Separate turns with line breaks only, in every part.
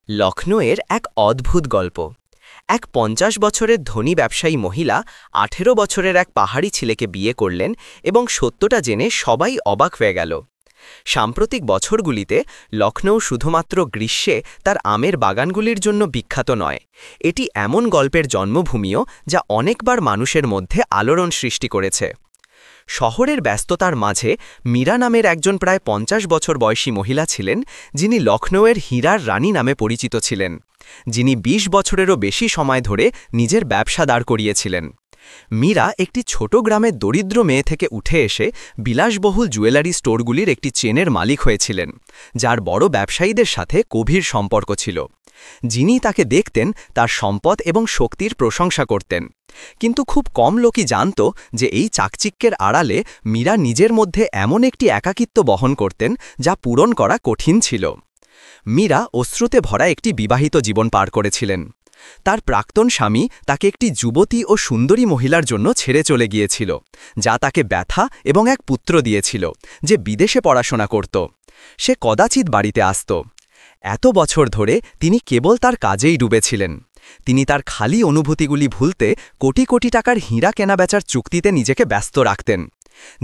লখনৌয়ের এক অদ্ভুত গল্প। এক ৫০ বছরের ধনী ব্যবসায়ী মহিলা ১৮ বছরের এক পাহাড়ি ছেলেকে বিয়ে করলেন এবং সত্যটা জেনে সবাই অবাক হয়ে গেল। সাম্প্রতিক বছরগুলিতে লখনৌ শুধুমাত্র গ্রীষ্মে তার আমের বাগানগুলির জন্য বিখ্যাত নয়, এটি এমন গল্পের জন্মভূমিও যা অনেকবার মানুষের মধ্যে আলোড়ন সৃষ্টি করেছে। শহরের ব্যস্ততার মাঝে মীরা নামের একজন প্রায় ৫০ বছর বয়সী মহিলা ছিলেন, যিনি লখনৌয়ের হীরার রানী নামে পরিচিত ছিলেন, যিনি ২০ বছরেরও বেশি সময় ধরে নিজের ব্যবসা দাঁড় করিয়েছিলেন। মীরা একটি ছোট গ্রামের দরিদ্র মেয়ে থেকে উঠে এসে বিলাসবহুল জুয়েলারি স্টোরগুলির একটি চেনের মালিক হয়েছিলেন, যার বড় ব্যবসায়ীদের সাথে গভীর সম্পর্ক ছিল। যিনি তাকে দেখতেন তার সম্পদ এবং শক্তির প্রশংসা করতেন, কিন্তু খুব কম লোকই জানত যে এই চাকচিক্যের আড়ালে মীরা নিজের মধ্যে এমন একটি একাকিত্ব বহন করতেন যা পূরণ করা কঠিন ছিল। মীরা অশ্রুতে ভরা একটি বিবাহিত জীবন পার করেছিলেন। তার প্রাক্তন স্বামী তাকে একটি যুবতী ও সুন্দরী মহিলার জন্য ছেড়ে চলে গিয়েছিল, যা তাকে ব্যথা এবং এক পুত্র দিয়েছিল যে বিদেশে পড়াশোনা করত। সে কদাচিৎ বাড়িতে আসত। এত বছর ধরে তিনি কেবল তার কাজেই ডুবেছিলেন। তিনি তার খালি অনুভূতিগুলি ভুলতে কোটি কোটি টাকার হীরা কেনাবেচার চুক্তিতে নিজেকে ব্যস্ত রাখতেন।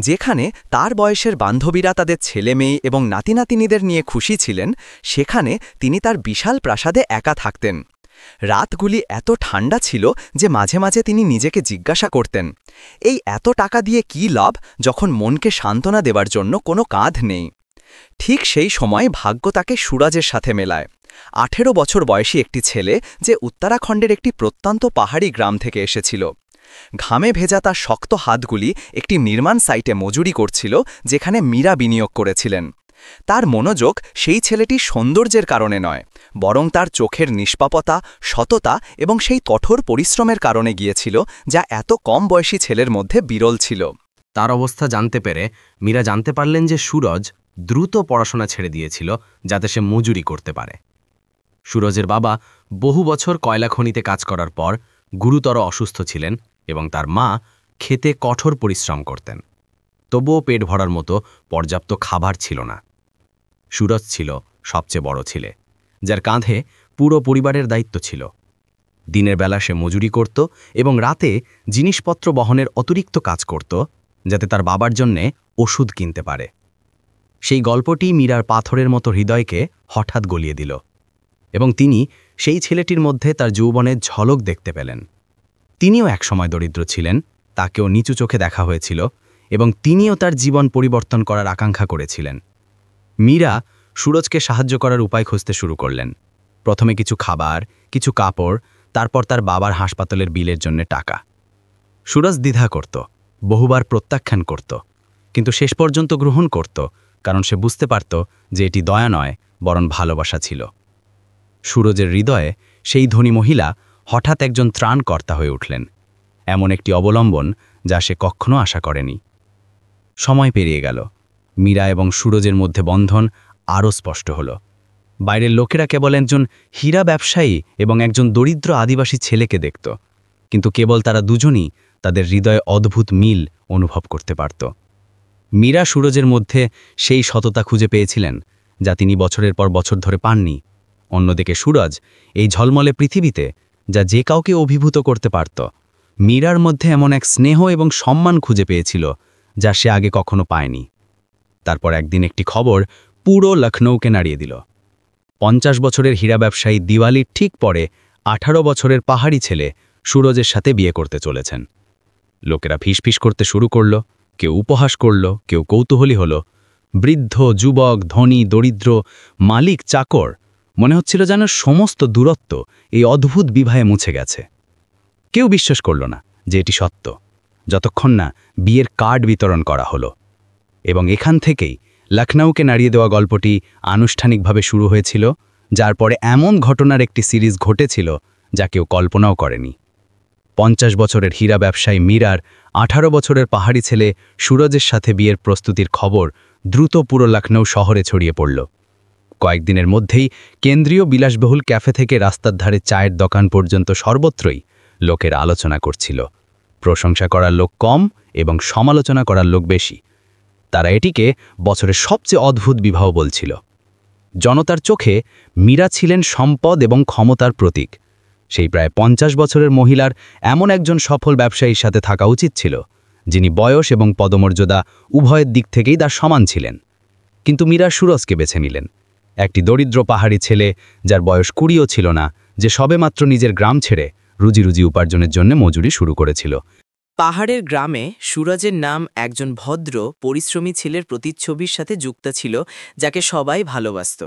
যেখানে তার বয়সের বান্ধবীরা তাদের ছেলে মেয়ে এবং নাতিনাতিনীদের নিয়ে খুশি ছিলেন, সেখানে তিনি তার বিশাল প্রাসাদে একা থাকতেন। রাতগুলি এত ঠান্ডা ছিল যে মাঝে মাঝে তিনি নিজেকে জিজ্ঞাসা করতেন, এই এত টাকা দিয়ে কী লাভ যখন মনকে সান্ত্বনা দেবার জন্য কোনো কাঁধ নেই। ঠিক সেই সময় ভাগ্য তাকে সুরাজের সাথে মেলায়। ১৮ বছর বয়সী একটি ছেলে, যে উত্তরাখণ্ডের একটি প্রত্যন্ত পাহাড়ি গ্রাম থেকে এসেছিল। ঘামে ভেজা তার শক্ত হাতগুলি একটি নির্মাণ সাইটে মজুরি করছিল, যেখানে মীরা বিনিয়োগ করেছিলেন। তার মনোযোগ সেই ছেলেটির সৌন্দর্যের কারণে নয়, বরং তার চোখের নিষ্পাপতা, সততা এবং সেই কঠোর পরিশ্রমের কারণে গিয়েছিল, যা এত কম বয়সী ছেলের মধ্যে বিরল ছিল।
তার অবস্থা জানতে পেরে মীরা জানতে পারলেন যে সুরজ দ্রুত পড়াশোনা ছেড়ে দিয়েছিল যাতে সে মজুরি করতে পারে। সুরজের বাবা বহু বছর কয়লা খনিতে কাজ করার পর গুরুতর অসুস্থ ছিলেন এবং তার মা খেতে কঠোর পরিশ্রম করতেন। তবুও পেট ভরার মতো পর্যাপ্ত খাবার ছিল না। সুরজ ছিল সবচেয়ে বড় ছেলে, যার কাঁধে পুরো পরিবারের দায়িত্ব ছিল। দিনের বেলা সে মজুরি করত এবং রাতে জিনিসপত্র বহনের অতিরিক্ত কাজ করত, যাতে তার বাবার জন্যে ওষুধ কিনতে পারে। সেই গল্পটি মীরার পাথরের মতো হৃদয়কে হঠাৎ গলিয়ে দিল এবং তিনি সেই ছেলেটির মধ্যে তার যৌবনের ঝলক দেখতে পেলেন। তিনিও একসময় দরিদ্র ছিলেন, তাকেও নিচু চোখে দেখা হয়েছিল এবং তিনিও তার জীবন পরিবর্তন করার আকাঙ্ক্ষা করেছিলেন। মীরা সুরজকে সাহায্য করার উপায় খুঁজতে শুরু করলেন। প্রথমে কিছু খাবার, কিছু কাপড়, তারপর তার বাবার হাসপাতালের বিলের জন্য টাকা। সুরজ দ্বিধা করত, বহুবার প্রত্যাখ্যান করত, কিন্তু শেষ পর্যন্ত গ্রহণ করত, কারণ সে বুঝতে পারত যে এটি দয়া নয়, বরং ভালোবাসা ছিল। সুরজের হৃদয়ে সেই ধনী মহিলা হঠাৎ একজন ত্রাণকর্তা হয়ে উঠলেন, এমন একটি অবলম্বন যা সে কখনো আশা করেনি। সময় পেরিয়ে গেল। মীরা এবং সুরজের মধ্যে বন্ধন আরও স্পষ্ট হল। বাইরের লোকেরা কেবল একজন হীরা ব্যবসায়ী এবং একজন দরিদ্র আদিবাসী ছেলেকে দেখত, কিন্তু কেবল তারা দুজনই তাদের হৃদয়ে অদ্ভুত মিল অনুভব করতে পারত। মীরা সুরজের মধ্যে সেই সততা খুঁজে পেয়েছিলেন যা তিনি বছরের পর বছর ধরে পাননি। অন্যদিকে সুরজ এই ঝলমলে পৃথিবীতে যা যে কাউকে অভিভূত করতে পারত, মীরার মধ্যে এমন এক স্নেহ এবং সম্মান খুঁজে পেয়েছিল যা সে আগে কখনো পায়নি। তারপর একদিন একটি খবর পুরো লখনৌকে নাড়িয়ে দিল। ৫০ বছরের হীরা ব্যবসায়ী দিওয়ালির ঠিক পরে ১৮ বছরের পাহাড়ি ছেলে সুরজের সাথে বিয়ে করতে চলেছেন। লোকেরা ফিসফিস করতে শুরু করল, কেউ উপহাস করল, কেউ কৌতূহলী হল। বৃদ্ধ, যুবক, ধনী, দরিদ্র, মালিক, চাকর, মনে হচ্ছিল যেন সমস্ত দূরত্ব এই অদ্ভুত বিবাহে মুছে গেছে। কেউ বিশ্বাস করল না যে এটি সত্য, যতক্ষণ না বিয়ের কার্ড বিতরণ করা হলো। এবং এখান থেকেই লখনৌকে নাড়িয়ে দেওয়া গল্পটি আনুষ্ঠানিকভাবে শুরু হয়েছিল, যার পরে এমন ঘটনার একটি সিরিজ ঘটেছিল যা কেউ কল্পনাও করেনি। ৫০ বছরের হীরা ব্যবসায়ী মীরার ১৮ বছরের পাহাড়ি ছেলে সুরজের সাথে বিয়ের প্রস্তুতির খবর দ্রুত পুরো লখনৌ শহরে ছড়িয়ে পড়ল। কয়েকদিনের মধ্যেই কেন্দ্রীয় বিলাসবহুল ক্যাফে থেকে রাস্তার ধারে চায়ের দোকান পর্যন্ত সর্বত্রই লোকের আলোচনা করছিল। প্রশংসা করার লোক কম এবং সমালোচনা করার লোক বেশি। তারা এটিকে বছরের সবচেয়ে অদ্ভুত বিবাহ বলছিল। জনতার চোখে মীরা ছিলেন সম্পদ এবং ক্ষমতার প্রতীক। সেই প্রায় 50 বছরের মহিলার এমন একজন সফল ব্যবসায়ীর সাথে থাকা উচিত ছিল, যিনি বয়স এবং পদমর্যাদা উভয়ের দিক থেকেই তার সমান ছিলেন। কিন্তু মীরা সুরজকে বেছে নিলেন, একটি দরিদ্র পাহাড়ি ছেলে যার বয়স 20ও ছিল না, যে সবেমাত্র নিজের গ্রাম ছেড়ে রুজি উপার্জনের জন্য মজুরি শুরু করেছিল।
পাহাড়ের গ্রামে সুরজের নাম একজন ভদ্র পরিশ্রমী ছেলের প্রতিচ্ছবির সাথে যুক্ত ছিল, যাকে সবাই ভালোবাসত।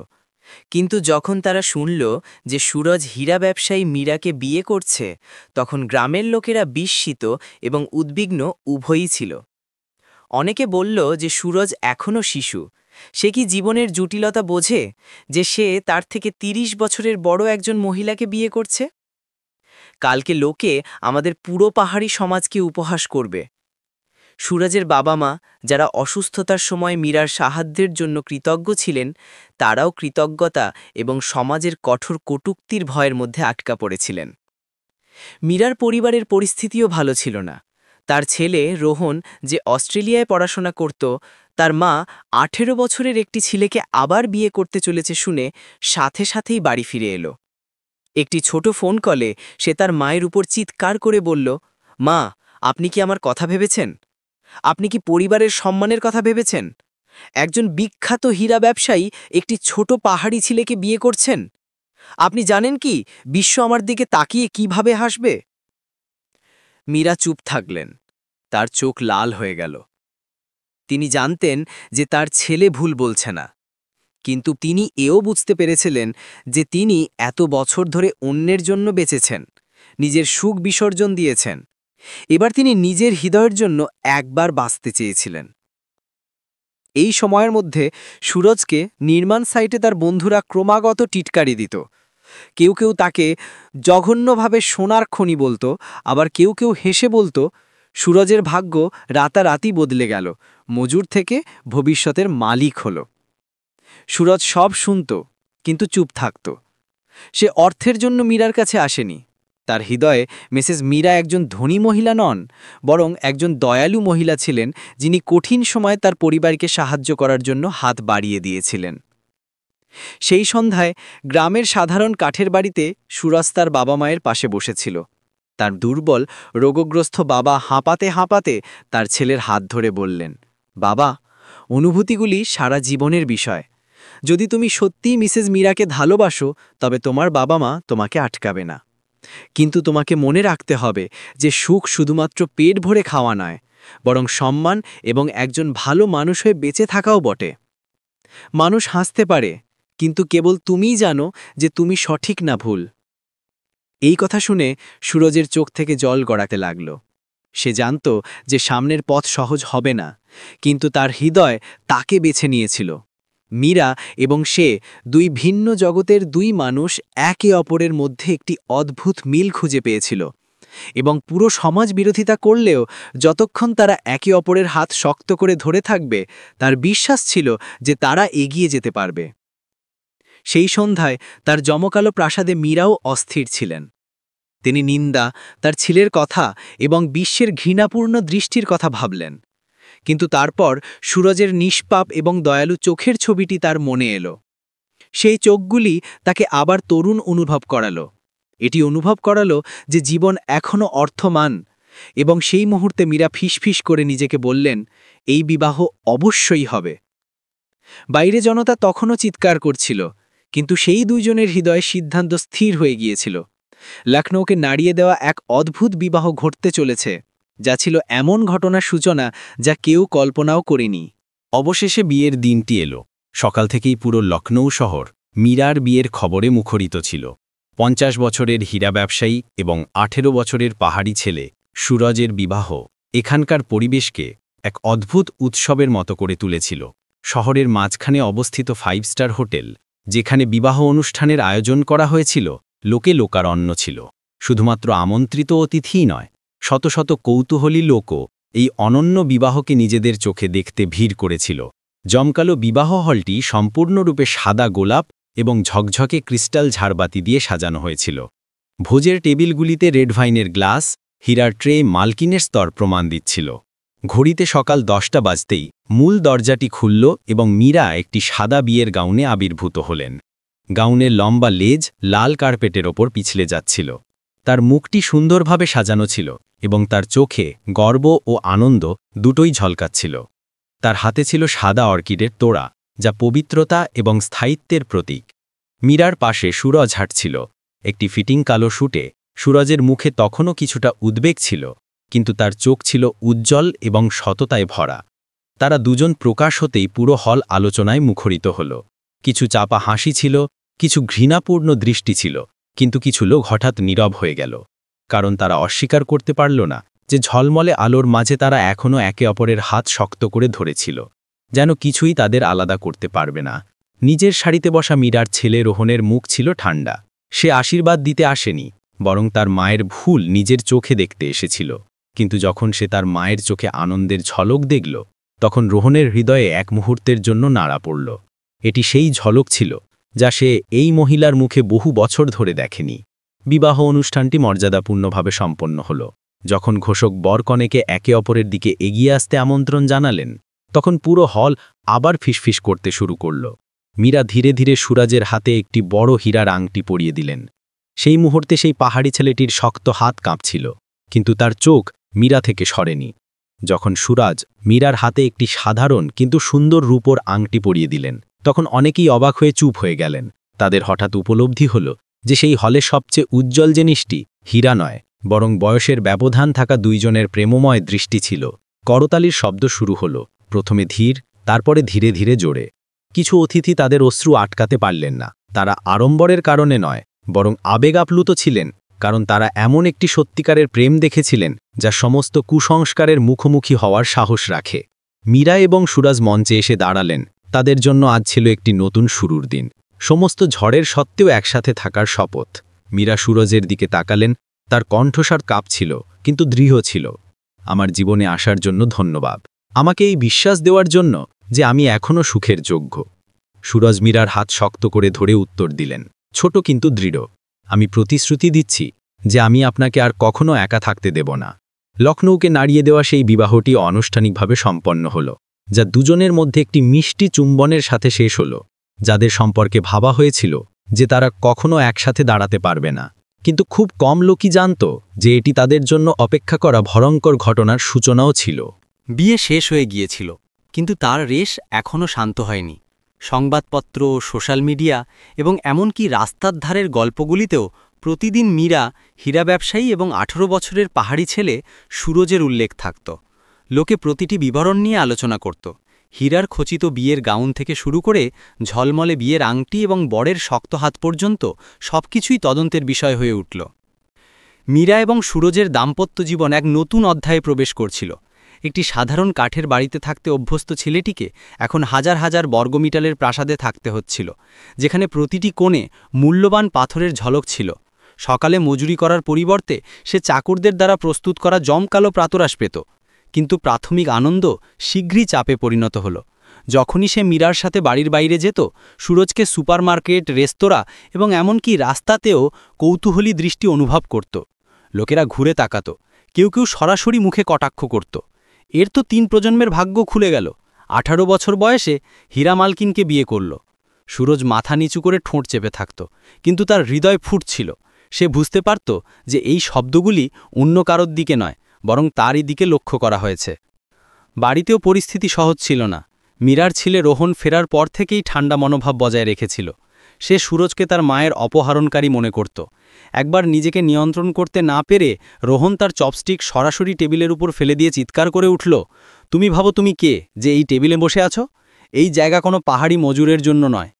কিন্তু যখন তারা শুনল যে সুরজ হীরা ব্যবসায়ী মীরাকে বিয়ে করছে, তখন গ্রামের লোকেরা বিস্মিত এবং উদ্বিগ্ন উভয়ই ছিল। অনেকে বলল যে সুরজ এখনও শিশু, সে কি জীবনের জটিলতা বোঝে যে সে তার থেকে 30 বছরের বড় একজন মহিলাকে বিয়ে করছে? কালকে লোকে আমাদের পুরো পাহাড়ি সমাজকে উপহাস করবে। সুরজের বাবা মা, যারা অসুস্থতার সময় মীরার সাহায্যের জন্য কৃতজ্ঞ ছিলেন, তারাও কৃতজ্ঞতা এবং সমাজের কঠোর কটূক্তির ভয়ের মধ্যে আটকা পড়েছিলেন। মীরার পরিবারের পরিস্থিতিও ভালো ছিল না। তার ছেলে রোহন, যে অস্ট্রেলিয়ায় পড়াশোনা করত, তার মা 18 বছরের একটি ছেলেকে আবার বিয়ে করতে চলেছে শুনে সাথে সাথেই বাড়ি ফিরে এলো। একটি ছোট ফোন কলে সে তার মায়ের উপর চিৎকার করে বলল, মা, আপনি কি আমার কথা ভেবেছেন? আপনি কি পরিবারের সম্মানের কথা ভেবেছেন? একজন বিখ্যাত হীরা ব্যবসায়ী একটি ছোট পাহাড়ি ছেলেকে বিয়ে করছেন। আপনি জানেন কি বিশ্ব আমার দিকে তাকিয়ে কিভাবে হাসবে? মীরা চুপ থাকলেন। তার চোখ লাল হয়ে গেল। তিনি জানতেন যে তার ছেলে ভুল বলছে না, কিন্তু তিনি এও বুঝতে পেরেছিলেন যে তিনি এত বছর ধরে অন্যের জন্য বেঁচেছেন, নিজের সুখ বিসর্জন দিয়েছেন। এবার তিনি নিজের হৃদয়ের জন্য একবার বাঁচতে চেয়েছিলেন। এই সময়ের মধ্যে সুরজকে নির্মাণ সাইটে তার বন্ধুরা ক্রমাগত টিটকারি দিত। কেউ কেউ তাকে জঘন্যভাবে সোনার খনি বলতো, আবার কেউ কেউ হেসে বলতো, সুরজের ভাগ্য রাতারাতি বদলে গেল, মজুর থেকে ভবিষ্যতের মালিক হলো। সুরজ সব শুনত, কিন্তু চুপ থাকত। সে অর্থের জন্য মীরার কাছে আসেনি। তার হৃদয়ে মিসেস মীরা একজন ধনী মহিলা নন, বরং একজন দয়ালু মহিলা ছিলেন, যিনি কঠিন সময়ে তার পরিবারকে সাহায্য করার জন্য হাত বাড়িয়ে দিয়েছিলেন। সেই সন্ধ্যায় গ্রামের সাধারণ কাঠের বাড়িতে সুরজ তার বাবা মায়ের পাশে বসেছিল। তার দুর্বল, রোগগ্রস্ত বাবা হাঁপাতে হাঁপাতে তার ছেলের হাত ধরে বললেন, বাবা, অনুভূতিগুলি সারা জীবনের বিষয়। যদি তুমি সত্যিই মিসেস মীরাকে ভালোবাসো, তবে তোমার বাবা মা তোমাকে আটকাবে না। কিন্তু তোমাকে মনে রাখতে হবে যে সুখ শুধুমাত্র পেট ভরে খাওয়া নয়, বরং সম্মান এবং একজন ভালো মানুষ হয়ে বেঁচে থাকাও বটে। মানুষ হাসতে পারে, কিন্তু কেবল তুমিই জানো যে তুমি সঠিক না ভুল। এই কথা শুনে সুরজের চোখ থেকে জল গড়াতে লাগল। সে জানত যে সামনের পথ সহজ হবে না, কিন্তু তার হৃদয় তাকে বেছে নিয়েছিল। মীরা এবং সে দুই ভিন্ন জগতের দুই মানুষ, একে অপরের মধ্যে একটি অদ্ভুত মিল খুঁজে পেয়েছিল, এবং পুরো সমাজ বিরোধিতা করলেও যতক্ষণ তারা একে অপরের হাত শক্ত করে ধরে থাকবে, তার বিশ্বাস ছিল যে তারা এগিয়ে যেতে পারবে। সেই সন্ধ্যায় তার জমকালো প্রাসাদে মীরাও অস্থির ছিলেন। তিনি নিন্দা, তার ছেলের কথা এবং বিশ্বের ঘৃণাপূর্ণ দৃষ্টির কথা ভাবলেন। কিন্তু তারপর সুরজের নিষ্পাপ এবং দয়ালু চোখের ছবিটি তার মনে এলো। সেই চোখগুলি তাকে আবার তরুণ অনুভব করালো। এটি অনুভব করালো যে জীবন এখনও অর্থমান, এবং সেই মুহূর্তে মীরা ফিসফিস করে নিজেকে বললেন, এই বিবাহ অবশ্যই হবে। বাইরে জনতা তখনও চিৎকার করছিল, কিন্তু সেই দুইজনের হৃদয়ে সিদ্ধান্ত স্থির হয়ে গিয়েছিল। লখনৌকে নাড়িয়ে দেওয়া এক অদ্ভুত বিবাহ ঘটতে চলেছে, যা ছিল এমন ঘটনার সূচনা যা কেউ কল্পনাও করেনি।
অবশেষে বিয়ের দিনটি এলো। সকাল থেকেই পুরো লখনৌ শহর মীরার বিয়ের খবরে মুখরিত ছিল। 50 বছরের হীরা ব্যবসায়ী এবং 18 বছরের পাহাড়ি ছেলে সুরজের বিবাহ এখানকার পরিবেশকে এক অদ্ভুত উৎসবের মতো করে তুলেছিল। শহরের মাঝখানে অবস্থিত 5 স্টার হোটেল, যেখানে বিবাহ অনুষ্ঠানের আয়োজন করা হয়েছিল, লোকে লোকারণ্য ছিল। শুধুমাত্র আমন্ত্রিত অতিথিই নয়, শত শত কৌতূহলী লোকও এই অনন্য বিবাহকে নিজেদের চোখে দেখতে ভিড় করেছিল। জমকালো বিবাহ হলটি সম্পূর্ণরূপে সাদা গোলাপ এবং ঝকঝকে ক্রিস্টাল ঝাড়বাতি দিয়ে সাজানো হয়েছিল। ভোজের টেবিলগুলিতে রেড ভাইনের গ্লাস, হীরার ট্রে, মালকিনের স্তর প্রমাণ দিচ্ছিল।
ঘড়িতে সকাল 10টা বাজতেই মূল দরজাটি খুলল এবং মীরা একটি সাদা বিয়ের গাউনে আবির্ভূত হলেন। গাউনের লম্বা লেজ লাল কার্পেটের ওপর পিছলে যাচ্ছিল। তার মুখটি সুন্দরভাবে সাজানো ছিল এবং তার চোখে গর্ব ও আনন্দ দুটোই ঝলকাচ্ছিল। তার হাতে ছিল সাদা অর্কিডের তোড়া, যা পবিত্রতা এবং স্থায়িত্বের প্রতীক। মীরার পাশে সুরজ হাঁটছিল, একটি ফিটিং কালো শুটে। সুরজের মুখে তখনও কিছুটা উদ্বেগ ছিল, কিন্তু তার চোখ ছিল উজ্জ্বল এবং সততায় ভরা। তারা দুজন প্রকাশ হতেই পুরো হল আলোচনায় মুখরিত হল। কিছু চাপা হাসি ছিল, কিছু ঘৃণাপূর্ণ দৃষ্টি ছিল, কিন্তু কিছু লোক হঠাৎ নীরব হয়ে গেল, কারণ তারা অস্বীকার করতে পারল না যে ঝলমলে আলোর মাঝে তারা এখনও একে অপরের হাত শক্ত করে ধরেছিল, যেন কিছুই তাদের আলাদা করতে পারবে না। নিজের সারিতে বসা মীরার ছেলে রোহনের মুখ ছিল ঠান্ডা। সে আশীর্বাদ দিতে আসেনি, বরং তার মায়ের ভুল নিজের চোখে দেখতে এসেছিল। কিন্তু যখন সে তার মায়ের চোখে আনন্দের ঝলক দেখল, তখন রোহনের হৃদয়ে এক মুহূর্তের জন্য নাড়া পড়ল। এটি সেই ঝলক ছিল যা সে এই মহিলার মুখে বহু বছর ধরে দেখেনি। বিবাহ অনুষ্ঠানটি মর্যাদাপূর্ণভাবে সম্পন্ন হল। যখন ঘোষক বরকনেকে একে অপরের দিকে এগিয়ে আসতে আমন্ত্রণ জানালেন, তখন পুরো হল আবার ফিসফিস করতে শুরু করল। মীরা ধীরে ধীরে সুরাজের হাতে একটি বড় হীরার আংটি পরিয়ে দিলেন। সেই মুহূর্তে সেই পাহাড়ি ছেলেটির শক্ত হাত কাঁপছিল, কিন্তু তার চোখ মীরা থেকে সরেনি। যখন সুরাজ মীরার হাতে একটি সাধারণ কিন্তু সুন্দর রূপোর আংটি পরিয়ে দিলেন, তখন অনেকেই অবাক হয়ে চুপ হয়ে গেলেন। তাদের হঠাৎ উপলব্ধি হল যে সেই হলে সবচেয়ে উজ্জ্বল জিনিসটি হীরা নয়, বরং বয়সের ব্যবধান থাকা দুইজনের প্রেমময় দৃষ্টি ছিল। করতালির শব্দ শুরু হল, প্রথমে ধীর, তারপরে ধীরে ধীরে জোরে। কিছু অতিথি তাদের অশ্রু আটকাতে পারলেন না। তারা আড়ম্বরের কারণে নয়, বরং আবেগ আপ্লুত ছিলেন, কারণ তারা এমন একটি সত্যিকারের প্রেম দেখেছিলেন যা সমস্ত কুসংস্কারের মুখোমুখি হওয়ার সাহস রাখে। মীরা এবং সুরাজ মঞ্চে এসে দাঁড়ালেন। তাদের জন্য আজ ছিল একটি নতুন শুরুর দিন, সমস্ত ঝড়ের সত্ত্বেও একসাথে থাকার শপথ। মীরা সুরজের দিকে তাকালেন, তার কণ্ঠস্বর কাঁপছিল কিন্তু দৃঢ় ছিল। আমার জীবনে আসার জন্য ধন্যবাদ, আমাকে এই বিশ্বাস দেওয়ার জন্য যে আমি এখনও সুখের যোগ্য। সুরজ মীরার হাত শক্ত করে ধরে উত্তর দিলেন, ছোট কিন্তু দৃঢ়, আমি প্রতিশ্রুতি দিচ্ছি যে আমি আপনাকে আর কখনো একা থাকতে দেব না। লখনৌকে নাড়িয়ে দেওয়া সেই বিবাহটি আনুষ্ঠানিকভাবে সম্পন্ন হল, যা দুজনের মধ্যে একটি মিষ্টি চুম্বনের সাথে শেষ হল। যাদের সম্পর্কে ভাবা হয়েছিল যে তারা কখনো একসাথে দাঁড়াতে পারবে না, কিন্তু খুব কম লোকই জানত যে এটি তাদের জন্য অপেক্ষা করা ভয়ঙ্কর ঘটনার সূচনাও ছিল।
বিয়ে শেষ হয়ে গিয়েছিল, কিন্তু তার রেশ এখনও শান্ত হয়নি। সংবাদপত্র, সোশ্যাল মিডিয়া এবং এমনকি রাস্তার ধারের গল্পগুলিতেও প্রতিদিন মীরা, হীরা ব্যবসায়ী এবং 18 বছরের পাহাড়ি ছেলে সুরজের উল্লেখ থাকত। লোকে প্রতিটি বিবরণ নিয়ে আলোচনা করত। হীরার খচিত বিয়ের গাউন থেকে শুরু করে ঝলমলে বিয়ের আংটি এবং বরের শক্ত হাত পর্যন্ত সবকিছুই তদন্তের বিষয় হয়ে উঠল। মীরা এবং সুরজের দাম্পত্য জীবন এক নতুন অধ্যায়ে প্রবেশ করছিল। একটি সাধারণ কাঠের বাড়িতে থাকতে অভ্যস্ত ছেলেটিকে এখন হাজার হাজার বর্গমিটারের প্রাসাদে থাকতে হচ্ছিল, যেখানে প্রতিটি কোণে মূল্যবান পাথরের ঝলক ছিল। সকালে মজুরি করার পরিবর্তে সে চাকরদের দ্বারা প্রস্তুত করা জমকালো প্রাতরাশ পেত, কিন্তু প্রাথমিক আনন্দ শীঘ্রই চাপে পরিণত হল। যখনই সে মীরার সাথে বাড়ির বাইরে যেত, সুরজকে সুপারমার্কেট, রেস্তোরাঁ এবং এমনকি রাস্তাতেও কৌতূহলী দৃষ্টি অনুভব করত। লোকেরা ঘুরে তাকাত, কেউ কেউ সরাসরি মুখে কটাক্ষ করত। এর তো 3 প্রজন্মের ভাগ্য খুলে গেল। 18 বছর বয়সে হীরা মালকিনকে বিয়ে করল। সুরজ মাথা নিচু করে ঠোঁট চেপে থাকত, কিন্তু তার হৃদয় ফুটছিল। সে বুঝতে পারত যে এই শব্দগুলি অন্য কারোর দিকে নয়, বরং তারই দিকে লক্ষ্য করা হয়েছে। বাড়িতেও পরিস্থিতি সহজ ছিল না। মীরার ছেলে রোহন ফেরার পর থেকেই ঠান্ডা মনোভাব বজায় রেখেছিল। সে সুরজকে তার মায়ের অপহরণকারী মনে করত। একবার নিজেকে নিয়ন্ত্রণ করতে না পেরে রোহন তার চপস্টিক সরাসরি টেবিলের উপর ফেলে দিয়ে চিৎকার করে উঠল, তুমি ভাবো তুমি কে, যে এই টেবিলে বসে আছো? এই জায়গা কোনো পাহাড়ি মজুরের জন্য নয়।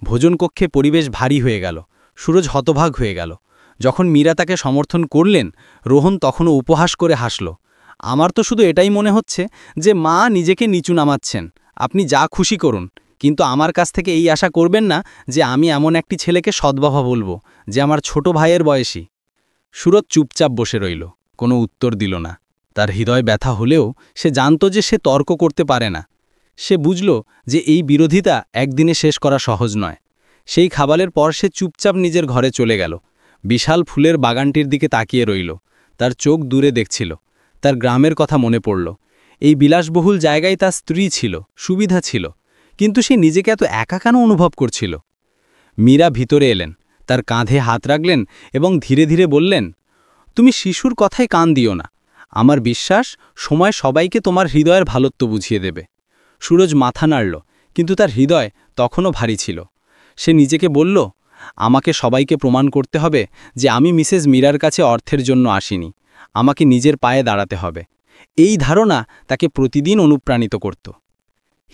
ভোজনকক্ষে পরিবেশ ভারী হয়ে গেল। সুরজ হতভাগ হয়ে গেল। যখন মীরা তাকে সমর্থন করলেন, রোহন তখনও উপহাস করে হাসল। আমার তো শুধু এটাই মনে হচ্ছে যে মা নিজেকে নিচু নামাচ্ছেন। আপনি যা খুশি করুন, কিন্তু আমার কাছ থেকে এই আশা করবেন না যে আমি এমন একটি ছেলেকে সদ্বাবা বলবো যে আমার ছোট ভাইয়ের বয়সী। সুরজ চুপচাপ বসে রইল, কোনো উত্তর দিল না। তার হৃদয় ব্যথা হলেও সে জানত যে সে তর্ক করতে পারে না। সে বুঝল যে এই বিরোধিতা একদিনে শেষ করা সহজ নয়। সেই খাবারের পর সে চুপচাপ নিজের ঘরে চলে গেল। বিশাল ফুলের বাগানটির দিকে তাকিয়ে রইল। তার চোখ দূরে দেখছিল। তার গ্রামের কথা মনে পড়ল। এই বিলাসবহুল জায়গায় তার স্ত্রী ছিল, সুবিধা ছিল, কিন্তু সে নিজেকে এত একা কেন অনুভব করছিল? মীরা ভিতরে এলেন, তার কাঁধে হাত রাখলেন এবং ধীরে ধীরে বললেন, তুমি শিশুর কথায় কান দিও না। আমার বিশ্বাস সময় সবাইকে তোমার হৃদয়ের ভালোত্ব বুঝিয়ে দেবে। সুরজ মাথা নাড়ল, কিন্তু তার হৃদয় তখনও ভারী ছিল। সে নিজেকে বলল, আমাকে সবাইকে প্রমাণ করতে হবে যে আমি মিসেস মীরার কাছে অর্থের জন্য আসিনি, আমাকে নিজের পায়ে দাঁড়াতে হবে। এই ধারণা তাকে প্রতিদিন অনুপ্রাণিত করত।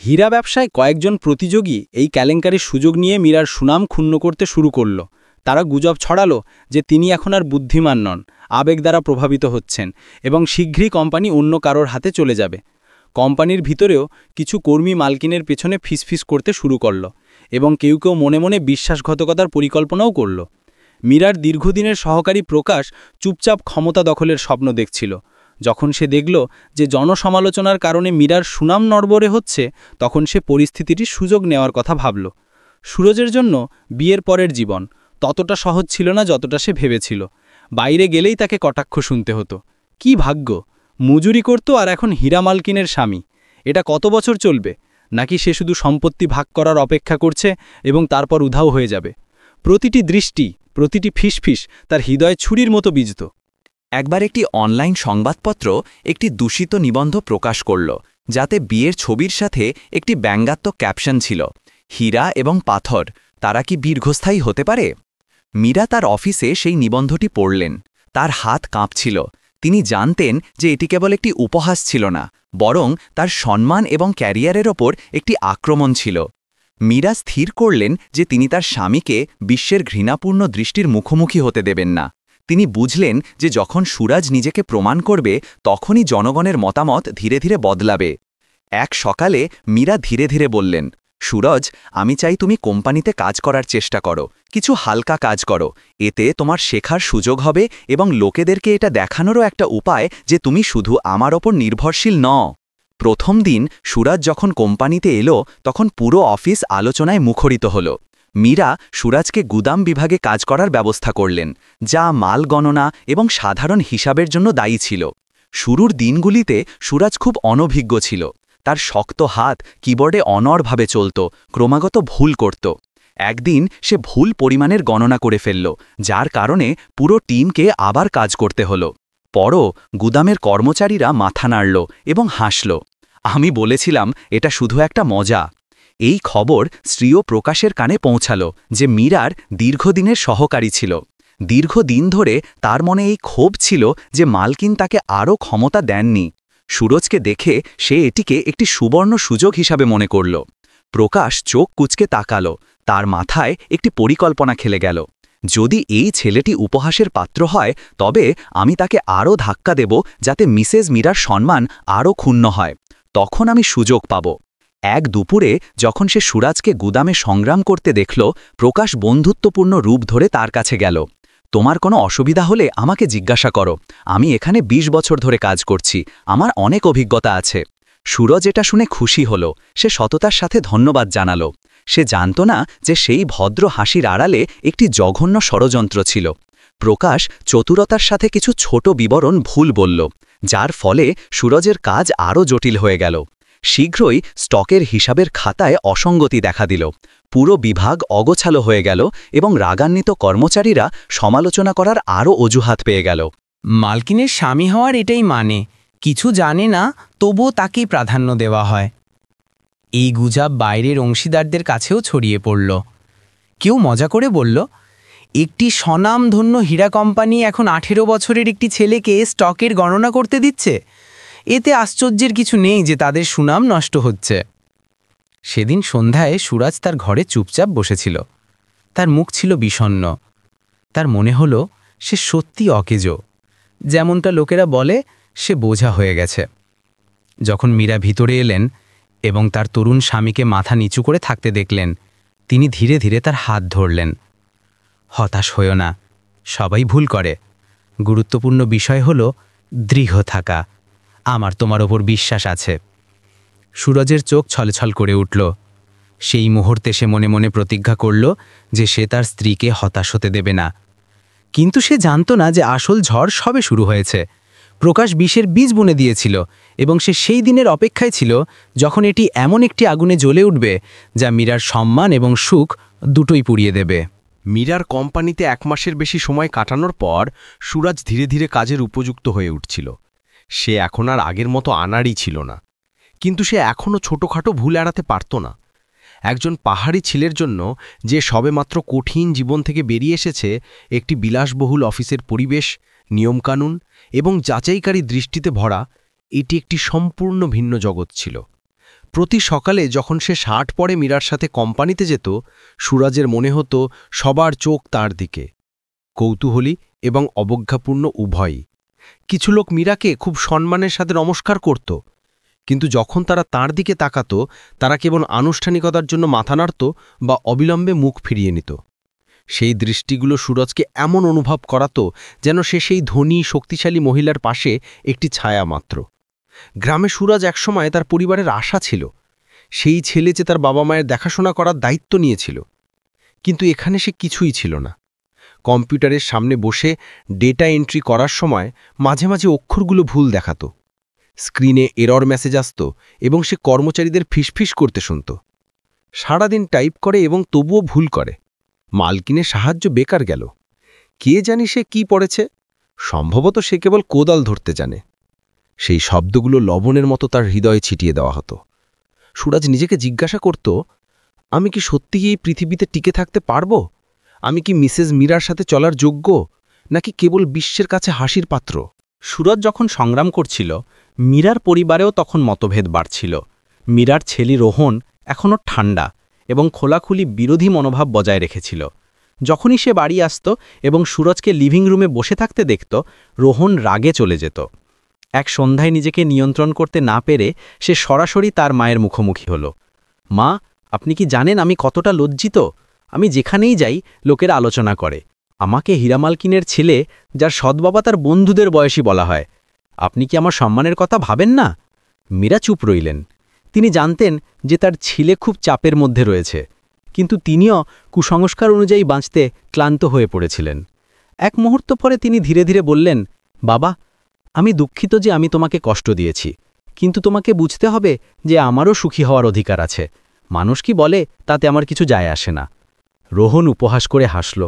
হীরা ব্যবসায় কয়েকজন প্রতিযোগী এই কেলেঙ্কারির সুযোগ নিয়ে মীরার সুনাম ক্ষুণ্ণ করতে শুরু করল। তারা গুজব ছড়ালো যে তিনি এখন আর বুদ্ধিমান নন, আবেগ দ্বারা প্রভাবিত হচ্ছেন এবং শীঘ্রই কোম্পানি অন্য কারোর হাতে চলে যাবে। কোম্পানির ভিতরেও কিছু কর্মী মালকিনের পেছনে ফিসফিস করতে শুরু করল এবং কেউ কেউ মনে মনে বিশ্বাসঘাতকতার পরিকল্পনাও করল। মীরার দীর্ঘদিনের সহকারী প্রকাশ চুপচাপ ক্ষমতা দখলের স্বপ্ন দেখছিল। যখন সে দেখল যে জনসমালোচনার কারণে মীরার সুনাম নড়বড়ে হচ্ছে, তখন সে পরিস্থিতিটির সুযোগ নেওয়ার কথা ভাবল। সুরজের জন্য বিয়ের পরের জীবন ততটা সহজ ছিল না যতটা সে ভেবেছিল। বাইরে গেলেই তাকে কটাক্ষ শুনতে হতো। কি ভাগ্য, মজুরি করত আর এখন হীরা মালকিনের স্বামী। এটা কত বছর চলবে? নাকি সে শুধু সম্পত্তি ভাগ করার অপেক্ষা করছে এবং তারপর উধাও হয়ে যাবে? প্রতিটি দৃষ্টি, প্রতিটি ফিসফিস তার হৃদয় ছুরির মতো বিজত।
একবার একটি অনলাইন সংবাদপত্র একটি দূষিত নিবন্ধ প্রকাশ করল, যাতে বিয়ের ছবির সাথে একটি ব্যঙ্গাত্মক ক্যাপশন ছিল, হীরা এবং পাথর, তারা কি দীর্ঘস্থায়ী হতে পারে? মীরা তার অফিসে সেই নিবন্ধটি পড়লেন। তার হাত কাঁপছিল। তিনি জানতেন যে এটি কেবল একটি উপহাস ছিল না, বরং তার সম্মান এবং ক্যারিয়ারের ওপর একটি আক্রমণ ছিল। মীরা স্থির করলেন যে তিনি তার স্বামীকে বিশ্বের ঘৃণাপূর্ণ দৃষ্টির মুখোমুখি হতে দেবেন না। তিনি বুঝলেন যে যখন সুরাজ নিজেকে প্রমাণ করবে, তখনই জনগণের মতামত ধীরে ধীরে বদলাবে। এক সকালে মীরা ধীরে ধীরে বললেন, সুরজ, আমি চাই তুমি কোম্পানিতে কাজ করার চেষ্টা করো, কিছু হালকা কাজ করো। এতে তোমার শেখার সুযোগ হবে এবং লোকেদেরকে এটা দেখানোরও একটা উপায় যে তুমি শুধু আমার ওপর নির্ভরশীল নও। প্রথম দিন সুরাজ যখন কোম্পানিতে এলো, তখন পুরো অফিস আলোচনায় মুখরিত হল। মীরা সুরাজকে গুদাম বিভাগে কাজ করার ব্যবস্থা করলেন, যা মাল গণনা এবং সাধারণ হিসাবের জন্য দায়ী ছিল। শুরুর দিনগুলিতে সুরাজ খুব অনভিজ্ঞ ছিল। তার শক্ত হাত কিবোর্ডে অনড়ভাবে চলত, ক্রমাগত ভুল করত। একদিন সে ভুল পরিমাণের গণনা করে ফেলল, যার কারণে পুরো টিমকে আবার কাজ করতে হলো। পরও গুদামের কর্মচারীরা মাথা নাড়ল এবং হাসল। আমি বলেছিলাম এটা শুধু একটা মজা। এই খবর শ্রীয় প্রকাশের কানে পৌঁছালো যে মীরার দীর্ঘদিনের সহকারী ছিল। দীর্ঘদিন ধরে তার মনে এই ক্ষোভ ছিল যে মালকিন তাকে আরও ক্ষমতা দেননি। সুরজকে দেখে সে এটিকে একটি সুবর্ণ সুযোগ হিসাবে মনে করল। প্রকাশ চোখ কুঁচকে তাকালো। তার মাথায় একটি পরিকল্পনা খেলে গেল। যদি এই ছেলেটি উপহাসের পাত্র হয়, তবে আমি তাকে আরও ধাক্কা দেব যাতে মিসেস মীরার সম্মান আরও ক্ষুণ্ণ হয়। তখন আমি সুযোগ পাব। এক দুপুরে যখন সে সুরাজকে গুদামে সংগ্রাম করতে দেখল, প্রকাশ বন্ধুত্বপূর্ণ রূপ ধরে তার কাছে গেল। তোমার কোনো অসুবিধা হলে আমাকে জিজ্ঞাসা করো। আমি এখানে 20 বছর ধরে কাজ করছি, আমার অনেক অভিজ্ঞতা আছে। সুরজ এটা শুনে খুশি হল। সে সততার সাথে ধন্যবাদ জানালো। সে জানত না যে সেই ভদ্র হাসির আড়ালে একটি জঘন্য ষড়যন্ত্র ছিল। প্রকাশ চতুরতার সাথে কিছু ছোট বিবরণ ভুল বলল, যার ফলে সুরজের কাজ আরও জটিল হয়ে গেল। শীঘ্রই স্টকের হিসাবের খাতায় অসঙ্গতি দেখা দিল। পুরো বিভাগ অগোছালো হয়ে গেল এবং রাগান্বিত কর্মচারীরা সমালোচনা করার আরও অজুহাত পেয়ে গেল।
মালকিনের স্বামী হওয়ার এটাই মানে, কিছু জানে না তবুও তাকেই প্রাধান্য দেওয়া হয়। এই গুজব বাইরের অংশীদারদের কাছেও ছড়িয়ে পড়ল। কেউ মজা করে বলল, একটি স্বনামধন্য হীরা কোম্পানি এখন 18 বছরের একটি ছেলেকে স্টকের গণনা করতে দিচ্ছে। এতে আশ্চর্যের কিছু নেই যে তাদের সুনাম নষ্ট হচ্ছে। সেদিন সন্ধ্যায় সুরাজ তার ঘরে চুপচাপ বসেছিল। তার মুখ ছিল বিষণ্ণ। তার মনে হলো সে সত্যি অকেজো। যেমনটা লোকেরা বলে, সে বোঝা হয়ে গেছে। যখন মীরা ভিতরে এলেন এবং তার তরুণ স্বামীকে মাথা নিচু করে থাকতে দেখলেন, তিনি ধীরে ধীরে তার হাত ধরলেন। হতাশ হয়ো না, সবাই ভুল করে। গুরুত্বপূর্ণ বিষয় হলো দৃঢ় থাকা। আমার তোমার ওপর বিশ্বাস আছে। সুরজের চোখ ছলছল করে উঠল। সেই মুহূর্তে সে মনে মনে প্রতিজ্ঞা করল যে সে তার স্ত্রীকে হতাশ হতে দেবে না। কিন্তু সে জানত না যে আসল ঝড় সবে শুরু হয়েছে। প্রকাশ বিষের বীজ বুনে দিয়েছিল এবং সে সেই দিনের অপেক্ষায় ছিল যখন এটি এমন একটি আগুনে জ্বলে উঠবে যা মীরার সম্মান এবং সুখ দুটোই পুড়িয়ে দেবে।
মীরার কোম্পানিতে 1 মাসের বেশি সময় কাটানোর পর সুরাজ ধীরে ধীরে কাজের উপযুক্ত হয়ে উঠছিল। সে এখন আর আগের মতো আনাড়ি ছিল না, কিন্তু সে এখনও ছোটখাটো ভুল এড়াতে পারত না। একজন পাহাড়ি ছেলের জন্য যে সবেমাত্র কঠিন জীবন থেকে বেরিয়ে এসেছে, একটি বিলাসবহুল অফিসের পরিবেশ, নিয়মকানুন এবং যাচাইকারী দৃষ্টিতে ভরা, এটি একটি সম্পূর্ণ ভিন্ন জগৎ ছিল। প্রতি সকালে যখন সে শার্ট পরে মীরার সাথে কোম্পানিতে যেত, সুরাজের মনে হতো সবার চোখ তার দিকে, কৌতূহলী এবং অবজ্ঞাপূর্ণ উভয়ই। কিছু লোক মীরাকে খুব সম্মানের সাথে নমস্কার করত, কিন্তু যখন তারা তার দিকে তাকাত, তারা কেবল আনুষ্ঠানিকতার জন্য মাথা নাড়ত বা অবিলম্বে মুখ ফিরিয়ে নিত। সেই দৃষ্টিগুলো সুরজকে এমন অনুভব করাত যেন সে সেই ধনী শক্তিশালী মহিলার পাশে একটি ছায়া মাত্র। গ্রামে সুরজ একসময় তার পরিবারের আশা ছিল, সেই ছেলে যে তার বাবা মায়ের দেখাশোনা করার দায়িত্ব নিয়েছিল। কিন্তু এখানে সে কিছুই ছিল না। কম্পিউটারের সামনে বসে ডেটা এন্ট্রি করার সময় মাঝে মাঝে অক্ষরগুলো ভুল দেখাত, স্ক্রিনে এরর মেসেজ আসত এবং সে কর্মচারীদের ফিসফিস করতে শুনত। সারাদিন টাইপ করে এবং তবুও ভুল করে। মালকিনের সাহায্য বেকার গেল। কে জানি সে কি পড়েছে? সম্ভবত সে কেবল কোদাল ধরতে জানে। সেই শব্দগুলো লবণের মতো তার হৃদয়ে ছিটিয়ে দেওয়া হতো। সুরাজ নিজেকে জিজ্ঞাসা করত, আমি কি সত্যিই এই পৃথিবীতে টিকে থাকতে পারব? আমি কি মিসেস মীরার সাথে চলার যোগ্য, নাকি কেবল বিশ্বের কাছে হাসির পাত্র?
সুরজ যখন সংগ্রাম করছিল, মীরার পরিবারেও তখন মতভেদ বাড়ছিল। মীরার ছেলে রোহন এখনও ঠান্ডা এবং খোলাখুলি বিরোধী মনোভাব বজায় রেখেছিল। যখনই সে বাড়ি আসত এবং সুরজকে লিভিং রুমে বসে থাকতে দেখত, রোহন রাগে চলে যেত। এক সন্ধ্যায় নিজেকে নিয়ন্ত্রণ করতে না পেরে সে সরাসরি তার মায়ের মুখোমুখি হল। মা, আপনি কি জানেন আমি কতটা লজ্জিত? আমি যেখানেই যাই লোকেরা আলোচনা করে আমাকে হীরামালকিনের ছেলে, যার সৎবাবা তার বন্ধুদের বয়সী বলা হয়। আপনি কি আমার সম্মানের কথা ভাবেন না? মীরা চুপ রইলেন। তিনি জানতেন যে তার ছেলে খুব চাপের মধ্যে রয়েছে, কিন্তু তিনিও কুসংস্কার অনুযায়ী বাঁচতে ক্লান্ত হয়ে পড়েছিলেন। এক মুহূর্ত পরে তিনি ধীরে ধীরে বললেন, বাবা, আমি দুঃখিত যে আমি তোমাকে কষ্ট দিয়েছি, কিন্তু তোমাকে বুঝতে হবে যে আমারও সুখী হওয়ার অধিকার আছে। মানুষ কি বলে তাতে আমার কিছু যায় আসে না। রোহন উপহাস করে হাসল।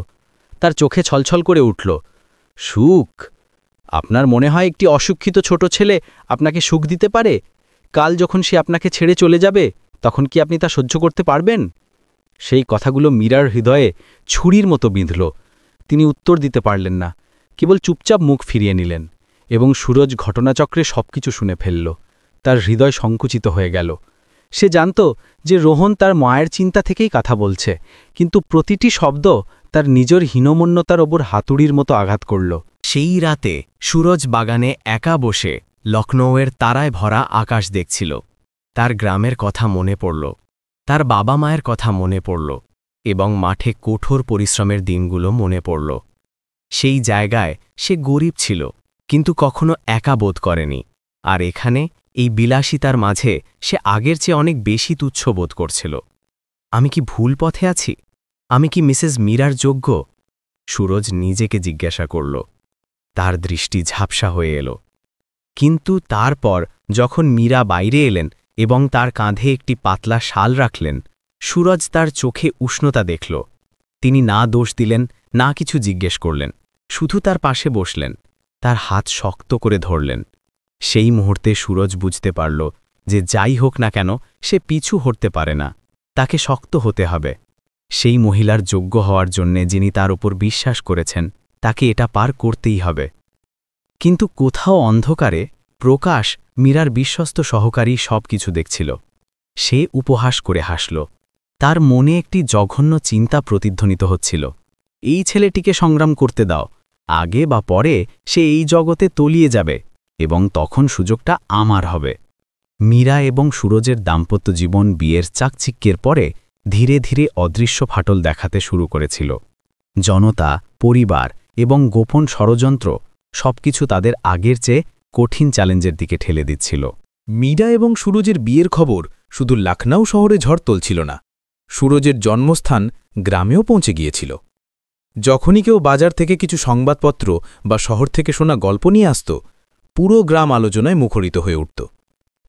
তার চোখে ছলছল করে উঠল। সুখ? আপনার মনে হয় একটি অশিক্ষিত ছোট ছেলে আপনাকে সুখ দিতে পারে? কাল যখন সে আপনাকে ছেড়ে চলে যাবে, তখন কি আপনি তা সহ্য করতে পারবেন? সেই কথাগুলো মীরার হৃদয়ে ছুরির মতো বিঁধল। তিনি উত্তর দিতে পারলেন না, কেবল চুপচাপ মুখ ফিরিয়ে নিলেন। এবং সুরজ ঘটনাচক্রে সবকিছু শুনে ফেলল। তার হৃদয় সংকুচিত হয়ে গেল। সে জানত যে রোহন তার মায়ের চিন্তা থেকেই কথা বলছে, কিন্তু প্রতিটি শব্দ তার নিজের হীনমন্যতার ওপর হাতুড়ির মতো আঘাত করল।
সেই রাতে সুরজ বাগানে একা বসে লখনৌয়ের তারায় ভরা আকাশ দেখছিল। তার গ্রামের কথা মনে পড়ল, তার বাবা মায়ের কথা মনে পড়ল এবং মাঠে কঠোর পরিশ্রমের দিনগুলো মনে পড়ল। সেই জায়গায় সে গরিব ছিল, কিন্তু কখনো একা বোধ করেনি। আর এখানে এই বিলাসিতার মাঝে সে আগের চেয়ে অনেক বেশি তুচ্ছ বোধ করছিল। আমি কি ভুল পথে আছি? আমি কি মিসেস মীরার যোগ্য? সুরজ নিজেকে জিজ্ঞাসা করল। তার দৃষ্টি ঝাপসা হয়ে এলো। কিন্তু তারপর যখন মীরা বাইরে এলেন এবং তার কাঁধে একটি পাতলা শাল রাখলেন, সুরজ তার চোখে উষ্ণতা দেখল। তিনি না দোষ দিলেন, না কিছু জিজ্ঞেস করলেন, শুধু তার পাশে বসলেন, তার হাত শক্ত করে ধরলেন। সেই মুহূর্তে সুরজ বুঝতে পারল যে যাই হোক না কেন সে পিছু হটতে পারে না, তাকে শক্ত হতে হবে। সেই মহিলার যোগ্য হওয়ার জন্যে যিনি তার উপর বিশ্বাস করেছেন, তাকে এটা পার করতেই হবে। কিন্তু কোথাও অন্ধকারে প্রকাশ, মীরার বিশ্বস্ত সহকারী, সব কিছু দেখছিল। সে উপহাস করে হাসল। তার মনে একটি জঘন্য চিন্তা প্রতিধ্বনিত হচ্ছিল, এই ছেলেটিকে সংগ্রাম করতে দাও, আগে বা পরে সে এই জগতে তলিয়ে যাবে এবং তখন সুযোগটা আমার হবে। মীরা এবং সুরজের দাম্পত্য জীবন বিয়ের চাকচিক্যের পরে ধীরে ধীরে অদৃশ্য ফাটল দেখাতে শুরু করেছিল। জনতা, পরিবার এবং গোপন ষড়যন্ত্র সবকিছু তাদের আগের চেয়ে কঠিন চ্যালেঞ্জের দিকে ঠেলে দিচ্ছিল।
মীরা এবং সুরজের বিয়ের খবর শুধু লখনউ শহরে ঝড় তুলছিল না, সুরজের জন্মস্থান গ্রামেও পৌঁছে গিয়েছিল। যখনই কেউ বাজার থেকে কিছু সংবাদপত্র বা শহর থেকে শোনা গল্প নিয়ে আসত, পুরো গ্রাম আলোচনায় মুখরিত হয়ে উঠত।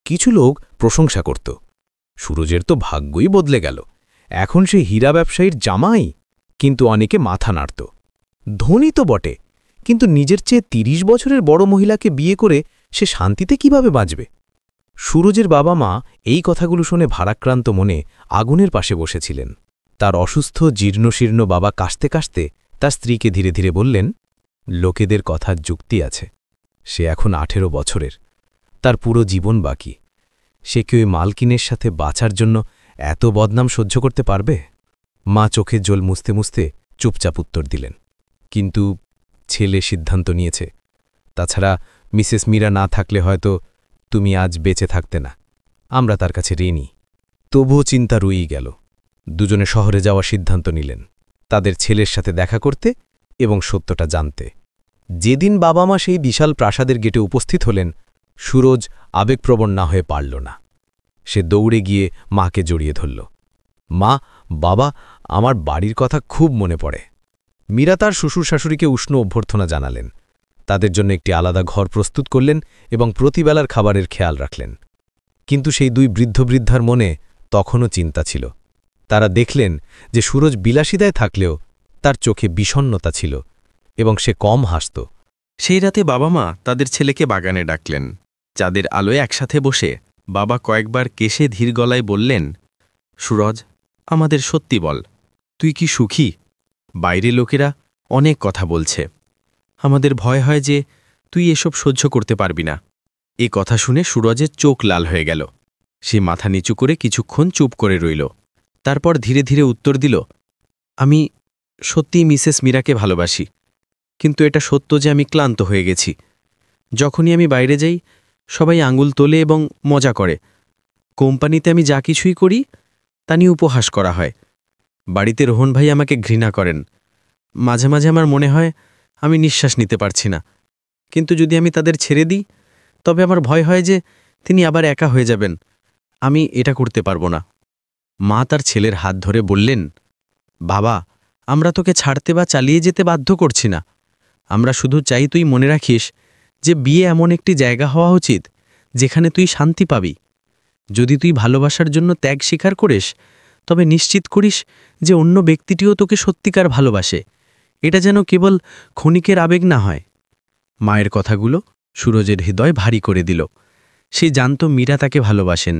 কিছু লোক প্রশংসা করত, সুরজের তো ভাগ্যই বদলে গেল, এখন সে হীরা ব্যবসায়ীর জামাই। কিন্তু অনেকে মাথা নাড়ত, ধনী তো বটে, কিন্তু নিজের চেয়ে ৩০ বছরের বড় মহিলাকে বিয়ে করে সে শান্তিতে কিভাবে বাঁচবে? সুরজের বাবা মা এই কথাগুলো শুনে ভারাক্রান্ত মনে আগুনের পাশে বসেছিলেন। তার অসুস্থ জীর্ণশীর্ণ বাবা কাশতে কাশতে তার স্ত্রীকে ধীরে ধীরে বললেন, লোকেদের কথার যুক্তি আছে, সে এখন ১৮ বছরের, তার পুরো জীবন বাকি। সে কি ওই মালকিনের সাথে বাঁচার জন্য এত বদনাম সহ্য করতে পারবে? মা চোখের জল মুছতে মুছতে চুপচাপ উত্তর দিলেন, কিন্তু ছেলে সিদ্ধান্ত নিয়েছে। তাছাড়া মিসেস মীরা না থাকলে হয়তো তুমি আজ বেঁচে থাকতে না, আমরা তার কাছে ঋণী। তবুও চিন্তা রয়েই গেল। দুজনে শহরে যাওয়ার সিদ্ধান্ত নিলেন, তাদের ছেলের সাথে দেখা করতে এবং সত্যটা জানতে। যেদিন বাবা মা সেই বিশাল প্রাসাদের গেটে উপস্থিত হলেন, সুরজ আবেগপ্রবণ না হয়ে পারল না। সে দৌড়ে গিয়ে মাকে জড়িয়ে ধরল। মা, বাবা, আমার বাড়ির কথা খুব মনে পড়ে। মীরা তার শ্বশুর শাশুড়িকে উষ্ণ অভ্যর্থনা জানালেন, তাদের জন্য একটি আলাদা ঘর প্রস্তুত করলেন এবং প্রতিবেলার খাবারের খেয়াল রাখলেন। কিন্তু সেই দুই বৃদ্ধ-বৃদ্ধার মনে তখনও চিন্তা ছিল। তারা দেখলেন যে সুরজ বিলাসিতায় থাকলেও তার চোখে বিষণ্ণতা ছিল এবং সে কম হাসত।
সেই রাতে বাবা মা তাদের ছেলেকে বাগানে ডাকলেন। চাঁদের আলোয় একসাথে বসে বাবা কয়েকবার কেশে ধীর গলায় বললেন, সুরজ, আমাদের সত্যি বল, তুই কি সুখী? বাইরে লোকেরা অনেক কথা বলছে, আমাদের ভয় হয় যে তুই এসব সহ্য করতে পারবি না। এ কথা শুনে সুরজের চোখ লাল হয়ে গেল। সে মাথা নিচু করে কিছুক্ষণ চুপ করে রইল। তারপর ধীরে ধীরে উত্তর দিল, আমি সত্যিই মিসেস মীরাকে ভালোবাসি, কিন্তু এটা সত্য যে আমি ক্লান্ত হয়ে গেছি। যখনই আমি বাইরে যাই সবাই আঙুল তোলে এবং মজা করে। কোম্পানিতে আমি যা কিছুই করি তা নিয়ে উপহাস করা হয়। বাড়িতে রোহন ভাই আমাকে ঘৃণা করেন। মাঝে মাঝে আমার মনে হয় আমি নিঃশ্বাস নিতে পারছি না। কিন্তু যদি আমি তাদের ছেড়ে দিই তবে আমার ভয় হয় যে তিনি আবার একা হয়ে যাবেন। আমি এটা করতে পারবো না। মা তার ছেলের হাত ধরে বললেন, বাবা, আমরা তোকে ছাড়তে বা চালিয়ে যেতে বাধ্য করছি না। আমরা শুধু চাই তুই মনে রাখিস যে বিয়ে এমন একটি জায়গা হওয়া উচিত যেখানে তুই শান্তি পাবি। যদি তুই ভালোবাসার জন্য ত্যাগ স্বীকার করিস তবে নিশ্চিত করিস যে অন্য ব্যক্তিটিও তোকে সত্যিকার ভালোবাসে। এটা যেন কেবল ক্ষণিকের আবেগ না হয়। মায়ের কথাগুলো সুরজের হৃদয় ভারী করে দিল। সে জানত মীরা তাকে ভালোবাসেন,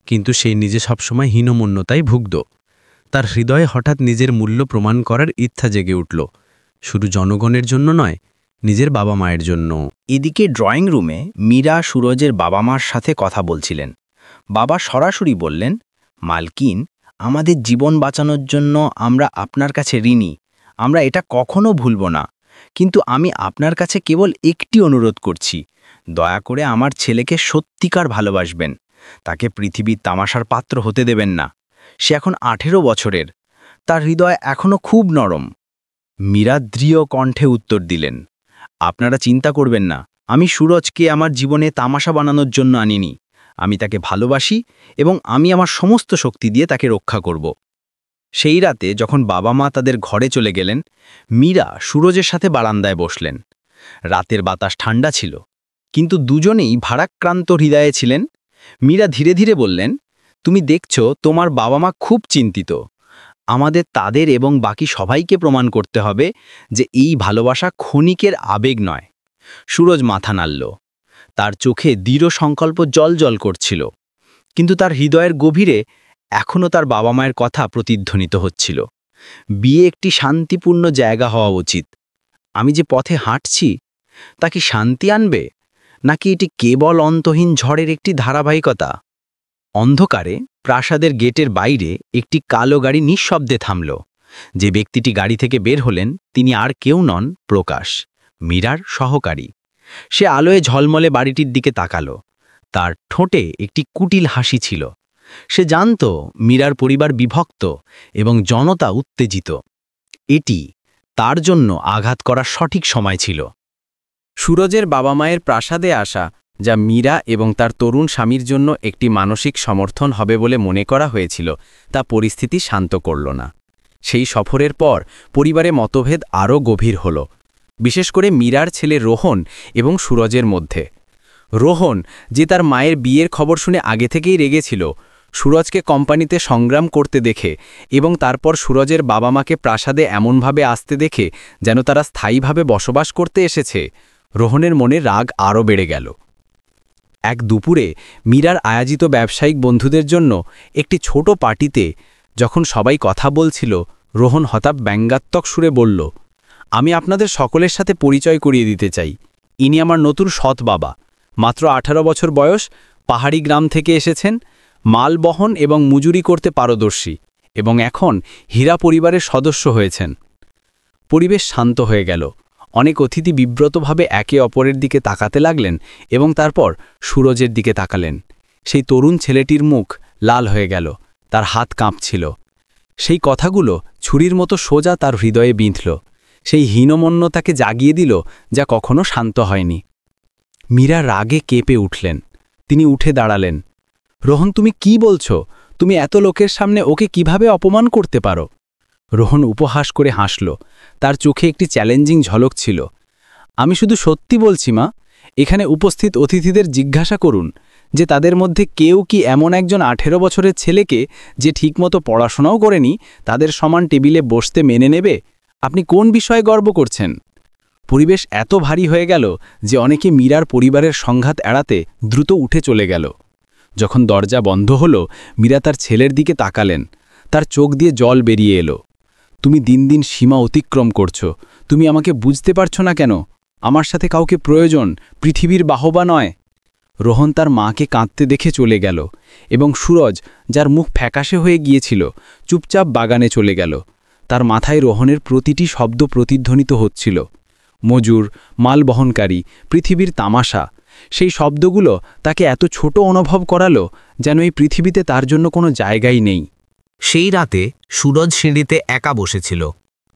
কিন্তু সে নিজে সবসময় হীনমন্যতায় ভুগত। তার হৃদয়ে হঠাৎ নিজের মূল্য প্রমাণ করার ইচ্ছা জেগে উঠল, শুধু জনগণের জন্য নয়, নিজের বাবা মায়ের জন্য।
এদিকে ড্রয়িং রুমে মীরা সুরজের বাবা মার সাথে কথা বলছিলেন। বাবা সরাসরি বললেন, মালকিন, আমাদের জীবন বাঁচানোর জন্য আমরা আপনার কাছে ঋণী, আমরা এটা কখনো ভুলব না। কিন্তু আমি আপনার কাছে কেবল একটি অনুরোধ করছি, দয়া করে আমার ছেলেকে সত্যিকার ভালোবাসবেন, তাকে পৃথিবীর তামাশার পাত্র হতে দেবেন না। সে এখন 18 বছরের, তার হৃদয় এখনও খুব নরম। মীরা দৃঢ় কণ্ঠে উত্তর দিলেন, আপনারা চিন্তা করবেন না, আমি সুরজকে আমার জীবনে তামাশা বানানোর জন্য আনিনি। আমি তাকে ভালোবাসি এবং আমি আমার সমস্ত শক্তি দিয়ে তাকে রক্ষা করব। সেই রাতে যখন বাবা মা তাদের ঘরে চলে গেলেন, মীরা সুরজের সাথে বারান্দায় বসলেন। রাতের বাতাস ঠান্ডা ছিল, কিন্তু দুজনেই ভারাক্রান্ত হৃদয়ে ছিলেন। মীরা ধীরে ধীরে বললেন, তুমি দেখছো তোমার বাবা মা খুব চিন্তিত। আমাদের তাদের এবং বাকি সবাইকে প্রমাণ করতে হবে যে এই ভালোবাসা ক্ষণিকের আবেগ নয়। সুরজ মাথা নাড়ল। তার চোখে দৃঢ় সংকল্প জল করছিল, কিন্তু তার হৃদয়ের গভীরে এখনও তার বাবা মায়ের কথা প্রতিধ্বনিত হচ্ছিল। বিয়ে একটি শান্তিপূর্ণ জায়গা হওয়া উচিত। আমি যে পথে হাঁটছি তা কি শান্তি আনবে, নাকি এটি কেবল অন্তহীন ঝড়ের একটি ধারাবাহিকতা? অন্ধকারে প্রাসাদের গেটের বাইরে একটি কালো গাড়ি নিঃশব্দে থামল। যে ব্যক্তিটি গাড়ি থেকে বের হলেন তিনি আর কেউ নন, প্রকাশ, মীরার সহকারী। সে আলোয় ঝলমলে বাড়িটির দিকে তাকালো। তার ঠোঁটে একটি কুটিল হাসি ছিল। সে জানত মীরার পরিবার বিভক্ত এবং জনতা উত্তেজিত। এটি তার জন্য আঘাত করার সঠিক সময় ছিল।
সুরজের বাবা মায়ের প্রাসাদে আসা, যা মীরা এবং তার তরুণ স্বামীর জন্য একটি মানসিক সমর্থন হবে বলে মনে করা হয়েছিল, তা পরিস্থিতি শান্ত করল না। সেই সফরের পর পরিবারে মতভেদ আরও গভীর হল, বিশেষ করে মীরার ছেলে রোহন এবং সুরজের মধ্যে।
রোহন, যে তার মায়ের বিয়ের খবর শুনে আগে থেকেই রেগেছিল, সুরজকে কোম্পানিতে সংগ্রাম করতে দেখে এবং তারপর সুরজের বাবা মাকে প্রাসাদে এমনভাবে আসতে দেখে যেন তারা স্থায়ীভাবে বসবাস করতে এসেছে, রোহনের মনে রাগ আরও বেড়ে গেল। এক দুপুরে মীরার আয়োজিত ব্যবসায়িক বন্ধুদের জন্য একটি ছোট পার্টিতে যখন সবাই কথা বলছিল, রোহন হঠাৎ ব্যঙ্গাত্মক সুরে বলল, আমি আপনাদের সকলের সাথে পরিচয় করিয়ে দিতে চাই। ইনি আমার নতুন সৎ বাবা। মাত্র 18 বছর বয়স, পাহাড়ি গ্রাম থেকে এসেছেন, মাল বহন এবং মজুরি করতে পারদর্শী এবং এখন হীরা পরিবারের সদস্য হয়েছেন। পরিবেশ শান্ত হয়ে গেল। অনেক অতিথি বিব্রতভাবে একে অপরের দিকে তাকাতে লাগলেন এবং তারপর সুরজের দিকে তাকালেন। সেই তরুণ ছেলেটির মুখ লাল হয়ে গেল, তার হাত কাঁপছিল। সেই কথাগুলো ছুরির মতো সোজা তার হৃদয়ে বিঁধল, সেই হীনমন্যতাকে জাগিয়ে দিল যা কখনো শান্ত হয়নি। মীরা রাগে কেঁপে উঠলেন। তিনি উঠে দাঁড়ালেন। রোহন, তুমি কি বলছো? তুমি এত লোকের সামনে ওকে কিভাবে অপমান করতে পারো? রোহন উপহাস করে হাসল, তার চোখে একটি চ্যালেঞ্জিং ঝলক ছিল। আমি শুধু সত্যি বলছি মা, এখানে উপস্থিত অতিথিদের জিজ্ঞাসা করুন যে তাদের মধ্যে কেউ কি এমন একজন 18 বছরের ছেলেকে, যে ঠিকমতো পড়াশোনাও করেনি, তাদের সমান টেবিলে বসতে মেনে নেবে? আপনি কোন বিষয়ে গর্ব করছেন? পরিবেশ এত ভারী হয়ে গেল যে অনেকে মীরার পরিবারের সংঘাত এড়াতে দ্রুত উঠে চলে গেল। যখন দরজা বন্ধ হলো, মীরা তার ছেলের দিকে তাকালেন। তার চোখ দিয়ে জল বেরিয়ে এলো। তুমি দিন দিন সীমা অতিক্রম করছো। তুমি আমাকে বুঝতে পারছো না কেন? আমার সাথে কাউকে প্রয়োজন, পৃথিবীর বাহবা নয়। রোহন তার মাকে কাঁদতে দেখে চলে গেল এবং সুরজ, যার মুখ ফ্যাকাশে হয়ে গিয়েছিল, চুপচাপ বাগানে চলে গেল। তার মাথায় রোহনের প্রতিটি শব্দ প্রতিধ্বনিত হচ্ছিল। মজুর, মাল বহনকারী, পৃথিবীর তামাশা। সেই শব্দগুলো তাকে এত ছোট অনুভব করালো যেন এই পৃথিবীতে তার জন্য কোনো জায়গাই নেই।
সেই রাতে সুরজ সিঁড়িতে একা বসেছিল।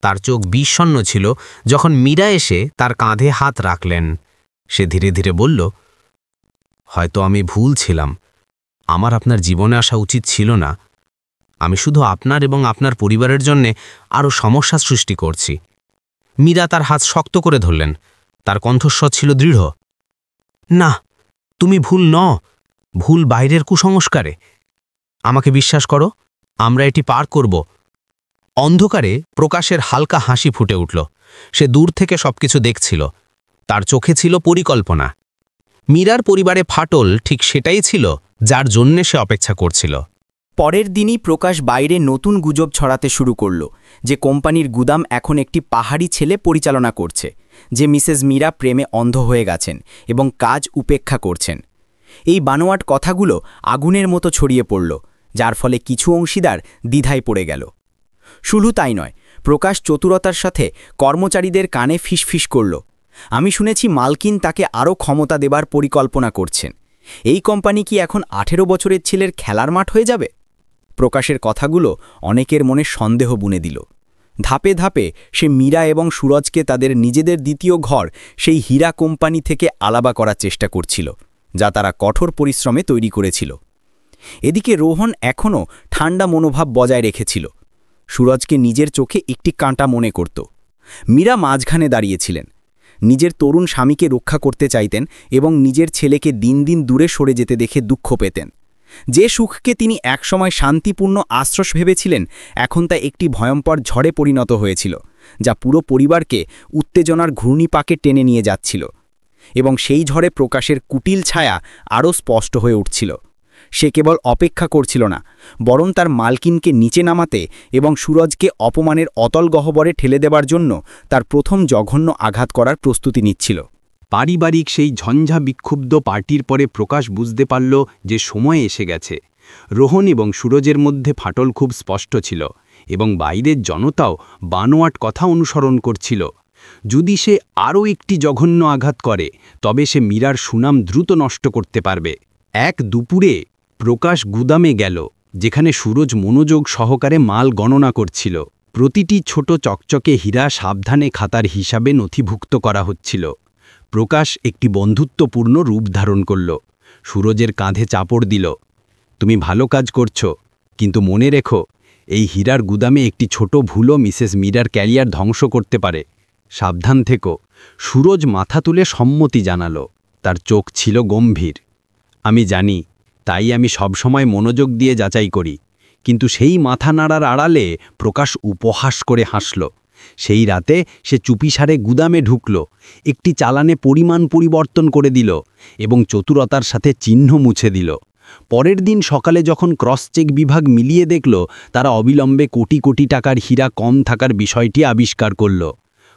তার চোখ বিষণ্ণ ছিল যখন মীরা এসে তার কাঁধে হাত রাখলেন। সে ধীরে ধীরে বলল, হয়তো আমি ভুল ছিলাম। আমার আপনার জীবনে আসা উচিত ছিল না। আমি শুধু আপনার এবং আপনার পরিবারের জন্যে আরও সমস্যা সৃষ্টি করছি। মীরা তার হাত শক্ত করে ধরলেন। তার কণ্ঠস্বর ছিল দৃঢ়। না, তুমি ভুল ভুল বাইরের কুসংস্কারে। আমাকে বিশ্বাস করো, আমরা এটি পার করব। অন্ধকারে প্রকাশের হালকা হাসি ফুটে উঠল। সে দূর থেকে সবকিছু দেখছিল। তার চোখে ছিল পরিকল্পনা। মীরার পরিবারে ফাটল ঠিক সেটাই ছিল যার জন্যে সে অপেক্ষা করছিল।
পরের দিনই প্রকাশ বাইরে নতুন গুজব ছড়াতে শুরু করল যে কোম্পানির গুদাম এখন একটি পাহাড়ি ছেলে পরিচালনা করছে, যে মিসেস মীরা প্রেমে অন্ধ হয়ে গেছেন এবং কাজ উপেক্ষা করছেন। এই বানোয়াট কথাগুলো আগুনের মতো ছড়িয়ে পড়ল, যার ফলে কিছু অংশীদার দ্বিধায় পড়ে গেল। শুধু তাই নয়, প্রকাশ চতুরতার সাথে কর্মচারীদের কানে ফিসফিস করল, আমি শুনেছি মালকিন তাকে আরও ক্ষমতা দেবার পরিকল্পনা করছেন। এই কোম্পানি কি এখন 18 বছরের ছেলের খেলার মাঠ হয়ে যাবে? প্রকাশের কথাগুলো অনেকের মনে সন্দেহ বুনে দিল। ধাপে ধাপে সে মীরা এবং সুরজকে তাদের নিজেদের দ্বিতীয় ঘর, সেই হীরা কোম্পানি থেকে আলাদা করার চেষ্টা করছিল, যা তারা কঠোর পরিশ্রমে তৈরি করেছিল। এদিকে রোহন এখনও ঠান্ডা মনোভাব বজায় রেখেছিল। সুরজকে নিজের চোখে একটি কাঁটা মনে করত। মীরা মাঝখানে দাঁড়িয়েছিলেন। নিজের তরুণ স্বামীকে রক্ষা করতে চাইতেন এবং নিজের ছেলেকে দিন দিন দূরে সরে যেতে দেখে দুঃখ পেতেন। যে সুখকে তিনি একসময় শান্তিপূর্ণ আশ্রয় ভেবেছিলেন, এখন তা একটি ভয়ঙ্কর ঝড়ে পরিণত হয়েছিল, যা পুরো পরিবারকে উত্তেজনার ঘূর্ণিপাকে টেনে নিয়ে যাচ্ছিল। এবং সেই ঝড়ে প্রকাশের কুটিল ছায়া আরও স্পষ্ট হয়ে উঠছিল। সে কেবল অপেক্ষা করছিল না, বরং তার মালকিনকে নিচে নামাতে এবং সুরজকে অপমানের অতল গহ্বরে ঠেলে দেবার জন্য তার প্রথম জঘন্য আঘাত করার প্রস্তুতি নিচ্ছিল।
পারিবারিক সেই ঝঞ্ঝা বিক্ষুব্ধ পার্টির পরে প্রকাশ বুঝতে পারল যে সময় এসে গেছে। রোহন এবং সুরজের মধ্যে ফাটল খুব স্পষ্ট ছিল এবং বাইরের জনতাও বানোয়াট কথা অনুসরণ করছিল। যদি সে আরও একটি জঘন্য আঘাত করে, তবে সে মীরার সুনাম দ্রুত নষ্ট করতে পারবে। এক দুপুরে প্রকাশ গুদামে গেল, যেখানে সুরজ মনোযোগ সহকারে মাল গণনা করছিল। প্রতিটি ছোট চকচকে হীরা সাবধানে খাতার হিসাবে নথিভুক্ত করা হচ্ছিল। প্রকাশ একটি বন্ধুত্বপূর্ণ রূপ ধারণ করল। সুরজের কাঁধে চাপড় দিল, তুমি ভালো কাজ করছো, কিন্তু মনে রেখো, এই হীরার গুদামে একটি ছোট ভুলও মিসেস মীরার ক্যারিয়ার ধ্বংস করতে পারে। সাবধান থেকো। সুরজ মাথা তুলে সম্মতি জানালো। তার চোখ ছিল গম্ভীর। আমি জানি, তাই আমি সবসময় মনোযোগ দিয়ে যাচাই করি। কিন্তু সেই মাথা নাড়ার আড়ালে প্রকাশ উপহাস করে হাসল। সেই রাতে সে চুপিসারে গুদামে ঢুকল, একটি চালানে পরিমাণ পরিবর্তন করে দিল এবং চতুরতার সাথে চিহ্ন মুছে দিল। পরের দিন সকালে যখন ক্রস চেক বিভাগ মিলিয়ে দেখল, তারা অবিলম্বে কোটি কোটি টাকার হীরা কম থাকার বিষয়টি আবিষ্কার করল।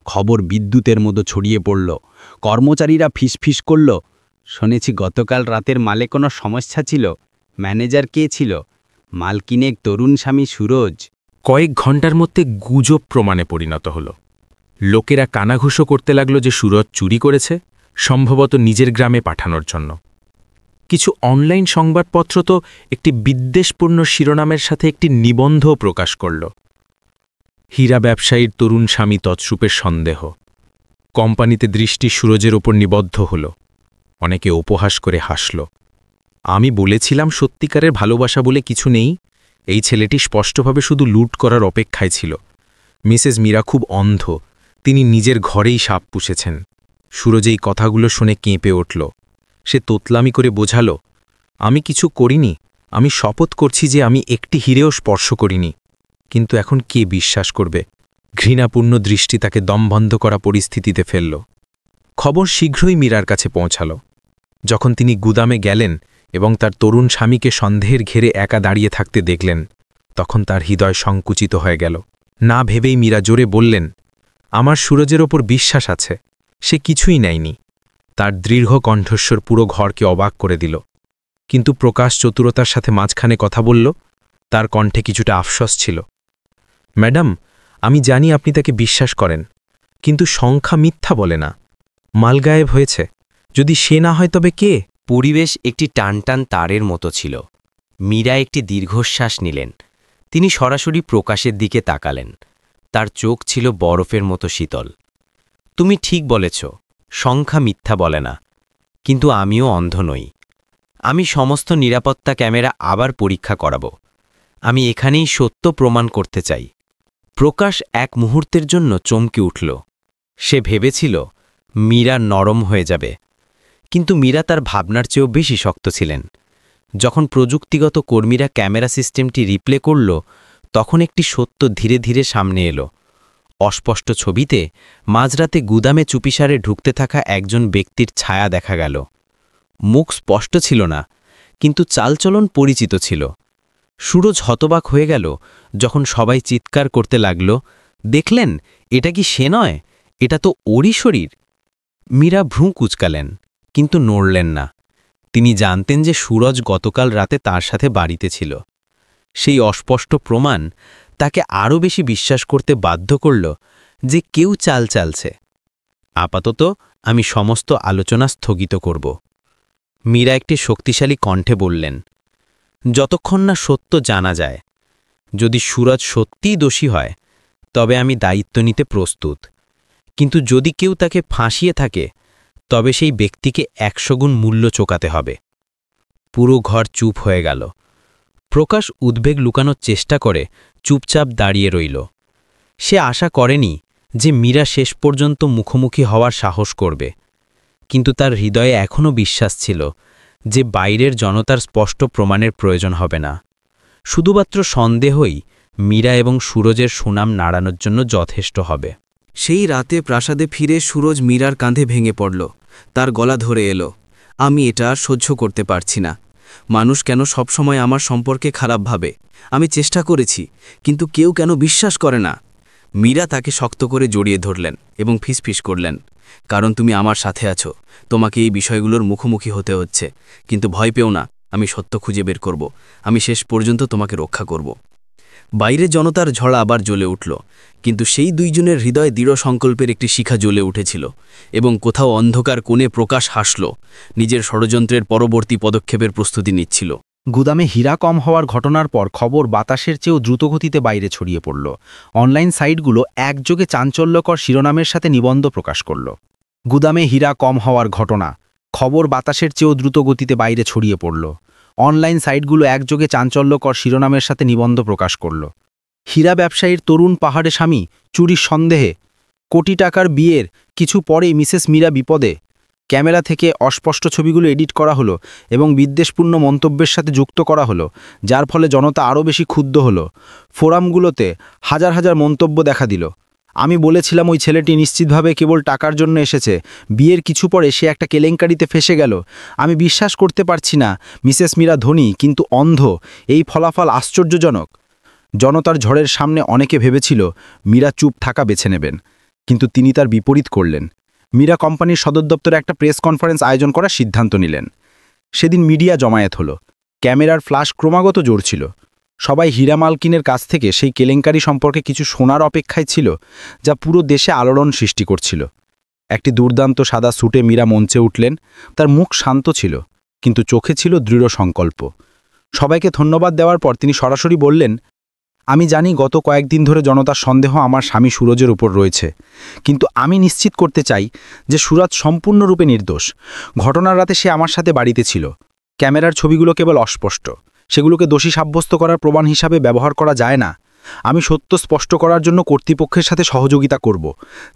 খবর বিদ্যুতের মতো ছড়িয়ে পড়ল। কর্মচারীরা ফিসফিস করল, শুনেছি গতকাল রাতের মালে কোনো সমস্যা ছিল। ম্যানেজার কে ছিল? মালকিনের তরুণ স্বামী সুরজ।
কয়েক ঘন্টার মধ্যে গুজব প্রমাণে পরিণত হল। লোকেরা কানাঘুষো করতে লাগল যে সুরজ চুরি করেছে, সম্ভবত নিজের গ্রামে পাঠানোর জন্য। কিছু অনলাইন সংবাদপত্র তো একটি বিদ্বেষপূর্ণ শিরোনামের সাথে একটি নিবন্ধও প্রকাশ করল। হীরা ব্যবসায়ীর তরুণ স্বামী তৎসুপের সন্দেহ। কোম্পানিতে দৃষ্টি সুরজের ওপর নিবদ্ধ হল। অনেকে উপহাস করে হাসল। আমি বলেছিলাম সত্যিকারের ভালোবাসা বলে কিছু নেই। এই ছেলেটি স্পষ্টভাবে শুধু লুট করার অপেক্ষায় ছিল। মিসেস মীরা খুব অন্ধ, তিনি নিজের ঘরেই সাপ পুষেছেন। সুরজ এই কথাগুলো শুনে কেঁপে উঠল। সে তোতলামি করে বোঝাল, আমি কিছু করিনি, আমি শপথ করছি যে আমি একটি হিরেও স্পর্শ করিনি। কিন্তু এখন কে বিশ্বাস করবে? ঘৃণাপূর্ণ দৃষ্টি তাকে দমবন্ধ করা পরিস্থিতিতে ফেলল। খবর শীঘ্রই মীরার কাছে পৌঁছাল। যখন তিনি গুদামে গেলেন এবং তার তরুণ স্বামীকে সন্দেহের ঘেরে একা দাঁড়িয়ে থাকতে দেখলেন, তখন তার হৃদয় সংকুচিত হয়ে গেল। না ভেবেই মীরা জোরে বললেন, আমার সুরজের ওপর বিশ্বাস আছে, সে কিছুই নেয়নি। তার দৃঢ় কণ্ঠস্বর পুরো ঘরকে অবাক করে দিল। কিন্তু প্রকাশ চতুরতার সাথে মাঝখানে কথা বলল। তার কণ্ঠে কিছুটা আফসোস ছিল। ম্যাডাম, আমি জানি আপনি তাকে বিশ্বাস করেন, কিন্তু সংখ্যা মিথ্যা বলে না। মাল গায়েব হয়েছে, যদি সে না হয় তবে কে?
পরিবেশ একটি টানটান তারের মতো ছিল। মীরা একটি দীর্ঘশ্বাস নিলেন। তিনি সরাসরি প্রকাশের দিকে তাকালেন। তার চোখ ছিল বরফের মতো শীতল। তুমি ঠিক বলেছ, সংখ্যা মিথ্যা বলে না, কিন্তু আমিও অন্ধ নই। আমি সমস্ত নিরাপত্তা ক্যামেরা আবার পরীক্ষা করাব। আমি এখানেই সত্য প্রমাণ করতে চাই। প্রকাশ এক মুহূর্তের জন্য চমকে উঠল। সে ভেবেছিল মীরা নরম হয়ে যাবে, কিন্তু মীরা তার ভাবনার চেয়েও বেশি শক্ত ছিলেন। যখন প্রযুক্তিগত কর্মীরা ক্যামেরা সিস্টেমটি রিপ্লে করল, তখন একটি সত্য ধীরে ধীরে সামনে এলো। অস্পষ্ট ছবিতে মাঝরাতে গুদামে চুপিসারে ঢুকতে থাকা একজন ব্যক্তির ছায়া দেখা গেল। মুখ স্পষ্ট ছিল না, কিন্তু চালচলন পরিচিত ছিল। সুরজ হতবাক হয়ে গেল যখন সবাই চিৎকার করতে লাগল, দেখলেন এটা কি সে নয়, এটা তো ওরই শরীর। মীরা ভ্রু কুঁচকালেন, কিন্তু নড়লেন না। তিনি জানতেন যে সুরজ গতকাল রাতে তার সাথে বাড়িতে ছিল। সেই অস্পষ্ট প্রমাণ তাকে আরও বেশি বিশ্বাস করতে বাধ্য করল যে কেউ চাল চালছে। আপাতত আমি সমস্ত আলোচনা স্থগিত করব। মীরা একটি শক্তিশালী কণ্ঠে বললেন, যতক্ষণ না সত্য জানা যায়। যদি সুরজ সত্যিই দোষী হয়, তবে আমি দায়িত্ব নিতে প্রস্তুত। কিন্তু যদি কেউ তাকে ফাঁসিয়ে থাকে, তবে সেই ব্যক্তিকে 100 গুণ মূল্য চোকাতে হবে। পুরো ঘর চুপ হয়ে গেল। প্রকাশ উদ্বেগ লুকানোর চেষ্টা করে চুপচাপ দাঁড়িয়ে রইল। সে আশা করেনি যে মীরা শেষ পর্যন্ত মুখোমুখি হওয়ার সাহস করবে, কিন্তু তার হৃদয়ে এখনও বিশ্বাস ছিল যে বাইরের জনতার স্পষ্ট প্রমাণের প্রয়োজন হবে না। শুধুমাত্র সন্দেহই মীরা এবং সুরজের সুনাম নাড়ানোর জন্য যথেষ্ট হবে।
সেই রাতে প্রাসাদে ফিরে সুরজ মীরার কাঁধে ভেঙে পড়ল। তার গলা ধরে এলো, আমি এটা আর সহ্য করতে পারছি না। মানুষ কেন সবসময় আমার সম্পর্কে খারাপ ভাবে? আমি চেষ্টা করেছি, কিন্তু কেউ কেন বিশ্বাস করে না? মীরা তাকে শক্ত করে জড়িয়ে ধরলেন এবং ফিসফিস করলেন, কারণ তুমি আমার সাথে আছো। তোমাকে এই বিষয়গুলোর মুখোমুখি হতে হচ্ছে, কিন্তু ভয় পেও না, আমি সত্য খুঁজে বের করব। আমি শেষ পর্যন্ত তোমাকে রক্ষা করব। বাইরে জনতার ঝড় আবার জ্বলে উঠল, কিন্তু সেই দুইজনের হৃদয়ে দৃঢ় সংকল্পের একটি শিখা জ্বলে উঠেছিল। এবং কোথাও অন্ধকার কোণে প্রকাশ হাসল, নিজের ষড়যন্ত্রের পরবর্তী পদক্ষেপের প্রস্তুতি নিচ্ছিল।
গুদামে হীরা কম হওয়ার ঘটনার পর খবর বাতাসের চেয়েও দ্রুতগতিতে বাইরে ছড়িয়ে পড়ল। অনলাইন সাইটগুলো একযোগে চাঞ্চল্যকর শিরোনামের সাথে নিবন্ধ প্রকাশ করল। গুদামে হীরা কম হওয়ার ঘটনা, খবর বাতাসের চেয়েও দ্রুতগতিতে বাইরে ছড়িয়ে পড়ল। অনলাইন সাইটগুলো একযোগে চাঞ্চল্যকর শিরোনামের সাথে নিবন্ধ প্রকাশ করল। হীরা ব্যবসায়ীর তরুণ পাহাড়ে স্বামী চুরির সন্দেহে, কোটি টাকার বিয়ের কিছু পরেই মিসেস মীরা বিপদে। ক্যামেরা থেকে অস্পষ্ট ছবিগুলো এডিট করা হলো এবং বিদ্বেষপূর্ণ মন্তব্যের সাথে যুক্ত করা হলো, যার ফলে জনতা আরও বেশি ক্ষুব্ধ হলো। ফোরামগুলোতে হাজার হাজার মন্তব্য দেখা দিল। আমি বলেছিলাম ওই ছেলেটি নিশ্চিতভাবে কেবল টাকার জন্য এসেছে, বিয়ের কিছু পরে সে একটা কেলেঙ্কারিতে ফেসে গেল। আমি বিশ্বাস করতে পারছি না মিসেস মীরা ধনী কিন্তু অন্ধ। এই ফলাফল আশ্চর্যজনক। জনতার ঝড়ের সামনে অনেকে ভেবেছিল মীরা চুপ থাকা বেছে নেবেন, কিন্তু তিনি তার বিপরীত করলেন। মীরা কোম্পানির সদর দপ্তরে একটা প্রেস কনফারেন্স আয়োজন করার সিদ্ধান্ত নিলেন। সেদিন মিডিয়া জমায়েত হলো। ক্যামেরার ফ্ল্যাশ ক্রমাগত জ্বলছিল। সবাই হীরা মালকিনের কাছ থেকে সেই কেলেঙ্কারি সম্পর্কে কিছু শোনার অপেক্ষায় ছিল, যা পুরো দেশে আলোড়ন সৃষ্টি করছিল। একটি দুর্দান্ত সাদা স্যুটে মীরা মঞ্চে উঠলেন। তার মুখ শান্ত ছিল, কিন্তু চোখে ছিল দৃঢ় সংকল্প। সবাইকে ধন্যবাদ দেওয়ার পর তিনি সরাসরি বললেন, আমি জানি গত কয়েকদিন ধরে জনতার সন্দেহ আমার স্বামী সুরজের উপর রয়েছে, কিন্তু আমি নিশ্চিত করতে চাই যে সুরজ সম্পূর্ণরূপে নির্দোষ। ঘটনার রাতে সে আমার সাথে বাড়িতে ছিল। ক্যামেরার ছবিগুলো কেবল অস্পষ্ট, সেগুলোকে দোষী সাব্যস্ত করার প্রমাণ হিসাবে ব্যবহার করা যায় না। আমি সত্য স্পষ্ট করার জন্য কর্তৃপক্ষের সাথে সহযোগিতা করব।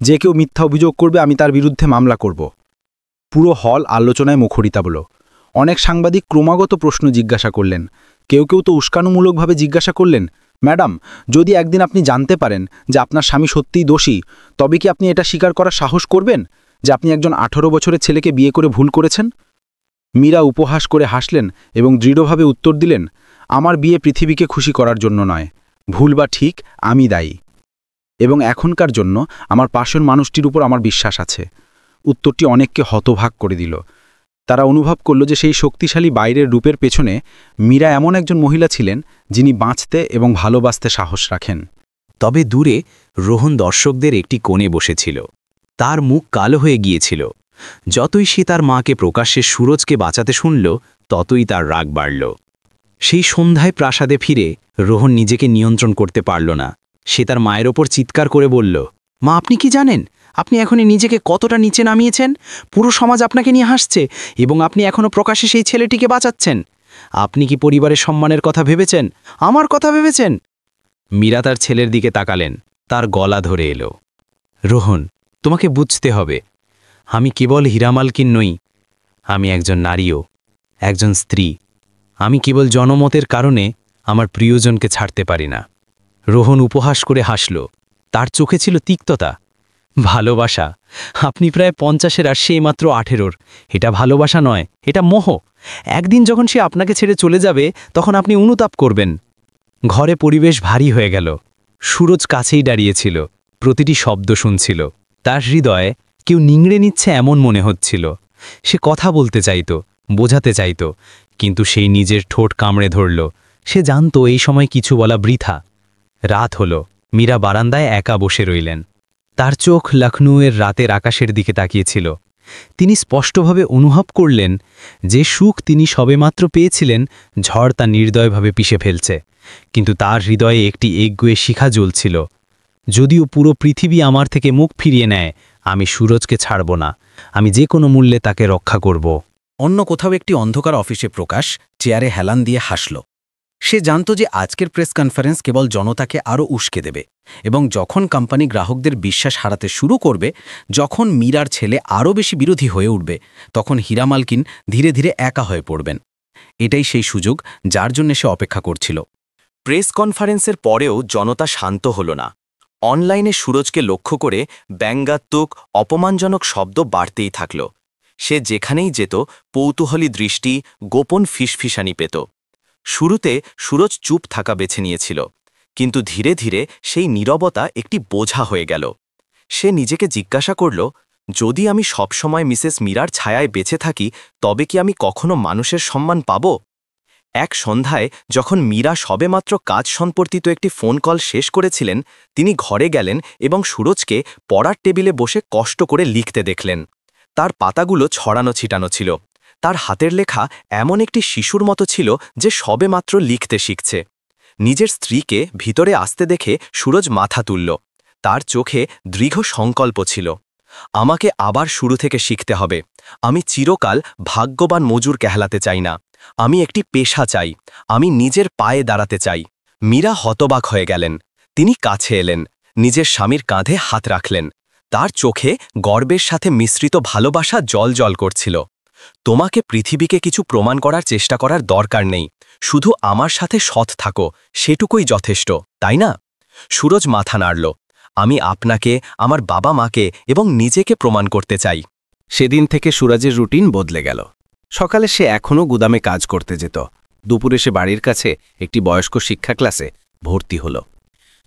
যে কেউ মিথ্যা অভিযোগ করবে আমি তার বিরুদ্ধে মামলা করব। পুরো হল আলোচনায় মুখরিত হল। অনেক সাংবাদিক ক্রমাগত প্রশ্ন জিজ্ঞাসা করলেন। কেউ কেউ তো উস্কানুমূলকভাবে জিজ্ঞাসা করলেন, ম্যাডাম, যদি একদিন আপনি জানতে পারেন যে আপনার স্বামী সত্যিই দোষী, তবে কি আপনি এটা স্বীকার করার সাহস করবেন যে আপনি একজন 18 বছরের ছেলেকে বিয়ে করে ভুল করেছেন? মীরা উপহাস করে হাসলেন এবং দৃঢ়ভাবে উত্তর দিলেন, আমার বিয়ে পৃথিবীকে খুশি করার জন্য নয়। ভুল বা ঠিক আমি দায়ী, এবং এখনকার জন্য আমার পাশের মানুষটির উপর আমার বিশ্বাস আছে। উত্তরটি অনেককে হতভাগ করে দিল। তারা অনুভব করল যে সেই শক্তিশালী বাইরের রূপের পেছনে মীরা এমন একজন মহিলা ছিলেন যিনি বাঁচতে এবং ভালোবাসতে সাহস রাখেন।
তবে দূরে রোহন দর্শকদের একটি কোণে বসেছিল। তার মুখ কালো হয়ে গিয়েছিল। যতই সে তার মাকে প্রকাশ্যে সুরজকে বাঁচাতে শুনল, ততই তার রাগ বাড়ল। সেই সন্ধ্যায় প্রাসাদে ফিরে রোহন নিজেকে নিয়ন্ত্রণ করতে পারল না। সে তার মায়ের ওপর চিৎকার করে বলল, মা, আপনি কি জানেন আপনি এখনই নিজেকে কতটা নিচে নামিয়েছেন? পুরো সমাজ আপনাকে নিয়ে হাসছে এবং আপনি এখনও প্রকাশ্যে সেই ছেলেটিকে বাঁচাচ্ছেন। আপনি কি পরিবারের সম্মানের কথা ভেবেছেন? আমার কথা ভেবেছেন? মীরা তার ছেলের দিকে তাকালেন। তার গলা ধরে এলো, রোহন, তোমাকে বুঝতে হবে, আমি কেবল হীরা মালকিন নই, আমি একজন নারীও, একজন স্ত্রী। আমি কেবল জনমতের কারণে আমার প্রিয়জনকে ছাড়তে পারি না। রোহন উপহাস করে হাসল। তার চোখে ছিল তিক্ততা। ভালোবাসা? আপনি প্রায় 50-এর আর সে মাত্র 18-র। এটা ভালোবাসা নয়, এটা মোহ। একদিন যখন সে আপনাকে ছেড়ে চলে যাবে, তখন আপনি অনুতাপ করবেন। ঘরে পরিবেশ ভারী হয়ে গেল। সুরজ কাছেই দাঁড়িয়েছিল, প্রতিটি শব্দ শুনছিল। তার হৃদয়ে কেউ নিংড়ে নিচ্ছে এমন মনে হচ্ছিল। সে কথা বলতে চাইত, বোঝাতে চাইত, কিন্তু সেই নিজের ঠোঁট কামড়ে ধরল। সে জানত এই সময় কিছু বলা বৃথা। রাত হল। মীরা বারান্দায় একা বসে রইলেন। তার চোখ লখনউয়ের রাতের আকাশের দিকে তাকিয়েছিল। তিনি স্পষ্টভাবে অনুভব করলেন যে সুখ তিনি সবেমাত্র পেয়েছিলেন, ঝড় তা নির্দয়ভাবে পিষে ফেলছে। কিন্তু তার হৃদয়ে একটি একগুঁয়ে শিখা জ্বলছিল। যদিও পুরো পৃথিবী আমার থেকে মুখ ফিরিয়ে নেয়, আমি সুরজকে ছাড়ব না। আমি যে কোনো মূল্যে তাকে রক্ষা করব।
অন্য কোথাও একটি অন্ধকার অফিসে প্রকাশ চেয়ারে হেলান দিয়ে হাসল। সে জানত যে আজকের প্রেস কনফারেন্স কেবল জনতাকে আরও উস্কে দেবে, এবং যখন কোম্পানি গ্রাহকদের বিশ্বাস হারাতে শুরু করবে, যখন মীরার ছেলে আরও বেশি বিরোধী হয়ে উঠবে, তখন হীরা মালকিন ধীরে ধীরে একা হয়ে পড়বেন। এটাই সেই সুযোগ যার জন্য সে অপেক্ষা করছিল।
প্রেস কনফারেন্সের পরেও জনতা শান্ত হল না। অনলাইনে সুরজকে লক্ষ্য করে ব্যঙ্গাত্মক, অপমানজনক শব্দ বাড়তেই থাকল। সে যেখানেই যেত কৌতূহলী দৃষ্টি, গোপন ফিসফিসানি পেত। শুরুতে সুরজ চুপ থাকা বেছে নিয়েছিল, কিন্তু ধীরে ধীরে সেই নীরবতা একটি বোঝা হয়ে গেল। সে নিজেকে জিজ্ঞাসা করল, যদি আমি সবসময় মিসেস মীরার ছায়ায় বেঁচে থাকি, তবে কি আমি কখনো মানুষের সম্মান পাব? এক সন্ধ্যায় যখন মীরা সবেমাত্র কাজ সম্পর্কিত একটি ফোন কল শেষ করেছিলেন, তিনি ঘরে গেলেন এবং সুরজকে পড়ার টেবিলে বসে কষ্ট করে লিখতে দেখলেন। তার পাতাগুলো ছড়ানো ছিটানো ছিল। তার হাতের লেখা এমন একটি শিশুর মতো ছিল যে সবেমাত্র লিখতে শিখছে। নিজের স্ত্রীকে ভিতরে আসতে দেখে সুরজ মাথা তুলল। তার চোখে দৃঢ় সংকল্প ছিল, আমাকে আবার শুরু থেকে শিখতে হবে। আমি চিরকাল ভাগ্যবান মজুর কেহলাতে চাই না। আমি একটি পেশা চাই। আমি নিজের পায়ে দাঁড়াতে চাই। মীরা হতবাক হয়ে গেলেন। তিনি কাছে এলেন, নিজের স্বামীর কাঁধে হাত রাখলেন।
তার চোখে গর্বের সাথে মিশ্রিত ভালোবাসা জল করছিল। তোমাকে পৃথিবীকে কিছু প্রমাণ করার চেষ্টা করার দরকার নেই, শুধু আমার সাথে সৎ থাকো, সেটুকুই যথেষ্ট, তাই না? সুরজ মাথা নাড়ল। আমি আপনাকে, আমার বাবা মাকে এবং নিজেকে প্রমাণ করতে চাই।
সেদিন থেকে সুরজের রুটিন বদলে গেল। সকালে সে এখনও গুদামে কাজ করতে যেত। দুপুরে সে বাড়ির কাছে একটি বয়স্ক শিক্ষা ক্লাসে ভর্তি হল।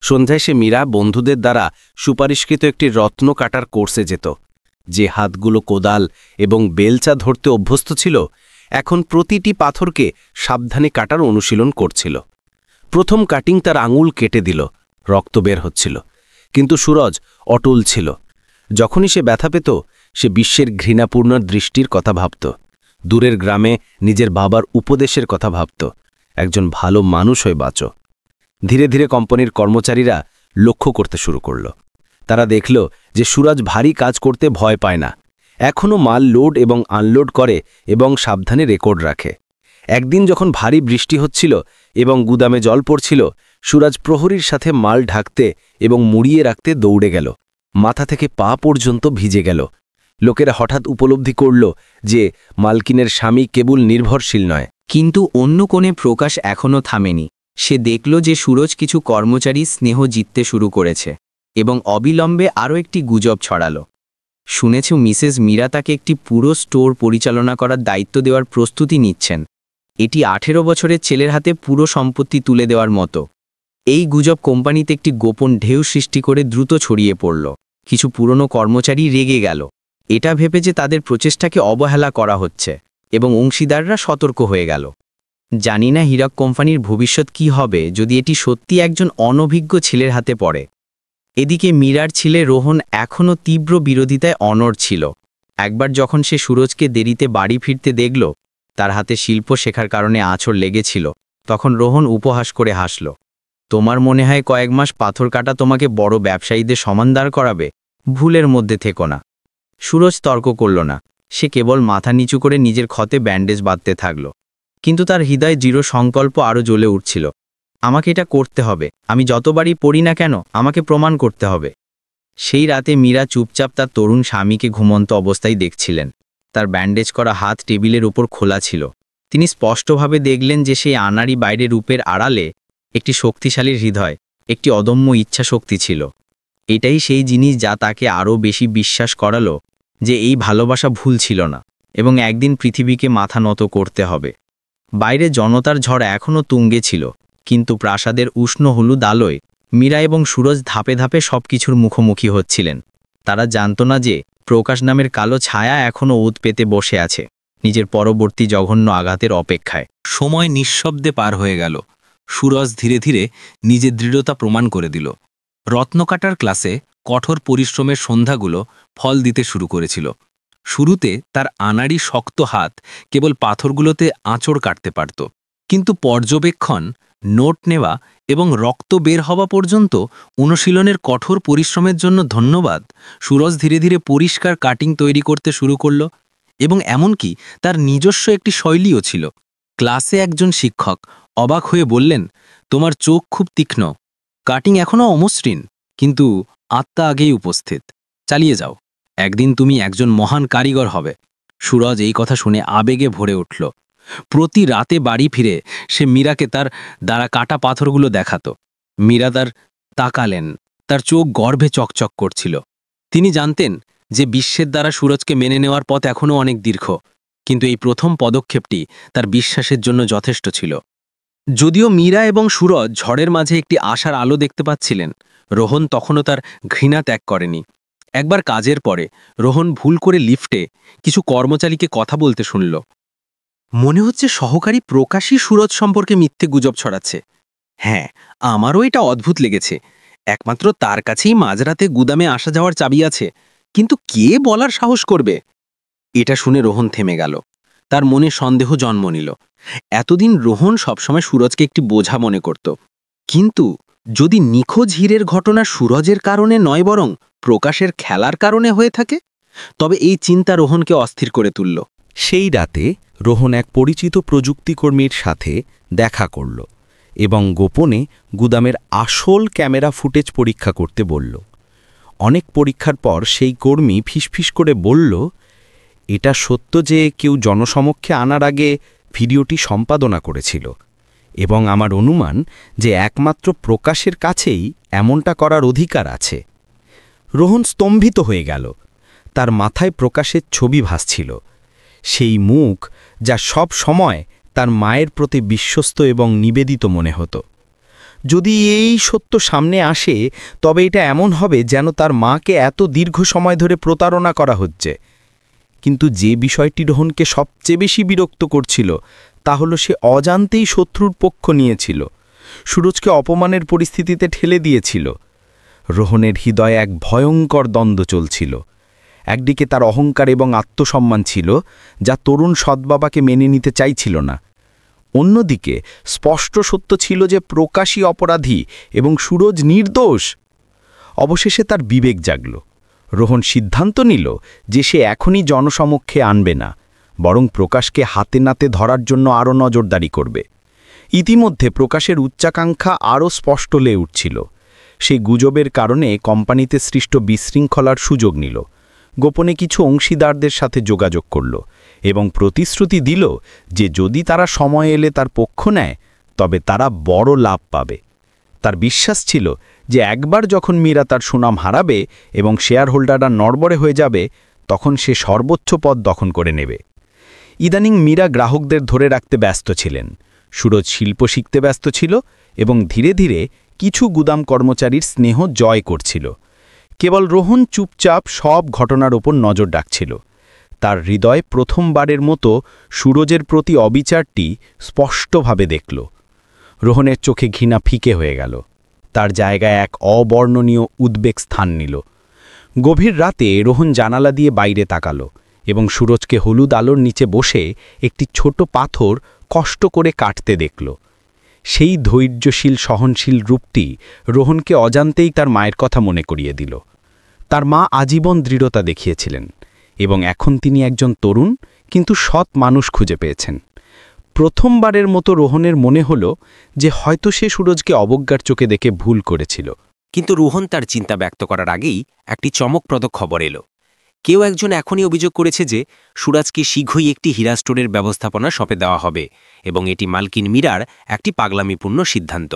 সন্ধ্যায় সে মীরা বন্ধুদের দ্বারা সুপারিশকৃত একটি রত্ন কাটার কোর্সে যেত। যে হাতগুলো কোদাল এবং বেলচা ধরতে অভ্যস্ত ছিল, এখন প্রতিটি পাথরকে সাবধানে কাটার অনুশীলন করছিল। প্রথম কাটিং তার আঙুল কেটে দিল, রক্ত বের হচ্ছিল, কিন্তু সুরজ অটল ছিল। যখনই সে ব্যথা পেত, সে বিশ্বের ঘৃণাপূর্ণ দৃষ্টির কথা ভাবত, দূরের গ্রামে নিজের বাবার উপদেশের কথা ভাবত, একজন ভালো মানুষ হয়ে বাঁচো। ধীরে ধীরে কোম্পানির কর্মচারীরা লক্ষ্য করতে শুরু করল। তারা দেখল যে সুরজ ভারী কাজ করতে ভয় পায় না, এখনও মাল লোড এবং আনলোড করে এবং সাবধানে রেকর্ড রাখে। একদিন যখন ভারী বৃষ্টি হচ্ছিল এবং গুদামে জল পড়ছিল, সুরজ প্রহরীর সাথে মাল ঢাকতে এবং মুড়িয়ে রাখতে দৌড়ে গেল। মাথা থেকে পা পর্যন্ত ভিজে গেল। লোকেরা হঠাৎ উপলব্ধি করল যে মালকিনের স্বামী কেবল নির্ভরশীল নয়।
কিন্তু অন্য কোণে প্রকাশ এখনও থামেনি। সে দেখল যে সুরজ কিছু কর্মচারী স্নেহ জিততে শুরু করেছে এবং অবিলম্বে আরও একটি গুজব ছড়াল। শুনেছ মিসেস মীরা তাকে একটি পুরো স্টোর পরিচালনা করার দায়িত্ব দেওয়ার প্রস্তুতি নিচ্ছেন। এটি 18 বছরের ছেলের হাতে পুরো সম্পত্তি তুলে দেওয়ার মতো। এই গুজব কোম্পানিতে একটি গোপন ঢেউ সৃষ্টি করে দ্রুত ছড়িয়ে পড়ল। কিছু পুরনো কর্মচারী রেগে গেল, এটা ভেবে যে তাদের প্রচেষ্টাকে অবহেলা করা হচ্ছে, এবং অংশীদাররা সতর্ক হয়ে গেল। জানি না হীরক কোম্পানির ভবিষ্যৎ কি হবে যদি এটি সত্যি একজন অনভিজ্ঞ ছেলের হাতে পড়ে। এদিকে মীরার ছেলে রোহন এখনও তীব্র বিরোধিতায় অনড় ছিল। একবার যখন সে সুরজকে দেরিতে বাড়ি ফিরতে দেখল, তার হাতে শিল্প শেখার কারণে আঁচড় লেগেছিল, তখন রোহন উপহাস করে হাসল। তোমার মনে হয় কয়েক মাস পাথর কাটা তোমাকে বড় ব্যবসায়ীদের সমান দাঁড় করাবে? ভুলের মধ্যে থেকো না। সুরজ তর্ক করল না, সে কেবল মাথা নিচু করে নিজের ক্ষতে ব্যান্ডেজ বাঁধতে থাকল। কিন্তু তার হৃদয় দৃঢ় সংকল্প আরও জ্বলে উঠছিল। আমাকে এটা করতে হবে, আমি যতবারই পড়ি না কেন আমাকে প্রমাণ করতে হবে। সেই রাতে মীরা চুপচাপ তার তরুণ স্বামীকে ঘুমন্ত অবস্থায় দেখছিলেন। তার ব্যান্ডেজ করা হাত টেবিলের উপর খোলা ছিল। তিনি স্পষ্টভাবে দেখলেন যে সেই আনাড়ি বাইরে রূপের আড়ালে একটি শক্তিশালী হৃদয়, একটি অদম্য ইচ্ছা শক্তি ছিল। এটাই সেই জিনিস যা তাকে আরও বেশি বিশ্বাস করালো যে এই ভালোবাসা ভুল ছিল না এবং একদিন পৃথিবীকে মাথা নত করতে হবে। বাইরে জনতার ঝড় এখনও তুঙ্গে ছিল, কিন্তু প্রাসাদের উষ্ণ হলুদ আলোয় মীরা এবং সুরজ ধাপে ধাপে সবকিছুর মুখোমুখি হচ্ছিলেন। তারা জানত না যে প্রকাশ নামের কালো ছায়া এখনও ওত পেতে বসে আছে, নিজের পরবর্তী জঘন্য আঘাতের অপেক্ষায়।
সময় নিঃশব্দে পার হয়ে গেল। সুরজ ধীরে ধীরে নিজের দৃঢ়তা প্রমাণ করে দিল। রত্নকাটার ক্লাসে কঠোর পরিশ্রমের সন্ধ্যাগুলো ফল দিতে শুরু করেছিল। শুরুতে তার আনাড়ি শক্ত হাত কেবল পাথরগুলোতে আঁচড় কাটতে পারত, কিন্তু পর্যবেক্ষণ, নোট নেওয়া এবং রক্ত বের হওয়া পর্যন্ত অনুশীলনের কঠোর পরিশ্রমের জন্য ধন্যবাদ, সুরজ ধীরে ধীরে পরিষ্কার কাটিং তৈরি করতে শুরু করল এবং এমনকি তার নিজস্ব একটি শৈলীও ছিল। ক্লাসে একজন শিক্ষক অবাক হয়ে বললেন, তোমার চোখ খুব তীক্ষ্ণ, কাটিং এখনও অমসৃণ, কিন্তু আত্মা আগেই উপস্থিত, চালিয়ে যাও, একদিন তুমি একজন মহান কারিগর হবে। সুরজ এই কথা শুনে আবেগে ভরে উঠল। প্রতি রাতে বাড়ি ফিরে সে মীরাকে তার দ্বারা কাটা পাথরগুলো দেখাত। মীরা তার তাকালেন, তার চোখ গর্ভে চকচক করছিল। তিনি জানতেন যে বিশ্বের দ্বারা সুরজকে মেনে নেওয়ার পথ এখনও অনেক দীর্ঘ, কিন্তু এই প্রথম পদক্ষেপটি তার বিশ্বাসের জন্য যথেষ্ট ছিল। যদিও মীরা এবং সুরজ ঝড়ের মাঝে একটি আশার আলো দেখতে পাচ্ছিলেন, রোহন তখনও তার ঘৃণা ত্যাগ করেনি। একবার কাজের পরে রোহন ভুল করে লিফটে কিছু কর্মচারীকে কথা বলতে শুনল। মনে হচ্ছে সহকারী প্রকাশই সুরজ সম্পর্কে মিথ্যে গুজব ছড়াচ্ছে। হ্যাঁ, আমারও এটা অদ্ভুত লেগেছে। একমাত্র তার কাছেই মাঝরাতে গুদামে আসা যাওয়ার চাবি আছে, কিন্তু কে বলার সাহস করবে? এটা শুনে রোহন থেমে গেল। তার মনে সন্দেহ জন্ম নিল। এতদিন রোহন সবসময় সুরজকে একটি বোঝা মনে করত, কিন্তু যদি নিখোঁজ হীরের ঘটনা সুরজের কারণে নয় বরং প্রকাশের খেলার কারণে হয়ে থাকে, তবে এই চিন্তা রোহনকে অস্থির করে তুলল।
সেই রাতে রোহন এক পরিচিত প্রযুক্তিকর্মীর সাথে দেখা করল এবং গোপনে গুদামের আসল ক্যামেরা ফুটেজ পরীক্ষা করতে বলল।
অনেক পরীক্ষার পর সেই কর্মী ফিসফিস করে বলল, এটা সত্য যে কেউ জনসমক্ষে আনার আগে ভিডিওটি সম্পাদনা করেছিল, এবং আমার অনুমান যে একমাত্র প্রকাশের কাছেই এমনটা করার অধিকার আছে। রোহন স্তম্ভিত হয়ে গেল। তার মাথায় প্রকাশের ছবি ভাসছিল, সেই মুখ যা সব সময় তার মায়ের প্রতি বিশ্বস্ত এবং নিবেদিত মনে হতো। যদি এই সত্য সামনে আসে, তবে এটা এমন হবে যেন তার মাকে এত দীর্ঘ সময় ধরে প্রতারণা করা হচ্ছে। কিন্তু যে বিষয়টি রোহনকে সবচেয়ে বেশি বিরক্ত করছিল তা হলো সে অজান্তেই শত্রুর পক্ষ নিয়েছিল, সুরজকে অপমানের পরিস্থিতিতে ঠেলে দিয়েছিল। রোহনের হৃদয়ে এক ভয়ঙ্কর দ্বন্দ্ব চলছিল। একদিকে তার অহংকার এবং আত্মসম্মান ছিল, যা তরুণ সৎবাবাকে মেনে নিতে চাইছিল না। অন্যদিকে স্পষ্ট সত্য ছিল যে প্রকাশই অপরাধী এবং সুরজ নির্দোষ। অবশেষে তার বিবেক জাগল। রোহন সিদ্ধান্ত নিল যে সে এখনই জনসমক্ষে আনবে না, বরং প্রকাশকে হাতে নাতে ধরার জন্য আরও নজরদারি করবে। ইতিমধ্যে প্রকাশের উচ্চাকাঙ্ক্ষা আরও স্পষ্ট হয়ে উঠছিল। সে গুজবের কারণে কোম্পানিতে সৃষ্ট বিশৃঙ্খলার সুযোগ নিল, গোপনে কিছু অংশীদারদের সাথে যোগাযোগ করল এবং প্রতিশ্রুতি দিল যে যদি তারা সময় এলে তার পক্ষ নেয়, তবে তারা বড় লাভ পাবে। তার বিশ্বাস ছিল যে একবার যখন মীরা তার সুনাম হারাবে এবং শেয়ার হোল্ডাররা নড়বড়ে হয়ে যাবে, তখন সে সর্বোচ্চ পদ দখল করে নেবে। ইদানিং মীরা গ্রাহকদের ধরে রাখতে ব্যস্ত ছিলেন, সুরজ শিল্প শিখতে ব্যস্ত ছিল এবং ধীরে ধীরে কিছু গুদাম কর্মচারীর স্নেহ জয় করছিল। কেবল রোহন চুপচাপ সব ঘটনার ওপর নজর রাখছিল। তার হৃদয় প্রথমবারের মতো সুরজের প্রতি অবিচারটি স্পষ্টভাবে দেখল। রোহনের চোখে ঘৃণা ফিকে হয়ে গেল। তার জায়গায় এক অবর্ণনীয় উদ্বেগ স্থান নিল। গভীর রাতে রোহন জানালা দিয়ে বাইরে তাকালো এবং সুরজকে হলুদ আলোর নিচে বসে একটি ছোট পাথর কষ্ট করে কাটতে দেখল। সেই ধৈর্যশীল সহনশীল রূপটি রোহনকে অজান্তেই তার মায়ের কথা মনে করিয়ে দিল। তার মা আজীবন দৃঢ়তা দেখিয়েছিলেন এবং এখন তিনি একজন তরুণ কিন্তু সৎ মানুষ খুঁজে পেয়েছেন। প্রথমবারের মতো রোহনের মনে হল যে হয়তো সে সুরজকে অবজ্ঞার চোখে দেখে ভুল করেছিল।
কিন্তু রোহন তার চিন্তা ব্যক্ত করার আগেই একটি চমকপ্রদ খবর এলো। কেউ একজন এখনই অভিযোগ করেছে যে সুরাজকে শীঘ্রই একটি হীরা স্টোরের ব্যবস্থাপনা সঁপে দেওয়া হবে এবং এটি মালকিন মীরার একটি পাগলামিপূর্ণ সিদ্ধান্ত।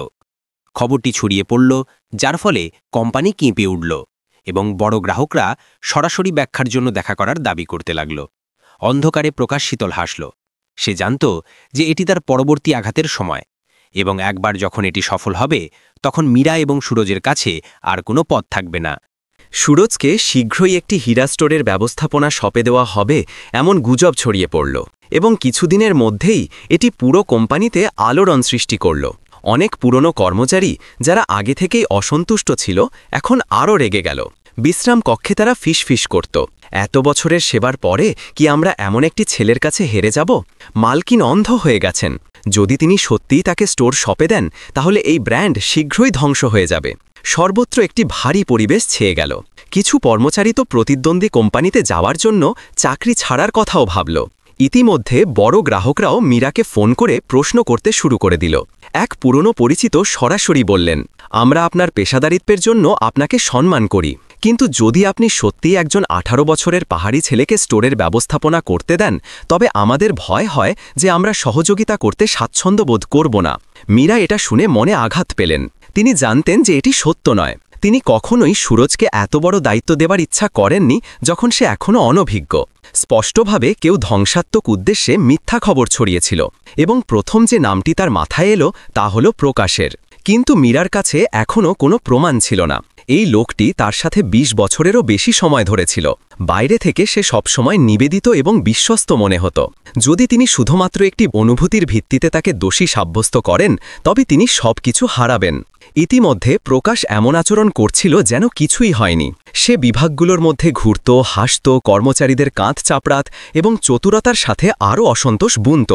খবরটি ছড়িয়ে পড়ল, যার ফলে কোম্পানি কেঁপে উঠল এবং বড় গ্রাহকরা সরাসরি ব্যাখ্যার জন্য দেখা করার দাবি করতে লাগল। অন্ধকারে প্রকাশ শীতল হাসল। সে জানত যে এটি তার পরবর্তী আঘাতের সময়, এবং একবার যখন এটি সফল হবে, তখন মীরা এবং সুরজের কাছে আর কোনো পথ থাকবে না।
সুরজকে শীঘ্রই একটি হীরা স্টোরের ব্যবস্থাপনা সঁপে দেওয়া হবে এমন গুজব ছড়িয়ে পড়ল, এবং কিছুদিনের মধ্যেই এটি পুরো কোম্পানিতে আলোড়ন সৃষ্টি করল। অনেক পুরনো কর্মচারী যারা আগে থেকেই অসন্তুষ্ট ছিল, এখন আরও রেগে গেল। বিশ্রাম কক্ষে তারা ফিসফিস করত, এত বছরের সেবার পরে কি আমরা এমন একটি ছেলের কাছে হেরে যাব? মালকিন অন্ধ হয়ে গেছেন। যদি তিনি সত্যিই তাকে স্টোর সঁপে দেন, তাহলে এই ব্র্যান্ড শীঘ্রই ধ্বংস হয়ে যাবে। সর্বত্র একটি ভারী পরিবেশ ছেয়ে গেল। কিছু কর্মচারী তো প্রতিদ্বন্দ্বী কোম্পানিতে যাওয়ার জন্য চাকরি ছাড়ার কথাও ভাবল। ইতিমধ্যে বড় গ্রাহকরাও মীরাকে ফোন করে প্রশ্ন করতে শুরু করে দিল। এক পুরনো পরিচিত সরাসরি বললেন, আমরা আপনার পেশাদারিত্বের জন্য আপনাকে সম্মান করি, কিন্তু যদি আপনি সত্যিই একজন 18 বছরের পাহাড়ি ছেলেকে স্টোরের ব্যবস্থাপনা করতে দেন, তবে আমাদের ভয় হয় যে আমরা সহযোগিতা করতে স্বাচ্ছন্দ্য বোধ করব না। মীরা এটা শুনে মনে আঘাত পেলেন। তিনি জানতেন যে এটি সত্য নয়। তিনি কখনোই সুরজকে এত বড় দায়িত্ব দেবার ইচ্ছা করেননি যখন সে এখনও অনভিজ্ঞ। স্পষ্টভাবে কেউ ধ্বংসাত্মক উদ্দেশ্যে মিথ্যা খবর ছড়িয়েছিল, এবং প্রথম যে নামটি তার মাথায় এলো তা হল প্রকাশের। কিন্তু মীরার কাছে এখনও কোনো প্রমাণ ছিল না। এই লোকটি তার সাথে 20 বছরেরও বেশি সময় ধরেছিল। বাইরে থেকে সে সবসময় নিবেদিত এবং বিশ্বস্ত মনে হতো। যদি তিনি শুধুমাত্র একটি অনুভূতির ভিত্তিতে তাকে দোষী সাব্যস্ত করেন, তবে তিনি সবকিছু হারাবেন। ইতিমধ্যে প্রকাশ এমন আচরণ করছিল যেন কিছুই হয়নি। সে বিভাগগুলোর মধ্যে ঘুরত, হাসত, কর্মচারীদের কাঁধ চাপড়াত এবং চতুরতার সাথে আরও অসন্তোষ বুনত।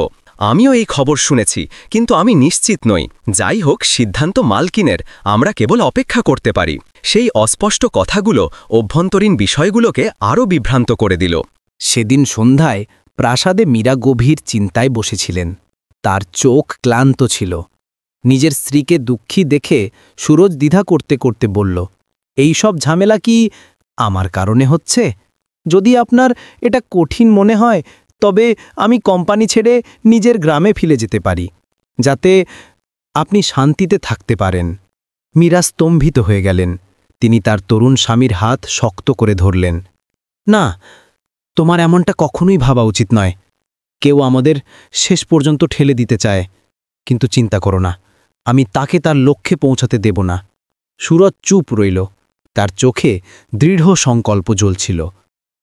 আমিও এই খবর শুনেছি, কিন্তু আমি নিশ্চিত নই। যাই হোক, সিদ্ধান্ত মালকিনের, আমরা কেবল অপেক্ষা করতে পারি। সেই অস্পষ্ট কথাগুলো অভ্যন্তরীণ বিষয়গুলোকে আরও বিভ্রান্ত করে দিল।
সেদিন সন্ধ্যায় প্রাসাদে মীরা গভীর চিন্তায় বসেছিলেন। তার চোখ ক্লান্ত ছিল। নিজের স্ত্রীকে দুঃখী দেখে সুরজ দ্বিধা করতে করতে বলল, এই সব ঝামেলা কি আমার কারণে হচ্ছে? যদি আপনার এটা কঠিন মনে হয় তবে আমি কোম্পানি ছেড়ে নিজের গ্রামে ফিরে যেতে পারি, যাতে আপনি শান্তিতে থাকতে পারেন। মীরা স্তম্ভিত হয়ে গেলেন। তিনি তার তরুণ স্বামীর হাত শক্ত করে ধরলেন। না, তোমার এমনটা কখনোই ভাবা উচিত নয়। কেউ আমাদের শেষ পর্যন্ত ঠেলে দিতে চায়, কিন্তু চিন্তা করো না, আমি তাকে তার লক্ষ্যে পৌঁছাতে দেব না। সুরজ চুপ রইল। তার চোখে দৃঢ় সংকল্প জ্বলছিল।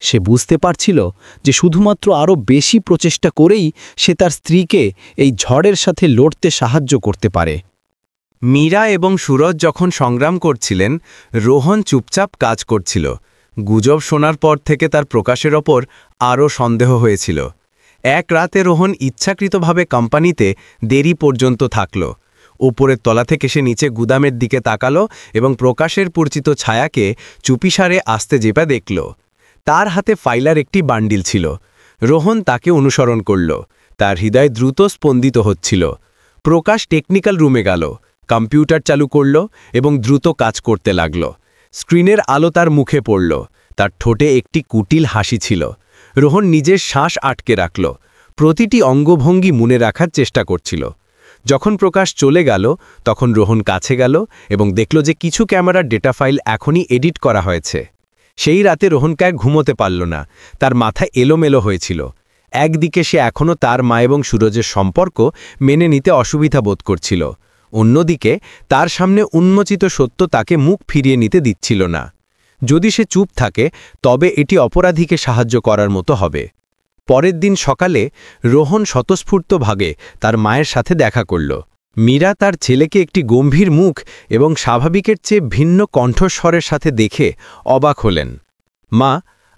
সে বুঝতে পারছিল যে শুধুমাত্র আরও বেশি প্রচেষ্টা করেই সে তার স্ত্রীকে এই ঝড়ের সাথে লড়তে সাহায্য করতে পারে।
মীরা এবং সুরজ যখন সংগ্রাম করছিলেন, রোহন চুপচাপ কাজ করছিল। গুজব শোনার পর থেকে তার প্রকাশের ওপর আরও সন্দেহ হয়েছিল। এক রাতে রোহন ইচ্ছাকৃতভাবে কোম্পানিতে দেরি পর্যন্ত থাকল। উপরের তলা থেকে সে নিচে গুদামের দিকে তাকালো এবং প্রকাশের পরিচিত ছায়াকে চুপিসারে আসতে যেপা দেখল। তার হাতে ফাইলার একটি বান্ডিল ছিল। রোহন তাকে অনুসরণ করল। তার হৃদয় দ্রুত স্পন্দিত হচ্ছিল। প্রকাশ টেকনিক্যাল রুমে গেল, কম্পিউটার চালু করল এবং দ্রুত কাজ করতে লাগল। স্ক্রিনের আলো তার মুখে পড়ল। তার ঠোঁটে একটি কুটিল হাসি ছিল। রোহন নিজের শ্বাস আটকে রাখল, প্রতিটি অঙ্গভঙ্গি মনে রাখার চেষ্টা করছিল। যখন প্রকাশ চলে গেল তখন রোহন কাছে গেল এবং দেখল যে কিছু ক্যামেরার ডেটা ফাইল এখনই এডিট করা হয়েছে। সেই রাতে রোহনকে ঘুমোতে পারল না। তার মাথা এলোমেলো হয়েছিল। একদিকে সে এখনও তার মা এবং সুরজের সম্পর্ক মেনে নিতে অসুবিধা বোধ করছিল, অন্যদিকে তার সামনে উন্মোচিত সত্য তাকে মুখ ফিরিয়ে নিতে দিচ্ছিল না। যদি সে চুপ থাকে তবে এটি অপরাধীকে সাহায্য করার মতো হবে। পরের দিন সকালে রোহন স্বতঃস্ফূর্তভাবে তার মায়ের সাথে দেখা করল। মীরা তার ছেলেকে একটি গম্ভীর মুখ এবং স্বাভাবিকের চেয়ে ভিন্ন কণ্ঠস্বরের সাথে দেখে অবাক হলেন। মা,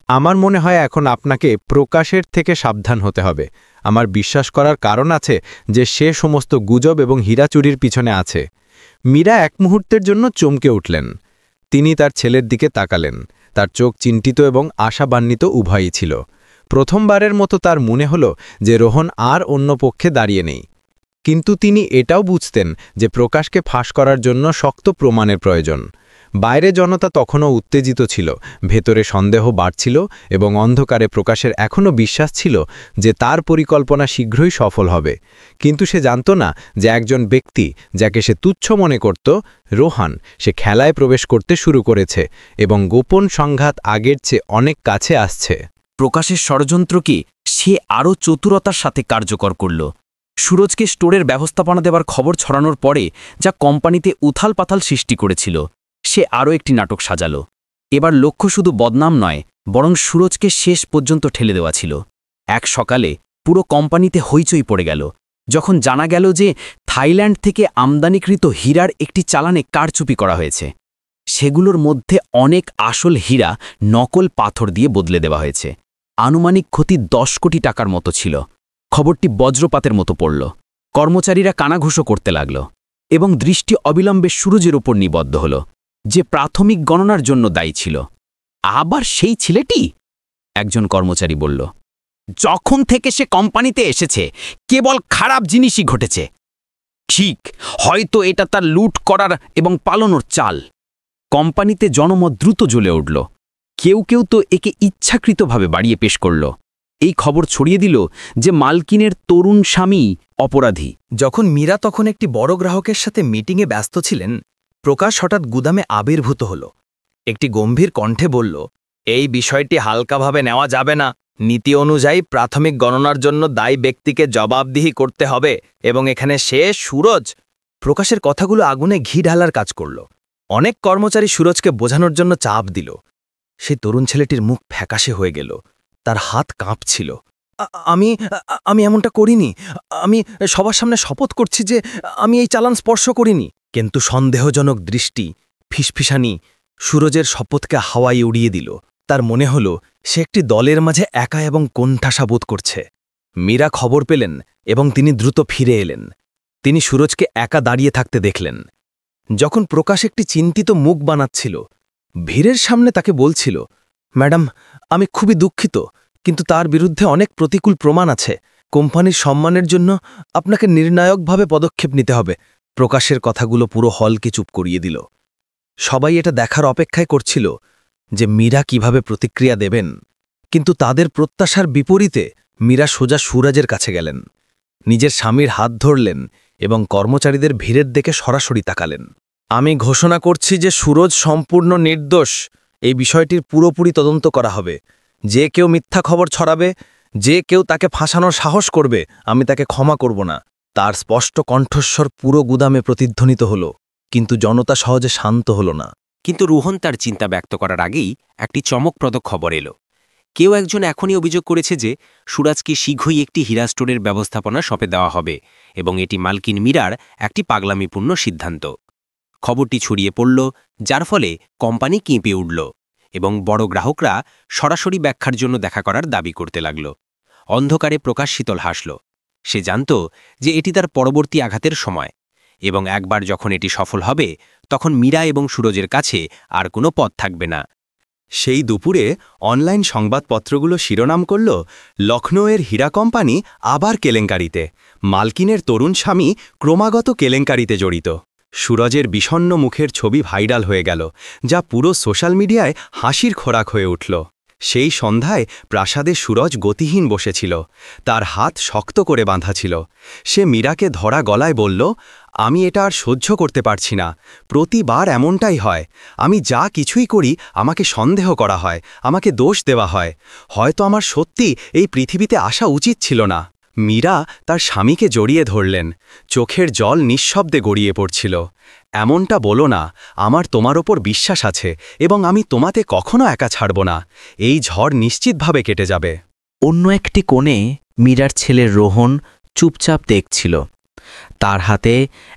আমার মনে হয় এখন আপনাকে প্রকাশের থেকে সাবধান হতে হবে। আমার বিশ্বাস করার কারণ আছে যে সে সমস্ত গুজব এবং হীরা চুরির পিছনে আছে। মীরা এক মুহূর্তের জন্য চমকে উঠলেন। তিনি তার ছেলের দিকে তাকালেন। তার চোখ চিন্তিত এবং আশাবান্বিত উভয়ই ছিল। প্রথমবারের মতো তার মনে হল যে রোহন আর অন্য পক্ষে দাঁড়িয়ে নেই। কিন্তু তিনি এটাও বুঝতেন যে প্রকাশকে ফাঁস করার জন্য শক্ত প্রমাণের প্রয়োজন। বাইরে জনতা তখনও উত্তেজিত ছিল, ভেতরে সন্দেহ বাড়ছিল এবং অন্ধকারে প্রকাশের এখনও বিশ্বাস ছিল যে তার পরিকল্পনা শীঘ্রই সফল হবে। কিন্তু সে জানত না যে একজন ব্যক্তি যাকে সে তুচ্ছ মনে করত, রোহান, সে খেলায় প্রবেশ করতে শুরু করেছে এবং গোপন সংঘাত আগের চেয়ে অনেক কাছে আসছে।
প্রকাশের ষড়যন্ত্র কি সে আরও চতুরতার সাথে কার্যকর করল। সুরজকে স্টোরের ব্যবস্থাপনা দেবার খবর ছড়ানোর পরে যা কোম্পানিতে উথালপাথাল সৃষ্টি করেছিল, সে আরও একটি নাটক সাজাল। এবার লক্ষ্য শুধু বদনাম নয়, বরং সুরজকে শেষ পর্যন্ত ঠেলে দেওয়া ছিল। এক সকালে পুরো কোম্পানিতে হইচই পড়ে গেল যখন জানা গেল যে থাইল্যান্ড থেকে আমদানিকৃত হীরার একটি চালানে কারচুপি করা হয়েছে। সেগুলোর মধ্যে অনেক আসল হীরা নকল পাথর দিয়ে বদলে দেওয়া হয়েছে। আনুমানিক ক্ষতি 10 কোটি টাকার মতো ছিল। খবরটি বজ্রপাতের মতো পড়ল। কর্মচারীরা কানাঘুষো করতে লাগল এবং দৃষ্টি অবিলম্বে সুরজের ওপর নিবদ্ধ হল, যে প্রাথমিক গণনার জন্য দায়ী ছিল। আবার সেই ছেলেটি? একজন কর্মচারী বলল। যখন থেকে সে কোম্পানিতে এসেছে কেবল খারাপ জিনিসই ঘটেছে। ঠিক, হয়তো এটা তার লুট করার এবং পালানোর চাল। কোম্পানিতে জনমত দ্রুত জ্বলে উঠল। কেউ কেউ তো একে ইচ্ছাকৃতভাবে বাড়িয়ে পেশ করল। এই খবর ছড়িয়ে দিল যে মালকিনের তরুণ স্বামী অপরাধী।
যখন মীরা তখন একটি বড় গ্রাহকের সাথে মিটিংয়ে ব্যস্ত ছিলেন, প্রকাশ হঠাৎ গুদামে আবির্ভূত হল। একটি গম্ভীর কণ্ঠে বলল, এই বিষয়টি হালকাভাবে নেওয়া যাবে না। নীতি অনুযায়ী প্রাথমিক গণনার জন্য দায়ী ব্যক্তিকে জবাবদিহি করতে হবে এবং এখানে সে সুরজ। প্রকাশের কথাগুলো আগুনে ঘি ঢালার কাজ করল। অনেক কর্মচারী সুরজকে বোঝানোর জন্য চাপ দিল। সেই তরুণ ছেলেটির মুখ ফ্যাকাশে হয়ে গেল। তার হাত কাঁপছিল। আমি এমনটা করিনি। আমি সবার সামনে শপথ করছি যে আমি এই চালান স্পর্শ করিনি। কিন্তু সন্দেহজনক দৃষ্টি, ফিসফিসানি সুরজের শপথকে হাওয়ায় উড়িয়ে দিল। তার মনে হল সে একটি দলের মাঝে একা এবং কোণঠাসা বোধ করছে। মীরা খবর পেলেন এবং তিনি দ্রুত ফিরে এলেন। তিনি সুরজকে একা দাঁড়িয়ে থাকতে দেখলেন। যখন প্রকাশ একটি চিন্তিত মুখ বানাচ্ছিল, ভিড়ের সামনে তাকে বলছিল, ম্যাডাম, আমি খুবই দুঃখিত, কিন্তু তার বিরুদ্ধে অনেক প্রতিকূল প্রমাণ আছে। কোম্পানির সম্মানের জন্য আপনাকে নির্ণায়কভাবে পদক্ষেপ নিতে হবে। প্রকাশের কথাগুলো পুরো হলকে চুপ করিয়ে দিল।
সবাই এটা দেখার অপেক্ষায় করছিল যে মীরা কিভাবে প্রতিক্রিয়া দেবেন, কিন্তু তাদের প্রত্যাশার বিপরীতে মীরা সোজা সুরজের কাছে গেলেন, নিজের স্বামীর হাত ধরলেন এবং কর্মচারীদের ভিড়ের দিকে সরাসরি তাকালেন। আমি ঘোষণা করছি যে সুরজ সম্পূর্ণ নির্দোষ। এই বিষয়টির পুরোপুরি তদন্ত করা হবে। যে কেউ মিথ্যা খবর ছড়াবে, যে কেউ তাকে ফাঁসানোর সাহস করবে, আমি তাকে ক্ষমা করব না। তার স্পষ্ট কণ্ঠস্বর পুরো গুদামে প্রতিধ্বনিত হল, কিন্তু জনতা সহজে শান্ত হল না।
কিন্তু রোহন তার চিন্তা ব্যক্ত করার আগেই একটি চমকপ্রদ খবর এলো। কেউ একজন এখনই অভিযোগ করেছে যে সুরাজকে শীঘ্রই একটি হীরা স্টোরের ব্যবস্থাপনা সঁপে দেওয়া হবে এবং এটি মালকিন মীরার একটি পাগলামিপূর্ণ সিদ্ধান্ত। খবরটি ছড়িয়ে পড়ল, যার ফলে কোম্পানি কেঁপে উঠল এবং বড় গ্রাহকরা সরাসরি ব্যাখ্যার জন্য দেখা করার দাবি করতে লাগল। অন্ধকারে প্রকাশ শীতল হাসল। সে জানত যে এটি তার পরবর্তী আঘাতের সময়, এবং একবার যখন এটি সফল হবে তখন মীরা এবং সুরজের কাছে আর কোনো পথ থাকবে না।
সেই দুপুরে অনলাইন সংবাদপত্রগুলো শিরোনাম করল, লখনৌয়ের হীরা কোম্পানি আবার কেলেঙ্কারিতে, মালকিনের তরুণ স্বামী ক্রমাগত কেলেঙ্কারিতে জড়িত। সুরজের বিষণ্ণ মুখের ছবি ভাইরাল হয়ে গেল, যা পুরো সোশ্যাল মিডিয়ায় হাসির খোরাক হয়ে উঠল। সেই সন্ধ্যায় প্রাসাদে সুরজ গতিহীন বসেছিল, তার হাত শক্ত করে বাঁধা ছিল। সে মীরাকে ধরা গলায় বলল, আমি এটা আর সহ্য করতে পারছি না। প্রতিবার এমনটাই হয়। আমি যা কিছুই করি আমাকে সন্দেহ করা হয়, আমাকে দোষ দেওয়া হয়। হয়তো আমার সত্যি এই পৃথিবীতে আসা উচিত ছিল না। মীরা তার স্বামীকে জড়িয়ে ধরলেন, চোখের জল নিঃশব্দে গড়িয়ে পড়ছিল। এমনটা বলো না, আমার তোমার ওপর বিশ্বাস আছে এবং আমি তোমাতে কখনো একা ছাড়ব না। এই ঝড় নিশ্চিতভাবে কেটে যাবে।
অন্য একটি কোণে মীরার ছেলে রোহন চুপচাপ দেখছিল। তার হাতে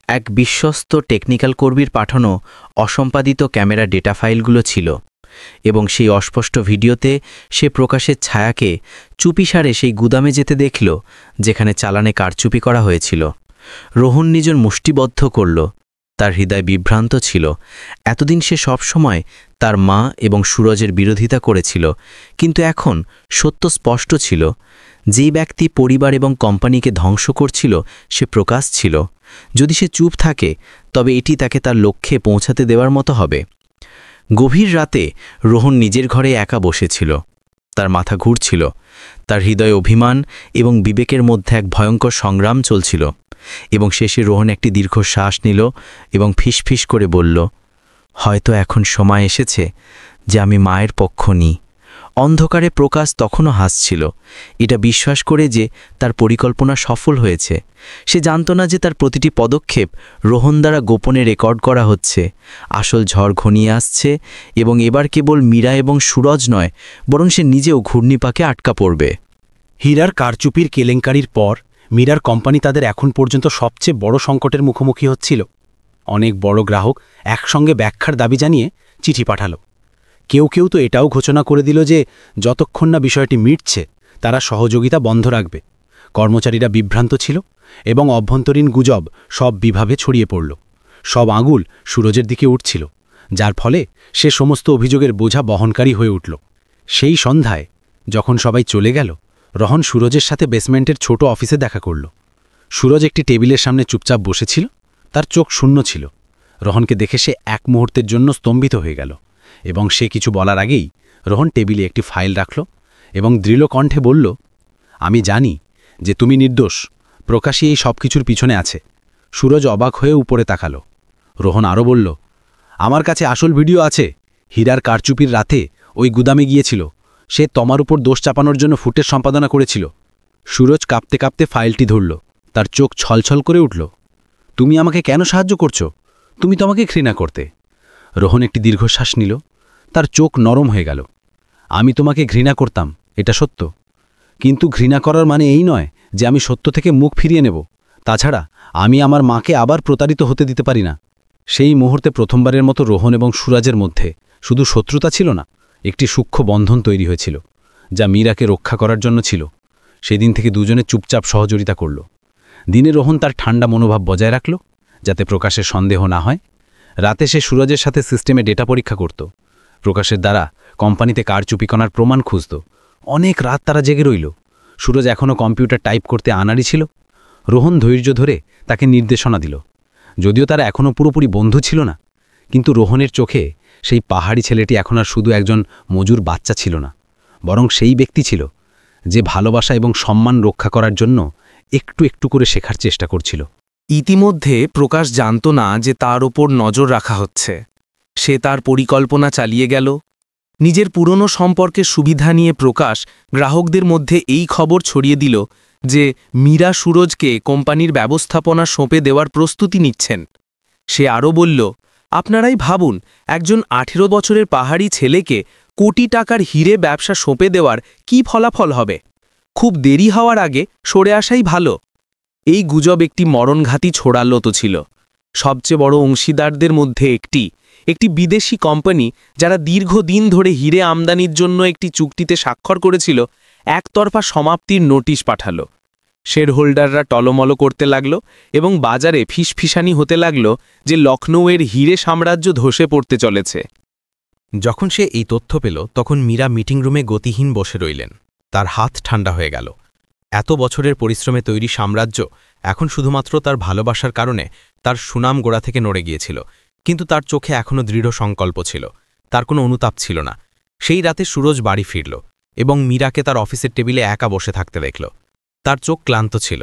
এক বিশ্বস্ত টেকনিক্যাল কর্মীর পাঠানো অসম্পাদিত ক্যামেরা ডেটা ফাইলগুলো ছিল, এবং সেই অস্পষ্ট ভিডিওতে সে প্রকাশের ছায়াকে চুপিসারে সেই গুদামে যেতে দেখল যেখানে চালানে কারচুপি করা হয়েছিল। রোহন নিজের মুষ্টিবদ্ধ করল। তার হৃদয় বিভ্রান্ত ছিল। এতদিন সে সবসময় তার মা এবং সুরজের বিরোধিতা করেছিল, কিন্তু এখন সত্য স্পষ্ট ছিল। যেই ব্যক্তি পরিবার এবং কোম্পানিকে ধ্বংস করছিল সে প্রকাশ ছিল। যদি সে চুপ থাকে তবে এটি তাকে তার লক্ষ্যে পৌঁছাতে দেওয়ার মতো হবে। গভীর রাতে রোহন নিজের ঘরে একা বসেছিল। তার মাথা ঘুরছিল। তার হৃদয়ে অভিমান এবং বিবেকের মধ্যে এক ভয়ঙ্কর সংগ্রাম চলছিল, এবং শেষে রোহন একটি দীর্ঘ শ্বাস নিল এবং ফিসফিস করে বলল, হয়তো এখন সময় এসেছে যে আমি মায়ের পক্ষ নিই। অন্ধকারে প্রকাশ তখনও হাসছিল, এটা বিশ্বাস করে যে তার পরিকল্পনা সফল হয়েছে। সে জানত না যে তার প্রতিটি পদক্ষেপ রোহন দ্বারা গোপনে রেকর্ড করা হচ্ছে। আসল ঝড় ঘনিয়ে আসছে, এবং এবার কেবল মীরা এবং সুরজ নয়, বরং সে নিজেও ঘূর্ণিপাকে আটকা পড়বে।
হীরার কারচুপির কেলেঙ্কারির পর মীরার কোম্পানি তাদের এখন পর্যন্ত সবচেয়ে বড় সংকটের মুখোমুখি হচ্ছিল। অনেক বড় গ্রাহক একসঙ্গে ব্যাখ্যার দাবি জানিয়ে চিঠি পাঠালো। কেউ কেউ তো এটাও ঘোষণা করে দিল যে যতক্ষণ না বিষয়টি মিটছে তারা সহযোগিতা বন্ধ রাখবে। কর্মচারীরা বিভ্রান্ত ছিল এবং অভ্যন্তরীণ গুজব সব বিভাবে ছড়িয়ে পড়ল। সব আঙুল সুরজের দিকে উঠছিল, যার ফলে সে সমস্ত অভিযোগের বোঝা বহনকারী হয়ে উঠল। সেই সন্ধ্যায় যখন সবাই চলে গেল, রোহন সুরজের সাথে বেসমেন্টের ছোট অফিসে দেখা করল। সুরজ একটি টেবিলের সামনে চুপচাপ বসেছিল, তার চোখ শূন্য ছিল। রোহনকে দেখে সে এক মুহূর্তের জন্য স্তম্ভিত হয়ে গেল, এবং সে কিছু বলার আগেই রোহন টেবিলে একটি ফাইল রাখল এবং দৃঢ় কণ্ঠে বলল, আমি জানি যে তুমি নির্দোষ। প্রকাশই এই সব কিছুর পিছনে আছে। সুরজ অবাক হয়ে উপরে তাকালো। রোহন আরও বলল, আমার কাছে আসল ভিডিও আছে। হীরার কারচুপির রাতে ওই গুদামে গিয়েছিল। সে তোমার উপর দোষ চাপানোর জন্য ফুটেজ সম্পাদনা করেছিল। সুরজ কাঁপতে কাঁপতে ফাইলটি ধরল। তার চোখ ছলছল করে উঠল। তুমি আমাকে কেন সাহায্য করছো? তুমি তো আমাকে ঘৃণা করতে। রোহন একটি দীর্ঘশ্বাস নিল। তার চোখ নরম হয়ে গেল। আমি তোমাকে ঘৃণা করতাম, এটা সত্য, কিন্তু ঘৃণা করার মানে এই নয় যে আমি সত্য থেকে মুখ ফিরিয়ে নেব। তাছাড়া আমি আমার মাকে আবার প্রতারিত হতে দিতে পারি না। সেই মুহূর্তে প্রথমবারের মতো রোহন এবং সুরাজের মধ্যে শুধু শত্রুতা ছিল না, একটি সূক্ষ্ম বন্ধন তৈরি হয়েছিল, যা মীরাকে রক্ষা করার জন্য ছিল। সেদিন থেকে দুজনে চুপচাপ সহযোগিতা করল। দিনে রোহন তার ঠান্ডা মনোভাব বজায় রাখল, যাতে প্রকাশের সন্দেহ না হয়। রাতে সে সুরজের সাথে সিস্টেমে ডেটা পরীক্ষা করত। প্রকাশের দ্বারা কোম্পানিতে কারচুপি করার প্রমাণ খুঁজত। অনেক রাত তারা জেগে রইল। সুরজ এখনও কম্পিউটার টাইপ করতে আনাড়ি ছিল। রোহন ধৈর্য ধরে তাকে নির্দেশনা দিল। যদিও তারা এখনও পুরোপুরি বন্ধু ছিল না,
কিন্তু রোহনের চোখে সেই পাহাড়ি ছেলেটি এখন আর শুধু একজন মজুর বাচ্চা ছিল না, বরং সেই ব্যক্তি ছিল যে ভালোবাসা এবং সম্মান রক্ষা করার জন্য একটু একটু করে শেখার চেষ্টা করছিল।
ইতিমধ্যে প্রকাশ জানত না যে তার ওপর নজর রাখা হচ্ছে। সে তার পরিকল্পনা চালিয়ে গেল। নিজের পুরনো সম্পর্কের সুবিধা নিয়ে প্রকাশ গ্রাহকদের মধ্যে এই খবর ছড়িয়ে দিল যে মীরা সুরজকে কোম্পানির ব্যবস্থাপনা সঁপে দেওয়ার প্রস্তুতি নিচ্ছেন। সে আরও বলল, আপনারাই ভাবুন, একজন 18 বছরের পাহাড়ি ছেলেকে কোটি টাকার হিরে ব্যবসা সঁপে দেওয়ার কি ফলাফল হবে। খুব দেরি হওয়ার আগে সরে আসাই ভালো। এই গুজব একটি মরণঘাতী ছোড়ালো তো ছিল। সবচেয়ে বড় অংশীদারদের মধ্যে একটি বিদেশি কোম্পানি, যারা দীর্ঘদিন ধরে হিরে আমদানির জন্য একটি চুক্তিতে স্বাক্ষর করেছিল, একতরফা সমাপ্তির নোটিশ পাঠাল। শেয়ার হোল্ডাররা টলমল করতে লাগল এবং বাজারে ফিসফিসানি হতে লাগল যে লখনৌয়ের হিরে সাম্রাজ্য ধসে পড়তে চলেছে।
যখন সে এই তথ্য পেল তখন মীরা মিটিং রুমে গতিহীন বসে রইলেন। তার হাত ঠান্ডা হয়ে গেল। এত বছরের পরিশ্রমে তৈরি সাম্রাজ্য এখন শুধুমাত্র তার ভালোবাসার কারণে তার সুনাম গোড়া থেকে নড়ে গিয়েছিল, কিন্তু তার চোখে এখনও দৃঢ় সংকল্প ছিল। তার কোনো অনুতাপ ছিল না। সেই রাতে সুরজ বাড়ি ফিরল এবং মীরাকে তার অফিসের টেবিলে একা বসে থাকতে দেখল। তার চোখ ক্লান্ত ছিল।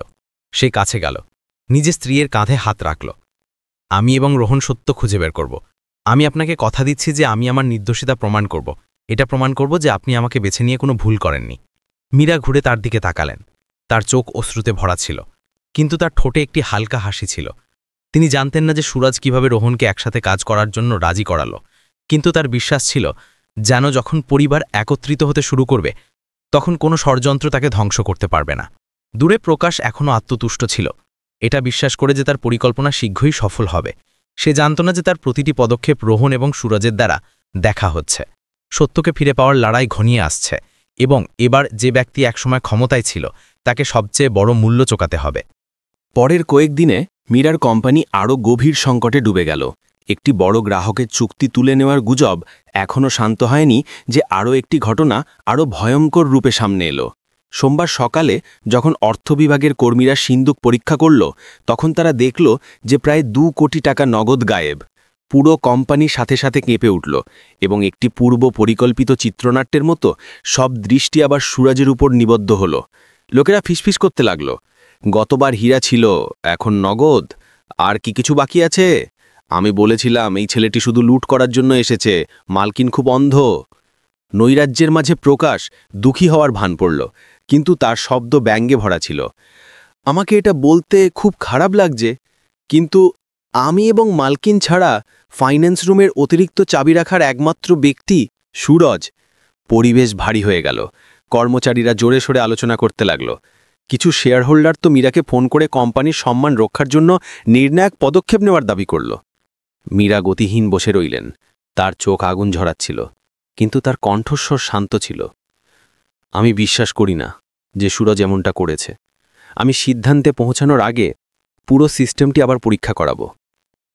সে কাছে গেল, নিজের স্ত্রীর কাঁধে হাত রাখল। আমি এবং রোহন সত্য খুঁজে বের করব। আমি আপনাকে কথা দিচ্ছি যে আমি আমার নির্দোষিতা প্রমাণ করব। এটা প্রমাণ করব যে আপনি আমাকে বেছে নিয়ে কোনো ভুল করেননি। মীরা ঘুরে তার দিকে তাকালেন। তার চোখ অশ্রুতে ভরা ছিল, কিন্তু তার ঠোঁটে একটি হালকা হাসি ছিল। তিনি জানতেন না যে সুরজ কিভাবে রোহনকে একসাথে কাজ করার জন্য রাজি করালো, কিন্তু তার বিশ্বাস ছিল যেন যখন পরিবার একত্রিত হতে শুরু করবে তখন কোনো ষড়যন্ত্র তাকে ধ্বংস করতে পারবে না। দূরে প্রকাশ এখনও আত্মতুষ্ট ছিল, এটা বিশ্বাস করে যে তার পরিকল্পনা শীঘ্রই সফল হবে। সে জানত না যে তার প্রতিটি পদক্ষেপ রোহন এবং সুরজের দ্বারা দেখা হচ্ছে। সত্যকে ফিরে পাওয়ার লড়াই ঘনিয়ে আসছে এবং এবার যে ব্যক্তি একসময় ক্ষমতায় ছিল তাকে সবচেয়ে বড় মূল্য চোকাতে হবে।
পরের কয়েকদিনে মীরার কোম্পানি আরও গভীর সংকটে ডুবে গেল। একটি বড় গ্রাহকের চুক্তি তুলে নেওয়ার গুজব এখনও শান্ত হয়নি যে আরও একটি ঘটনা আরও ভয়ঙ্কর রূপে সামনে এলো। সোমবার সকালে যখন অর্থ বিভাগের কর্মীরা সিন্দুক পরীক্ষা করল, তখন তারা দেখল যে প্রায় 2 কোটি টাকা নগদ গায়েব। পুরো কোম্পানির সাথে সাথে কেঁপে উঠল এবং একটি পূর্ব পরিকল্পিত চিত্রনাট্যের মতো সব দৃষ্টি আবার সুরজের উপর নিবদ্ধ হল। লোকেরা ফিসফিস করতে লাগল, গতবার হীরা ছিল, এখন নগদ, আর কি কিছু বাকি আছে? আমি বলেছিলাম এই ছেলেটি শুধু লুট করার জন্য এসেছে, মালকিন খুব অন্ধ। নৈরাজ্যের মাঝে প্রকাশ দুঃখী হওয়ার ভান পড়ল, কিন্তু তার শব্দ ব্যঙ্গে ভরা ছিল। আমাকে এটা বলতে খুব খারাপ লাগছে, কিন্তু আমি এবং মালকিন ছাড়া ফাইন্যান্স রুমের অতিরিক্ত চাবি রাখার একমাত্র ব্যক্তি সুরজ। পরিবেশ ভারী হয়ে গেল। কর্মচারীরা জোরে সোরে আলোচনা করতে লাগল। কিছু শেয়ার হোল্ডার তো মীরাকে ফোন করে কোম্পানির সম্মান রক্ষার জন্য নির্ণায়ক পদক্ষেপ নেওয়ার দাবি করল। মীরা গতিহীন বসে রইলেন। তার চোখ আগুন ঝরাচ্ছিল, কিন্তু তার কণ্ঠস্বর শান্ত ছিল। আমি বিশ্বাস করি না যে সুরজ এমনটা করেছে। আমি সিদ্ধান্তে পৌঁছানোর আগে পুরো সিস্টেমটি আবার পরীক্ষা করাবো।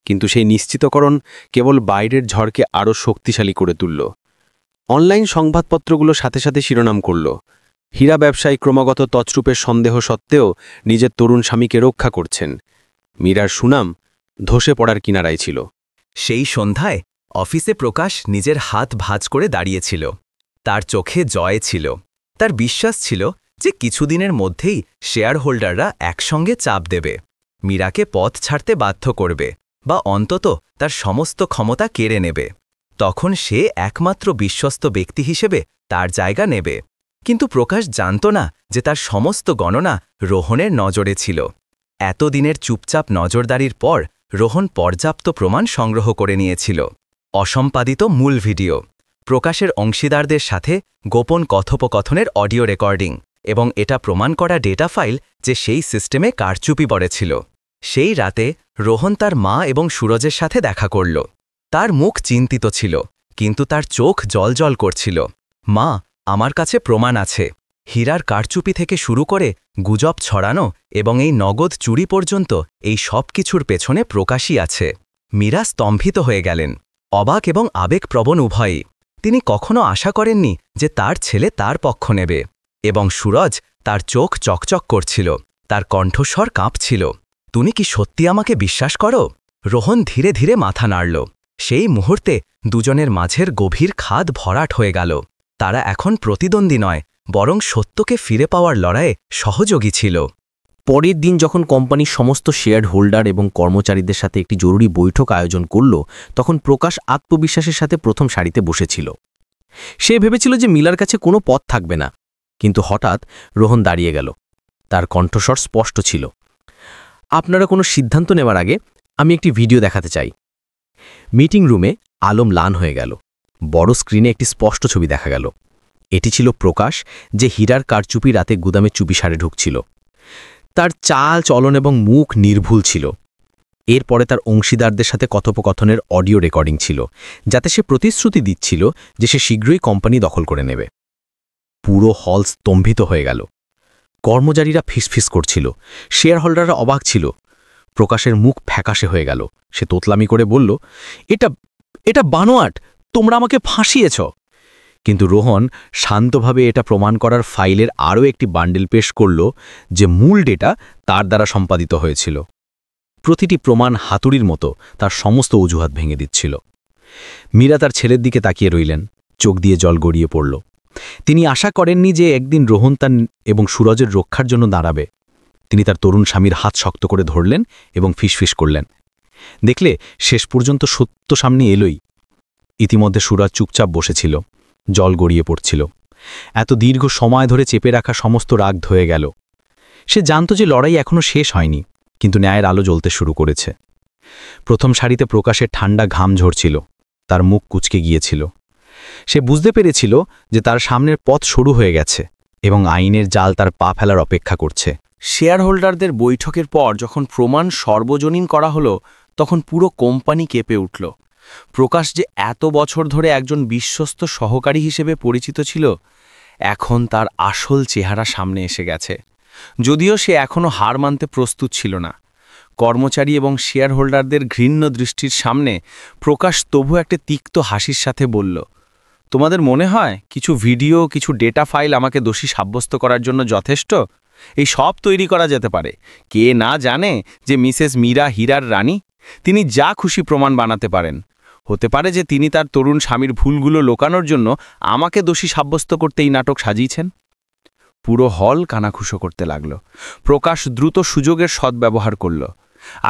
কিন্তু সেই নিশ্চিতকরণ কেবল বাইরের ঝড়কে আরও শক্তিশালী করে তুলল। অনলাইন সংবাদপত্রগুলো সাথে সাথে শিরোনাম করল, হীরা ব্যবসায়ী ক্রমাগত তছরূপের সন্দেহ সত্ত্বেও নিজের তরুণ স্বামীকে রক্ষা করছেন। মীরার সুনাম ধসে পড়ার কিনারায় ছিল।
সেই সন্ধ্যায় অফিসে প্রকাশ নিজের হাত ভাঁজ করে দাঁড়িয়েছিল। তার চোখে জয় ছিল। তার বিশ্বাস ছিল যে কিছুদিনের মধ্যেই শেয়ার হোল্ডাররা একসঙ্গে চাপ দেবে, মীরাকে পথ ছাড়তে বাধ্য করবে বা অন্তত তার সমস্ত ক্ষমতা কেড়ে নেবে। তখন সে একমাত্র বিশ্বস্ত ব্যক্তি হিসেবে তার জায়গা নেবে। কিন্তু প্রকাশ জানত না যে তার সমস্ত গণনা রোহনের নজরে ছিল। এতদিনের চুপচাপ নজরদারির পর রোহন পর্যাপ্ত প্রমাণ সংগ্রহ করে নিয়েছিল। অসম্পাদিত মূল ভিডিও, প্রকাশের অংশীদারদের সাথে গোপন কথোপকথনের অডিও রেকর্ডিং এবং এটা প্রমাণ করা ডেটা ফাইল যে সেই সিস্টেমে কারচুপি পড়েছিল। সেই রাতে রোহন তার মা এবং সুরজের সাথে দেখা করল। তার মুখ চিন্তিত ছিল, কিন্তু তার চোখ জ্বলজ্বল করছিল। মা, আমার কাছে প্রমাণ আছে। হীরার কারচুপি থেকে শুরু করে গুজব ছড়ানো এবং এই নগদ চুরি পর্যন্ত এই সব কিছুর পেছনে প্রকাশই আছে। মীরা স্তম্ভিত হয়ে গেলেন, অবাক এবং আবেগপ্রবণ উভয়ই। তিনি কখনো আশা করেননি যে তার ছেলে তার পক্ষ নেবে। এবং সুরজ, তার চোখ চকচক করছিল, তার কণ্ঠস্বর কাঁপছিল। তুমি কি সত্যি আমাকে বিশ্বাস করো? রোহন ধীরে ধীরে মাথা নাড়ল। সেই মুহূর্তে দুজনের মাঝের গভীর খাদ ভরাট হয়ে গেল। তারা এখন প্রতিদ্বন্দ্বী নয়, বরং সত্যকে ফিরে পাওয়ার লড়াইয়ে সহযোগী ছিল।
পরের দিন যখন কোম্পানির সমস্ত শেয়ার হোল্ডার এবং কর্মচারীদের সাথে একটি জরুরি বৈঠক আয়োজন করল, তখন প্রকাশ আত্মবিশ্বাসের সাথে প্রথম সারিতে বসেছিল। সে ভেবেছিল যে মিলার কাছে কোনো পথ থাকবে না, কিন্তু হঠাৎ রোহন দাঁড়িয়ে গেল। তার কণ্ঠস্বর স্পষ্ট ছিল, আপনারা কোনো সিদ্ধান্ত নেওয়ার আগে আমি একটি ভিডিও দেখাতে চাই। মিটিং রুমে আলো ম্লান হয়ে গেল। বড় স্ক্রিনে একটি স্পষ্ট ছবি দেখা গেল। এটি ছিল প্রকাশ, যে হীরার কারচুপি রাতে গুদামে চুপি সারে ঢুকছিল। তার চাল চলন এবং মুখ নির্ভুল ছিল। এরপরে তার অংশীদারদের সাথে কথোপকথনের অডিও রেকর্ডিং ছিল, যাতে সে প্রতিশ্রুতি দিচ্ছিল যে সে শীঘ্রই কোম্পানি দখল করে নেবে। পুরো হল স্তম্ভিত হয়ে গেল। কর্মচারীরা ফিসফিস করছিল, শেয়ার হোল্ডাররা অবাক ছিল। প্রকাশের মুখ ফ্যাকাশে হয়ে গেল। সে তোতলামি করে বলল, এটা বানোয়াট, তোমরা আমাকে ফাঁসিয়েছ। কিন্তু রোহন শান্তভাবে এটা প্রমাণ করার ফাইলের আরও একটি বান্ডেল পেশ করল, যে মূল ডেটা তার দ্বারা সম্পাদিত হয়েছিল। প্রতিটি প্রমাণ হাতুড়ির মতো তার সমস্ত অজুহাত ভেঙে দিচ্ছিল। মীরা তার ছেলের দিকে তাকিয়ে রইলেন, চোখ দিয়ে জল গড়িয়ে পড়ল। তিনি আশা করেননি যে একদিন রোহন তার এবং সুরজের রক্ষার জন্য দাঁড়াবে। তিনি তার তরুণ স্বামীর হাত শক্ত করে ধরলেন এবং ফিসফিস করলেন, দেখলে শেষ পর্যন্ত সত্য সামনে এলোই। ইতিমধ্যে সুরজ চুপচাপ বসেছিল, জল গড়িয়ে পড়ছিল। এত দীর্ঘ সময় ধরে চেপে রাখা সমস্ত রাগ ধয়ে গেল। সে জানত যে লড়াই এখনও শেষ হয়নি, কিন্তু ন্যায়ের আলো জ্বলতে শুরু করেছে। প্রথম সারিতে প্রকাশের ঠান্ডা ঘাম ঝরছিল, তার মুখ কুঁচকে গিয়েছিল। সে বুঝতে পেরেছিল যে তার সামনের পথ সরু হয়ে গেছে এবং আইনের জাল তার পা ফেলার অপেক্ষা করছে।
শেয়ার হোল্ডারদের বৈঠকের পর যখন প্রমাণ সর্বজনীন করা হলো, তখন পুরো কোম্পানি কেঁপে উঠল। প্রকাশ যে এত বছর ধরে একজন বিশ্বস্ত সহকারী হিসেবে পরিচিত ছিল, এখন তার আসল চেহারা সামনে এসে গেছে। যদিও সে এখনও হার মানতে প্রস্তুত ছিল না। কর্মচারী এবং শেয়ার হোল্ডারদের ঘৃণ্য দৃষ্টির সামনে প্রকাশ তবু একটা তিক্ত হাসির সাথে বলল, তোমাদের মনে হয় কিছু ভিডিও, কিছু ডেটা ফাইল আমাকে দোষী সাব্যস্ত করার জন্য যথেষ্ট? এই সব তৈরি করা যেতে পারে। কে না জানে যে মিসেস মীরা হীরার রানী? তিনি যা খুশি প্রমাণ বানাতে পারেন। হতে পারে যে তিনি তার তরুণ স্বামীর ভুলগুলো লোকানোর জন্য আমাকে দোষী সাব্যস্ত করতে এই নাটক সাজিয়েছেন। পুরো হল কানাঘুষো করতে লাগল। প্রকাশ দ্রুত সুযোগের সদ্ব্যবহার করল।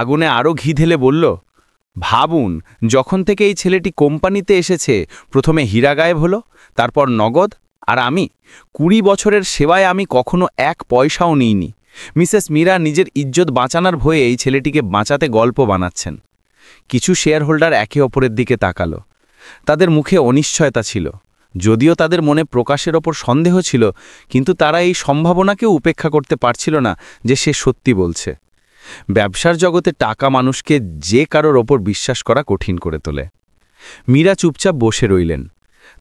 আগুনে আরও ঘি ঢেলে বলল, ভাবুন, যখন থেকে এই ছেলেটি কোম্পানিতে এসেছে, প্রথমে হীরা গায়েব হলো, তারপর নগদ, আর আমি 20 বছরের সেবায় আমি কখনো এক পয়সাও নিইনি। মিসেস মীরা নিজের ইজ্জত বাঁচানোর ভয়ে এই ছেলেটিকে বাঁচাতে গল্প বানাচ্ছেন। কিছু শেয়ার হোল্ডার একে অপরের দিকে তাকালো। তাদের মুখে অনিশ্চয়তা ছিল। যদিও তাদের মনে প্রকাশের ওপর সন্দেহ ছিল, কিন্তু তারা এই সম্ভাবনাকেও উপেক্ষা করতে পারছিল না যে সে সত্যি বলছে। ব্যবসার জগতে টাকা মানুষকে যে কারোর ওপর বিশ্বাস করা কঠিন করে তোলে। মীরা চুপচাপ বসে রইলেন।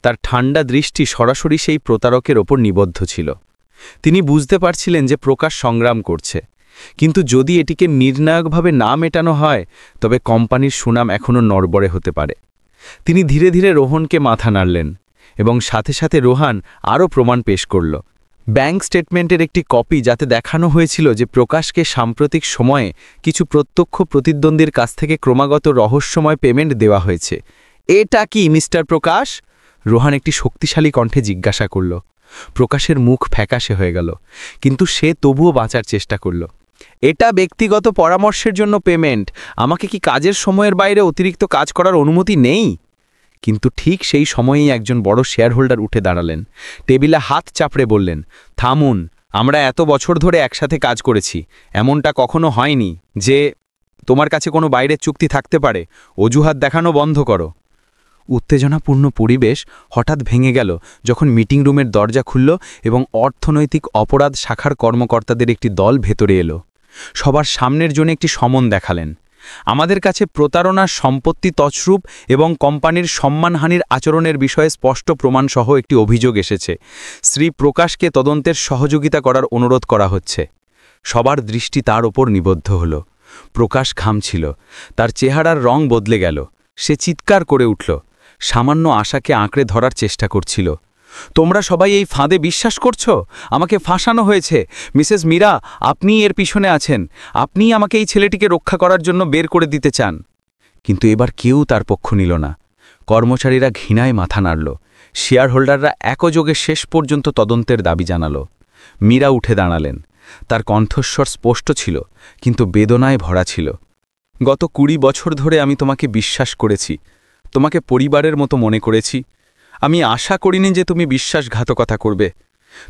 তার ঠান্ডা দৃষ্টি সরাসরি সেই প্রতারকের ওপর নিবদ্ধ ছিল। তিনি বুঝতে পারছিলেন যে প্রকাশ সংগ্রাম করছে, কিন্তু যদি এটিকে নির্ণায়কভাবে না মেটানো হয়, তবে কোম্পানির সুনাম এখনও নড়বড়ে হতে পারে। তিনি ধীরে ধীরে রোহনকে মাথা নাড়লেন এবং সাথে সাথে রোহান আরও প্রমাণ পেশ করল। ব্যাংক স্টেটমেন্টের একটি কপি, যাতে দেখানো হয়েছিল যে প্রকাশকে সাম্প্রতিক সময়ে কিছু প্রত্যক্ষ প্রতিদ্বন্দ্বীর কাছ থেকে ক্রমাগত রহস্যময় পেমেন্ট দেওয়া হয়েছে। এটা কি মিস্টার প্রকাশ? রোহান একটি শক্তিশালী কণ্ঠে জিজ্ঞাসা করল। প্রকাশের মুখ ফ্যাকাশে হয়ে গেল, কিন্তু সে তবুও বাঁচার চেষ্টা করল। এটা ব্যক্তিগত পরামর্শের জন্য পেমেন্ট। আমাকে কি কাজের সময়ের বাইরে অতিরিক্ত কাজ করার অনুমতি নেই? কিন্তু ঠিক সেই সময়েই একজন বড় শেয়ার হোল্ডার উঠে দাঁড়ালেন। টেবিলে হাত চাপড়ে বললেন, থামুন, আমরা এত বছর ধরে একসাথে কাজ করেছি। এমনটা কখনো হয়নি যে তোমার কাছে কোনো বাইরের চুক্তি থাকতে পারে। অজুহাত দেখানো বন্ধ করো। উত্তেজনাপূর্ণ পরিবেশ হঠাৎ ভেঙে গেল যখন মিটিং রুমের দরজা খুলল এবং অর্থনৈতিক অপরাধ শাখার কর্মকর্তাদের একটি দল ভেতরে এলো। সবার সামনের জন্য একটি সমন দেখালেন। আমাদের কাছে প্রতারণার, সম্পত্তি তছরূপ এবং কোম্পানির সম্মানহানির আচরণের বিষয়ে স্পষ্ট প্রমাণসহ একটি অভিযোগ এসেছে। শ্রী প্রকাশকে তদন্তের সহযোগিতা করার অনুরোধ করা হচ্ছে। সবার দৃষ্টি তার ওপর নিবদ্ধ হল। প্রকাশ ঘামছিল, তার চেহারার রং বদলে গেল। সে চিৎকার করে উঠল, সামান্য আশাকে আঁকড়ে ধরার চেষ্টা করছিল। তোমরা সবাই এই ফাঁদে বিশ্বাস করছো? আমাকে ফাঁসানো হয়েছে। মিসেস মীরা, আপনিই এর পিছনে আছেন। আপনিই আমাকে এই ছেলেটিকে রক্ষা করার জন্য বের করে দিতে চান।
কিন্তু এবার কেউ তার পক্ষ নিল না। কর্মচারীরা ঘৃণায় মাথা নাড়ল, শেয়ার হোল্ডাররা একযোগে শেষ পর্যন্ত তদন্তের দাবি জানাল। মীরা উঠে দাঁড়ালেন। তার কণ্ঠস্বর স্পষ্ট ছিল, কিন্তু বেদনায় ভরা ছিল। গত 20 বছর ধরে আমি তোমাকে বিশ্বাস করেছি, তোমাকে পরিবারের মতো মনে করেছি। আমি আশা করিনি যে তুমি বিশ্বাসঘাতকতা করবে।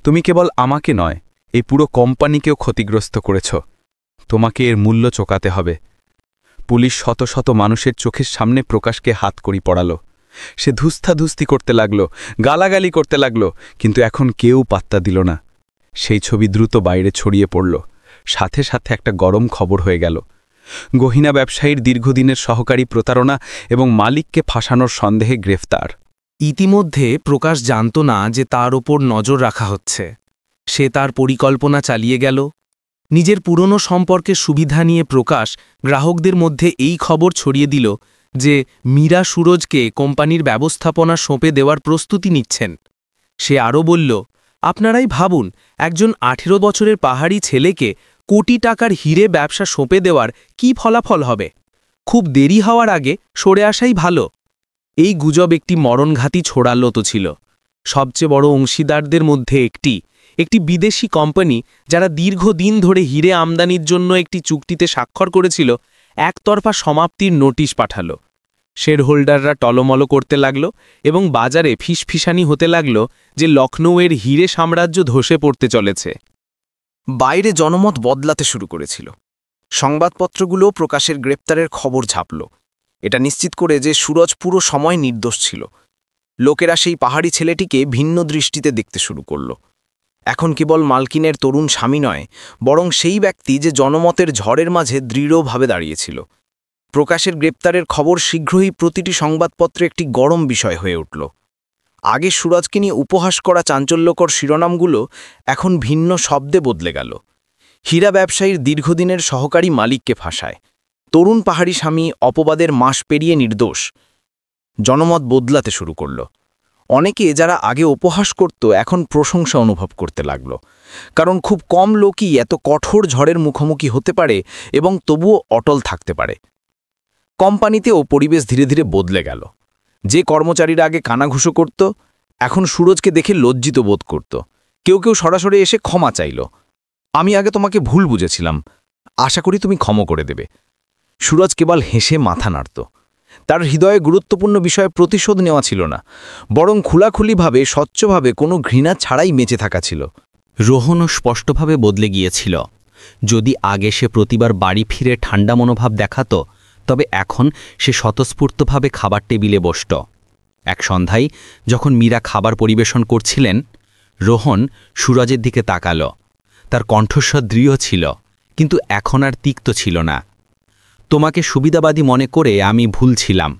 তুমি কেবল আমাকে নয়, এই পুরো কোম্পানিকেও ক্ষতিগ্রস্ত করেছ। তোমাকে এর মূল্য চোকাতে হবে। পুলিশ শত শত মানুষের চোখের সামনে প্রকাশকে হাতকড়ি পড়ালো। সে ধুস্তাধুস্তি করতে লাগল, গালাগালি করতে লাগল, কিন্তু এখন কেউ পাত্তা দিল না। সেই ছবি দ্রুত বাইরে ছড়িয়ে পড়ল। সাথে সাথে একটা গরম খবর হয়ে গেল। গহিনা ব্যবসায়ীর দীর্ঘদিনের সহকারী প্রতারণা এবং মালিককে ফাঁসানোর সন্দেহে গ্রেফতার।
ইতিমধ্যে প্রকাশ জানত না যে তার ওপর নজর রাখা হচ্ছে। সে তার পরিকল্পনা চালিয়ে গেল। নিজের পুরনো সম্পর্কের সুবিধা নিয়ে প্রকাশ গ্রাহকদের মধ্যে এই খবর ছড়িয়ে দিল যে মীরা সুরজকে কোম্পানির ব্যবস্থাপনা সঁপে দেওয়ার প্রস্তুতি নিচ্ছেন। সে আরও বলল, আপনারাই ভাবুন, একজন 18 বছরের পাহাড়ি ছেলেকে কোটি টাকার হিরে ব্যবসা সঁপে দেওয়ার কি ফলাফল হবে। খুব দেরি হওয়ার আগে সরে আসাই ভালো। এই গুজব একটি মরণঘাতী ছোড়ালো তো ছিল। সবচেয়ে বড় অংশীদারদের মধ্যে একটি বিদেশি কোম্পানি, যারা দীর্ঘদিন ধরে হিরে আমদানির জন্য একটি চুক্তিতে স্বাক্ষর করেছিল, একতরফা সমাপ্তির নোটিশ পাঠাল। শেয়ার হোল্ডাররা টলমল করতে লাগল এবং বাজারে ফিসফিসানি হতে লাগল যে লখনৌয়ের হিরে সাম্রাজ্য ধসে পড়তে চলেছে।
বাইরে জনমত বদলাতে শুরু করেছিল। সংবাদপত্রগুলো প্রকাশের গ্রেপ্তারের খবর ছাপল, এটা নিশ্চিত করে যে সুরজ পুরো সময় নির্দোষ ছিল। লোকেরা সেই পাহাড়ি ছেলেটিকে ভিন্ন দৃষ্টিতে দেখতে শুরু করল। এখন কেবল মালকিনের তরুণ স্বামী নয়, বরং সেই ব্যক্তি যে জনমতের ঝড়ের মাঝে দৃঢ়ভাবে দাঁড়িয়েছিল। প্রকাশের গ্রেপ্তারের খবর শীঘ্রই প্রতিটি সংবাদপত্রে একটি গরম বিষয় হয়ে উঠল। আগে সুরজকে নিয়ে উপহাস করা চাঞ্চল্যকর শিরোনামগুলো এখন ভিন্ন শব্দে বদলে গেল। হীরা ব্যবসায়ীর দীর্ঘদিনের সহকারী মালিককে ফাঁসায়, তরুণ পাহাড়ি স্বামী অপবাদের মাস পেরিয়ে নির্দোষ। জনমত বদলাতে শুরু করল। অনেকে যারা আগে উপহাস করত এখন প্রশংসা অনুভব করতে লাগল, কারণ খুব কম লোকই এত কঠোর ঝড়ের মুখোমুখি হতে পারে এবং তবুও অটল থাকতে পারে। কোম্পানিতেও পরিবেশ ধীরে ধীরে বদলে গেল। যে কর্মচারীরা আগে কানাঘুষো করত, এখন সুরজকে দেখে লজ্জিত বোধ করত। কেউ কেউ সরাসরি এসে ক্ষমা চাইল। আমি আগে তোমাকে ভুল বুঝেছিলাম, আশা করি তুমি ক্ষমা করে দেবে। সুরজ কেবল হেসে মাথা নাড়ত। তার হৃদয়ে গুরুত্বপূর্ণ বিষয়ে প্রতিশোধ নেওয়া ছিল না, বরং খোলাখুলিভাবে স্বচ্ছভাবে কোনো ঘৃণা ছাড়াই বেঁচে থাকা ছিল।
রোহনও স্পষ্টভাবে বদলে গিয়েছিল। যদি আগে সে প্রতিবার বাড়ি ফিরে ঠান্ডা মনোভাব দেখাত, তবে এখন সে স্বতঃস্ফূর্তভাবে খাবার টেবিলে বসত। এক সন্ধ্যায় যখন মীরা খাবার পরিবেশন করছিলেন, রোহন সুরজের দিকে তাকাল। তার কণ্ঠস্বর দৃঢ় ছিল, কিন্তু এখন আর তিক্ত ছিল না। তোমাকে সুবিধাবাদী মনে করে আমি ভুল ছিলাম।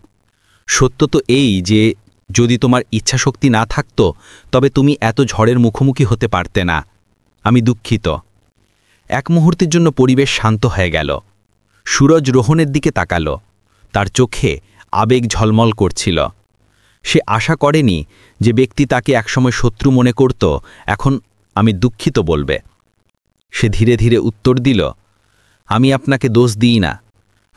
সত্য তো এই যে যদি তোমার ইচ্ছাশক্তি না থাকত, তবে তুমি এত ঝড়ের মুখোমুখি হতে পারতে না। আমি দুঃখিত। এক মুহূর্তের জন্য পরিবেশ শান্ত হয়ে গেল। সুরজ রোহনের দিকে তাকাল। তার চোখে আবেগ ঝলমল করছিল। সে আশা করেনি যে ব্যক্তি তাকে একসময় শত্রু মনে করত এখন আমি দুঃখিত বলবে। সে ধীরে ধীরে উত্তর দিল, আমি আপনাকে দোষ দিই না।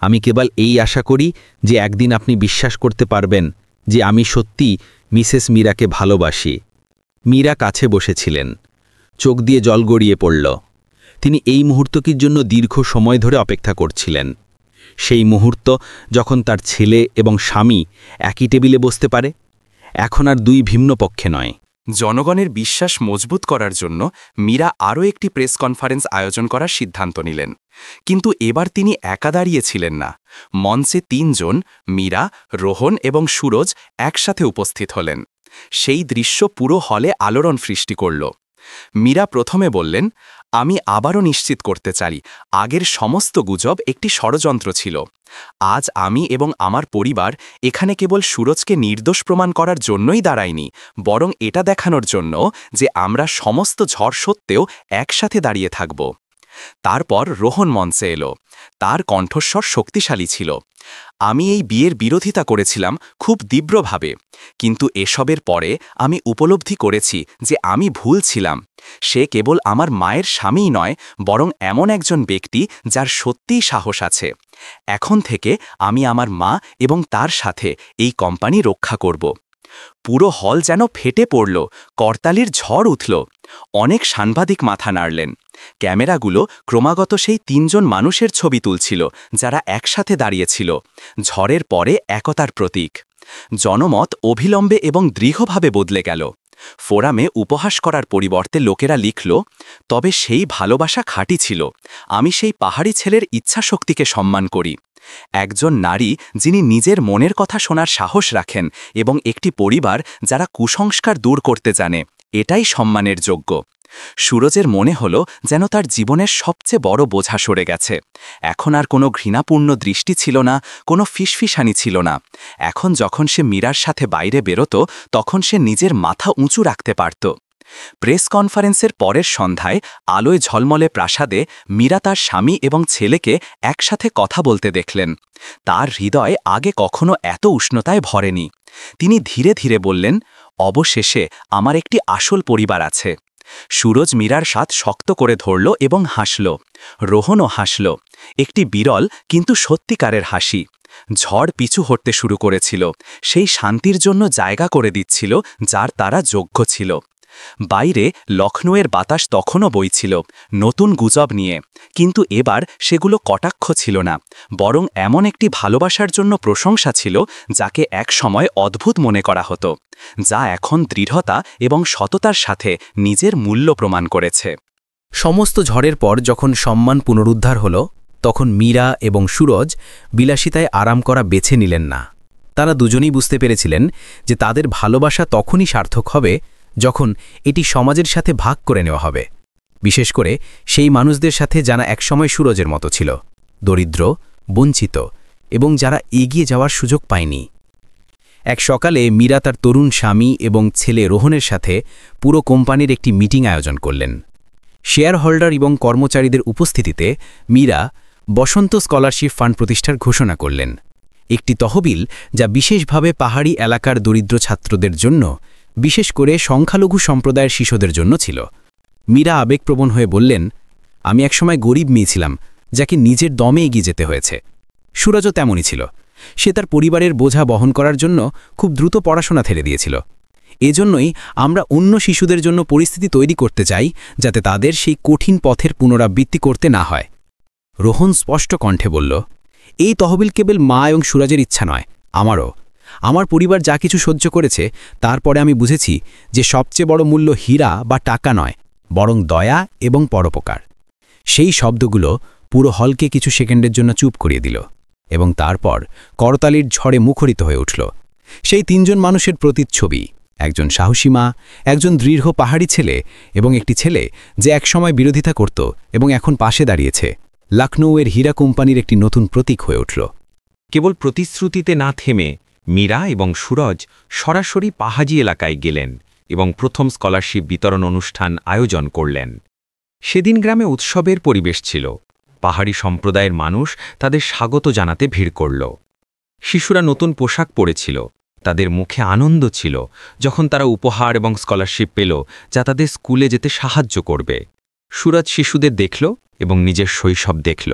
আমি কেবল এই আশা করি যে একদিন আপনি বিশ্বাস করতে পারবেন যে আমি সত্যি মিসেস মীরাকে ভালোবাসি। মীরা কাছে বসেছিলেন, চোখ দিয়ে জল গড়িয়ে পড়ল। তিনি এই মুহূর্তটির জন্য দীর্ঘ সময় ধরে অপেক্ষা করছিলেন। সেই মুহূর্ত যখন তার ছেলে এবং স্বামী একই টেবিলে বসতে পারে। এখন আর দুই ভিন্ন পক্ষে নয়।
জনগণের বিশ্বাস মজবুত করার জন্য মীরা আরও একটি প্রেস কনফারেন্স আয়োজন করার সিদ্ধান্ত নিলেন। কিন্তু এবার তিনি একা দাঁড়িয়েছিলেন না। মঞ্চে 3 জন, মীরা, রোহন এবং সুরজ একসাথে উপস্থিত হলেন। সেই দৃশ্য পুরো হলে আলোড়ন সৃষ্টি করল। মীরা প্রথমে বললেন, আমি আবারও নিশ্চিত করতে চাই, আগের সমস্ত গুজব একটি ষড়যন্ত্র ছিল। আজ আমি এবং আমার পরিবার এখানে কেবল সুরজকে নির্দোষ প্রমাণ করার জন্যই দাঁড়াইনি, বরং এটা দেখানোর জন্য যে আমরা সমস্ত ঝড় সত্ত্বেও একসাথে দাঁড়িয়ে থাকব। তারপর রোহন মঞ্চে এলো। তার কণ্ঠস্বর শক্তিশালী ছিল। আমি এই বিয়ের বিরোধিতা করেছিলাম খুব তীব্রভাবে, কিন্তু এসবের পরে আমি উপলব্ধি করেছি যে আমি ভুল ছিলাম। সে কেবল আমার মায়ের স্বামীই নয়, বরং এমন একজন ব্যক্তি যার সত্যিই সাহস আছে। এখন থেকে আমি আমার মা এবং তার সাথে এই কোম্পানি রক্ষা করব। পুরো হল যেন ফেটে পড়ল, করতালির ঝড় উঠল। অনেক সাংবাদিক মাথা নাড়লেন। ক্যামেরাগুলো ক্রমাগত সেই ৩ জন মানুষের ছবি তুলছিল যারা একসাথে দাঁড়িয়েছিল, ঝড়ের পরে একতার প্রতীক। জনমত অবিলম্বে এবং দৃঢ়ভাবে বদলে গেল। ফোরামে উপহাস করার পরিবর্তে লোকেরা লিখল, তবে সেই ভালোবাসা খাঁটি ছিল। আমি সেই পাহাড়ি ছেলের ইচ্ছাশক্তিকে সম্মান করি। একজন নারী যিনি নিজের মনের কথা শোনার সাহস রাখেন এবং একটি পরিবার যারা কুসংস্কার দূর করতে জানে, এটাই সম্মানের যোগ্য। সুরজের মনে হলো যেন তার জীবনের সবচেয়ে বড় বোঝা সরে গেছে। এখন আর কোনো ঘৃণাপূর্ণ দৃষ্টি ছিল না, কোনো ফিসফিসানি ছিল না। এখন যখন সে মীরার সাথে বাইরে বেরোত, তখন সে নিজের মাথা উঁচু রাখতে পারত। প্রেস কনফারেন্সের পরের সন্ধ্যায় আলোয় ঝলমলে প্রাসাদে মীরা তার স্বামী এবং ছেলেকে একসাথে কথা বলতে দেখলেন। তার হৃদয় আগে কখনো এত উষ্ণতায় ভরেনি। তিনি ধীরে ধীরে বললেন, অবশেষে আমার একটি আসল পরিবার আছে। সুরজ মীরার সাথ শক্ত করে ধরল এবং হাসল। রোহনও হাসল, একটি বিরল কিন্তু সত্যিকারের হাসি। ঝড় পিছু হটতে শুরু করেছিল, সেই শান্তির জন্য জায়গা করে দিচ্ছিল যার তারা যোগ্য ছিল। বাইরে লখনৌয়ের বাতাস তখনও বইছিল, নতুন গুজব নিয়ে, কিন্তু এবার সেগুলো কটাক্ষ ছিল না, বরং এমন একটি ভালোবাসার জন্য প্রশংসা ছিল যাকে এক সময় অদ্ভুত মনে করা হতো, যা এখন দৃঢ়তা এবং সততার সাথে নিজের মূল্য প্রমাণ করেছে।
সমস্ত ঝড়ের পর যখন সম্মান পুনরুদ্ধার হল, তখন মীরা এবং সুরজ বিলাসিতায় আরাম করা বেছে নিলেন না। তারা দুজনেই বুঝতে পেরেছিলেন যে তাদের ভালোবাসা তখনই সার্থক হবে যখন এটি সমাজের সাথে ভাগ করে নেওয়া হবে, বিশেষ করে সেই মানুষদের সাথে যারা একসময় সুরজের মতো ছিল, দরিদ্র, বঞ্চিত এবং যারা এগিয়ে যাওয়ার সুযোগ পায়নি। এক সকালে মীরা তার তরুণ স্বামী এবং ছেলে রোহনের সাথে পুরো কোম্পানির একটি মিটিং আয়োজন করলেন। শেয়ার হোল্ডার এবং কর্মচারীদের উপস্থিতিতে মীরা বসন্ত স্কলারশিপ ফান্ড প্রতিষ্ঠার ঘোষণা করলেন, একটি তহবিল যা বিশেষভাবে পাহাড়ি এলাকার দরিদ্র ছাত্রদের জন্য, বিশেষ করে সংখ্যালঘু সম্প্রদায়ের শিশুদের জন্য ছিল। মীরা আবেগপ্রবণ হয়ে বললেন, আমি একসময় গরিব মেয়ে ছিলাম যাকে নিজের দমে এগিয়ে যেতে হয়েছে। সুরজও তেমনই ছিল। সে তার পরিবারের বোঝা বহন করার জন্য খুব দ্রুত পড়াশোনা ছেড়ে দিয়েছিল। এজন্যই আমরা অন্য শিশুদের জন্য পরিস্থিতি তৈরি করতে চাই যাতে তাদের সেই কঠিন পথের পুনরাবৃত্তি করতে না হয়। রোহন স্পষ্ট কণ্ঠে বলল, এই তহবিল কেবল মা এবং সুরজের ইচ্ছা নয়, আমারও। আমার পরিবার যা কিছু সহ্য করেছে তারপরে আমি বুঝেছি যে সবচেয়ে বড় মূল্য হীরা বা টাকা নয়, বরং দয়া এবং পরোপকার। সেই শব্দগুলো পুরো হলকে কিছু সেকেন্ডের জন্য চুপ করিয়ে দিল এবং তারপর করতালির ঝড়ে মুখরিত হয়ে উঠল। সেই ৩ জন মানুষের প্রতিচ্ছবি, একজন সাহসী মা, একজন দৃঢ় পাহাড়ি ছেলে এবং একটি ছেলে যে একসময় বিরোধিতা করত এবং এখন পাশে দাঁড়িয়েছে, লখনৌয়ের হীরা কোম্পানির একটি নতুন প্রতীক হয়ে উঠল।
কেবল প্রতিশ্রুতিতে না থেমে মীরা এবং সুরজ সরাসরি পাহাড়ি এলাকায় গেলেন এবং প্রথম স্কলারশিপ বিতরণ অনুষ্ঠান আয়োজন করলেন। সেদিন গ্রামে উৎসবের পরিবেশ ছিল। পাহাড়ি সম্প্রদায়ের মানুষ তাদের স্বাগত জানাতে ভিড় করল। শিশুরা নতুন পোশাক পরেছিল, তাদের মুখে আনন্দ ছিল যখন তারা উপহার এবং স্কলারশিপ পেল যা তাদের স্কুলে যেতে সাহায্য করবে। সুরজ শিশুদের দেখল এবং নিজের শৈশব দেখল।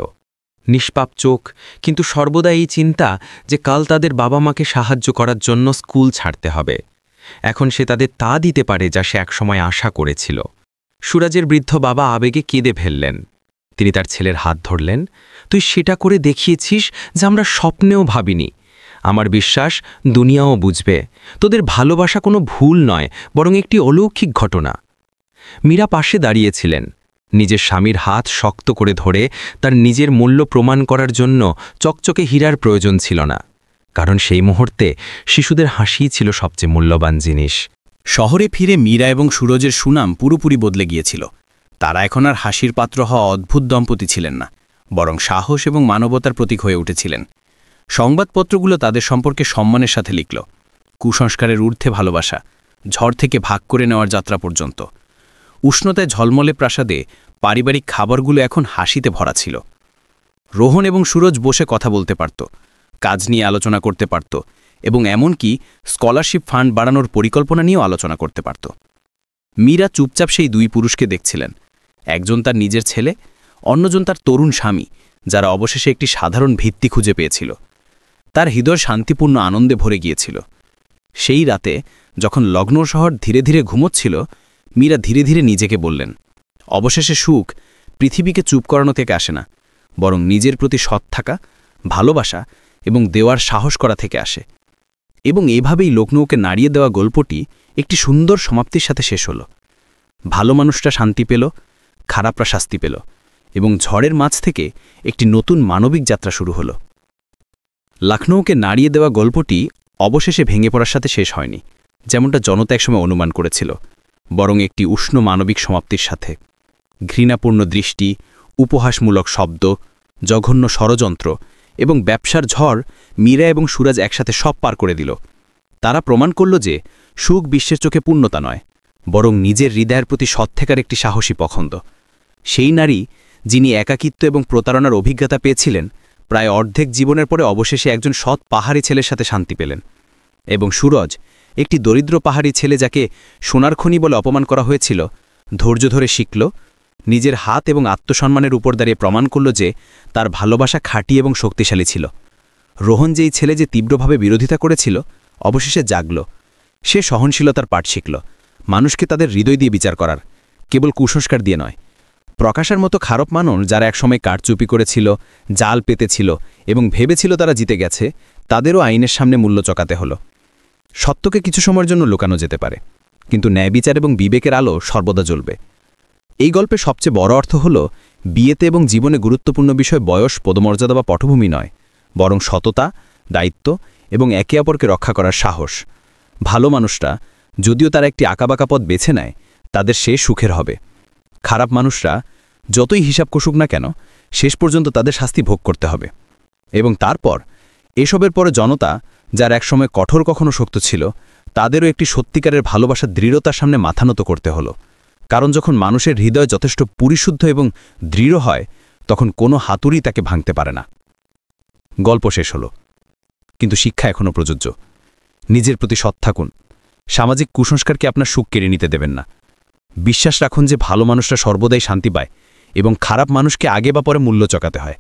নিষ্পাপ চোখ, কিন্তু সর্বদা এই চিন্তা যে কাল তাদের বাবা মাকে সাহায্য করার জন্য স্কুল ছাড়তে হবে। এখন সে তাদের তা দিতে পারে যা সে একসময় আশা করেছিল। সুরজের বৃদ্ধ বাবা আবেগে কেঁদে ফেললেন। তিনি তার ছেলের হাত ধরলেন, তুই সেটা করে দেখিয়েছিস যা আমরা স্বপ্নেও ভাবিনি। আমার বিশ্বাস দুনিয়াও বুঝবে তোদের ভালোবাসা কোনো ভুল নয়, বরং একটি অলৌকিক ঘটনা। মীরা পাশে দাঁড়িয়েছিলেন, নিজের স্বামীর হাত শক্ত করে ধরে তার নিজের মূল্য প্রমাণ করার জন্য চকচকে হীরার প্রয়োজন ছিল না, কারণ সেই মুহূর্তে শিশুদের হাসিই ছিল সবচেয়ে মূল্যবান জিনিস।
শহরে ফিরে মীরা এবং সুরজের সুনাম পুরোপুরি বদলে গিয়েছিল। তারা এখন আর হাসির পাত্র হওয়া অদ্ভুত দম্পতি ছিলেন না, বরং সাহস এবং মানবতার প্রতীক হয়ে উঠেছিলেন। সংবাদপত্রগুলো তাদের সম্পর্কে সম্মানের সাথে লিখল, কুসংস্কারের ঊর্ধ্বে ভালোবাসা, ঝড় থেকে ভাগ করে নেওয়ার যাত্রা পর্যন্ত। উষ্ণতায় ঝলমলে প্রাসাদে
পারিবারিক খাবারগুলো এখন হাসিতে ভরা ছিল। রোহন এবং সুরজ বসে কথা বলতে পারত, কাজ নিয়ে আলোচনা করতে পারত এবং এমনকি স্কলারশিপ ফান্ড বাড়ানোর পরিকল্পনা নিয়েও আলোচনা করতে পারত। মীরা চুপচাপ সেই দুই পুরুষকে দেখছিলেন, একজন তার নিজের ছেলে, অন্যজন তার তরুণ স্বামী, যারা অবশেষে একটি সাধারণ ভিত্তি খুঁজে পেয়েছিল। তার হৃদয় শান্তিপূর্ণ আনন্দে ভরে গিয়েছিল। সেই রাতে যখন লগ্ন শহর ধীরে ধীরে ঘুমোচ্ছিল, মীরা ধীরে ধীরে নিজেকে বললেন, অবশেষে সুখ পৃথিবীকে চুপ করানো থেকে আসে না, বরং নিজের প্রতি সৎ থাকা, ভালোবাসা এবং দেওয়ার সাহস করা থেকে আসে। এবং এভাবেই লগ্নৌকে নাড়িয়ে দেওয়া গল্পটি একটি সুন্দর সমাপ্তির সাথে শেষ হল। ভালো মানুষটা শান্তি পেল, খারাপরা শাস্তি পেল এবং ঝড়ের মাঝ থেকে একটি নতুন মানবিক যাত্রা শুরু হল। লখনৌকে নাড়িয়ে দেওয়া গল্পটি অবশেষে ভেঙে পড়ার সাথে শেষ হয়নি, যেমনটা জনতা একসময় অনুমান করেছিল, বরং একটি উষ্ণ মানবিক সমাপ্তির সাথে। ঘৃণাপূর্ণ দৃষ্টি, উপহাসমূলক শব্দ, জঘন্য ষড়যন্ত্র এবং ব্যবসার ঝড় মীরা এবং সুরাজ একসাথে সব পার করে দিল। তারা প্রমাণ করল যে সুখ বিশ্বের চোখে পূর্ণতা নয়, বরং নিজের হৃদয়ের প্রতি সৎ থাকার একটি সাহসী পছন্দ। সেই নারী যিনি একাকিত্ব এবং প্রতারণার অভিজ্ঞতা পেয়েছিলেন, প্রায় অর্ধেক জীবনের পরে অবশেষে একজন সৎ পাহাড়ি ছেলের সাথে শান্তি পেলেন। এবং সুরজ, একটি দরিদ্র পাহাড়ি ছেলে যাকে সোনার খনি বলে অপমান করা হয়েছিল, ধৈর্য ধরে শিখল, নিজের হাত এবং আত্মসম্মানের উপর দাঁড়িয়ে প্রমাণ করল যে তার ভালোবাসা খাঁটি এবং শক্তিশালী ছিল। রোহন যেই ছেলে যে তীব্রভাবে বিরোধিতা করেছিল, অবশেষে জাগল। সে সহনশীলতার পাঠ শিখল, মানুষকে তাদের হৃদয় দিয়ে বিচার করার, কেবল কুসংস্কার দিয়ে নয়। প্রকাশের মতো খারাপ মানুষ যারা একসময় কারচুপি করেছিল, জাল পেতেছিল এবং ভেবেছিল তারা জিতে গেছে, তাদেরও আইনের সামনে মূল্য চকাতে হলো। সত্যকে কিছু সময়ের জন্য লুকানো যেতে পারে, কিন্তু ন্যায় বিচার এবং বিবেকের আলো সর্বদা জ্বলবে। এই গল্পের সবচেয়ে বড় অর্থ হল, বিয়েতে এবং জীবনে গুরুত্বপূর্ণ বিষয় বয়স, পদমর্যাদা বা পটভূমি নয়, বরং সততা, দায়িত্ব এবং একে অপরকে রক্ষা করার সাহস। ভালো মানুষরা, যদিও তারা একটি আঁকাবাঁকা পথ বেছে নেয়, তাদের শেষ সুখের হবে। খারাপ মানুষরা যতই হিসাব কষুক না কেন, শেষ পর্যন্ত তাদের শাস্তি ভোগ করতে হবে। এবং তারপর এসবের পরে জনতা, যার একসময় কঠোর কখনো শক্ত ছিল, তাদেরও একটি সত্যিকারের ভালোবাসার দৃঢ়তার সামনে মাথা নত করতে হলো। কারণ যখন মানুষের হৃদয় যথেষ্ট পরিশুদ্ধ এবং দৃঢ় হয়, তখন কোনো হাতুড়ি তাকে ভাঙতে পারে না। গল্প শেষ হলো, কিন্তু শিক্ষা এখনও প্রযোজ্য। নিজের প্রতি সৎ থাকুন, সামাজিক কুসংস্কারকে আপনার সুখ কেড়ে নিতে দেবেন না। বিশ্বাস রাখুন যে ভালো মানুষরা সর্বদাই শান্তি পায় এবং খারাপ মানুষকে আগে বা পরে মূল্য চকাতে হয়।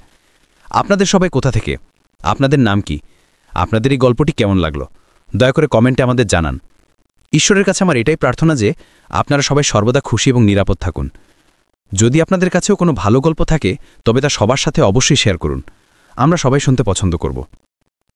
আপনাদের সবাই কোথা থেকে? আপনাদের নাম কি? আপনাদের এই গল্পটি কেমন লাগলো? দয়া করে কমেন্টে আমাদের জানান। ঈশ্বরের কাছে আমার এটাই প্রার্থনা যে আপনারা সবাই সর্বদা খুশি এবং নিরাপদ থাকুন। যদি আপনাদের কাছেও কোনো ভালো গল্প থাকে, তবে তা সবার সাথে অবশ্যই শেয়ার করুন। আমরা সবাই শুনতে পছন্দ করব।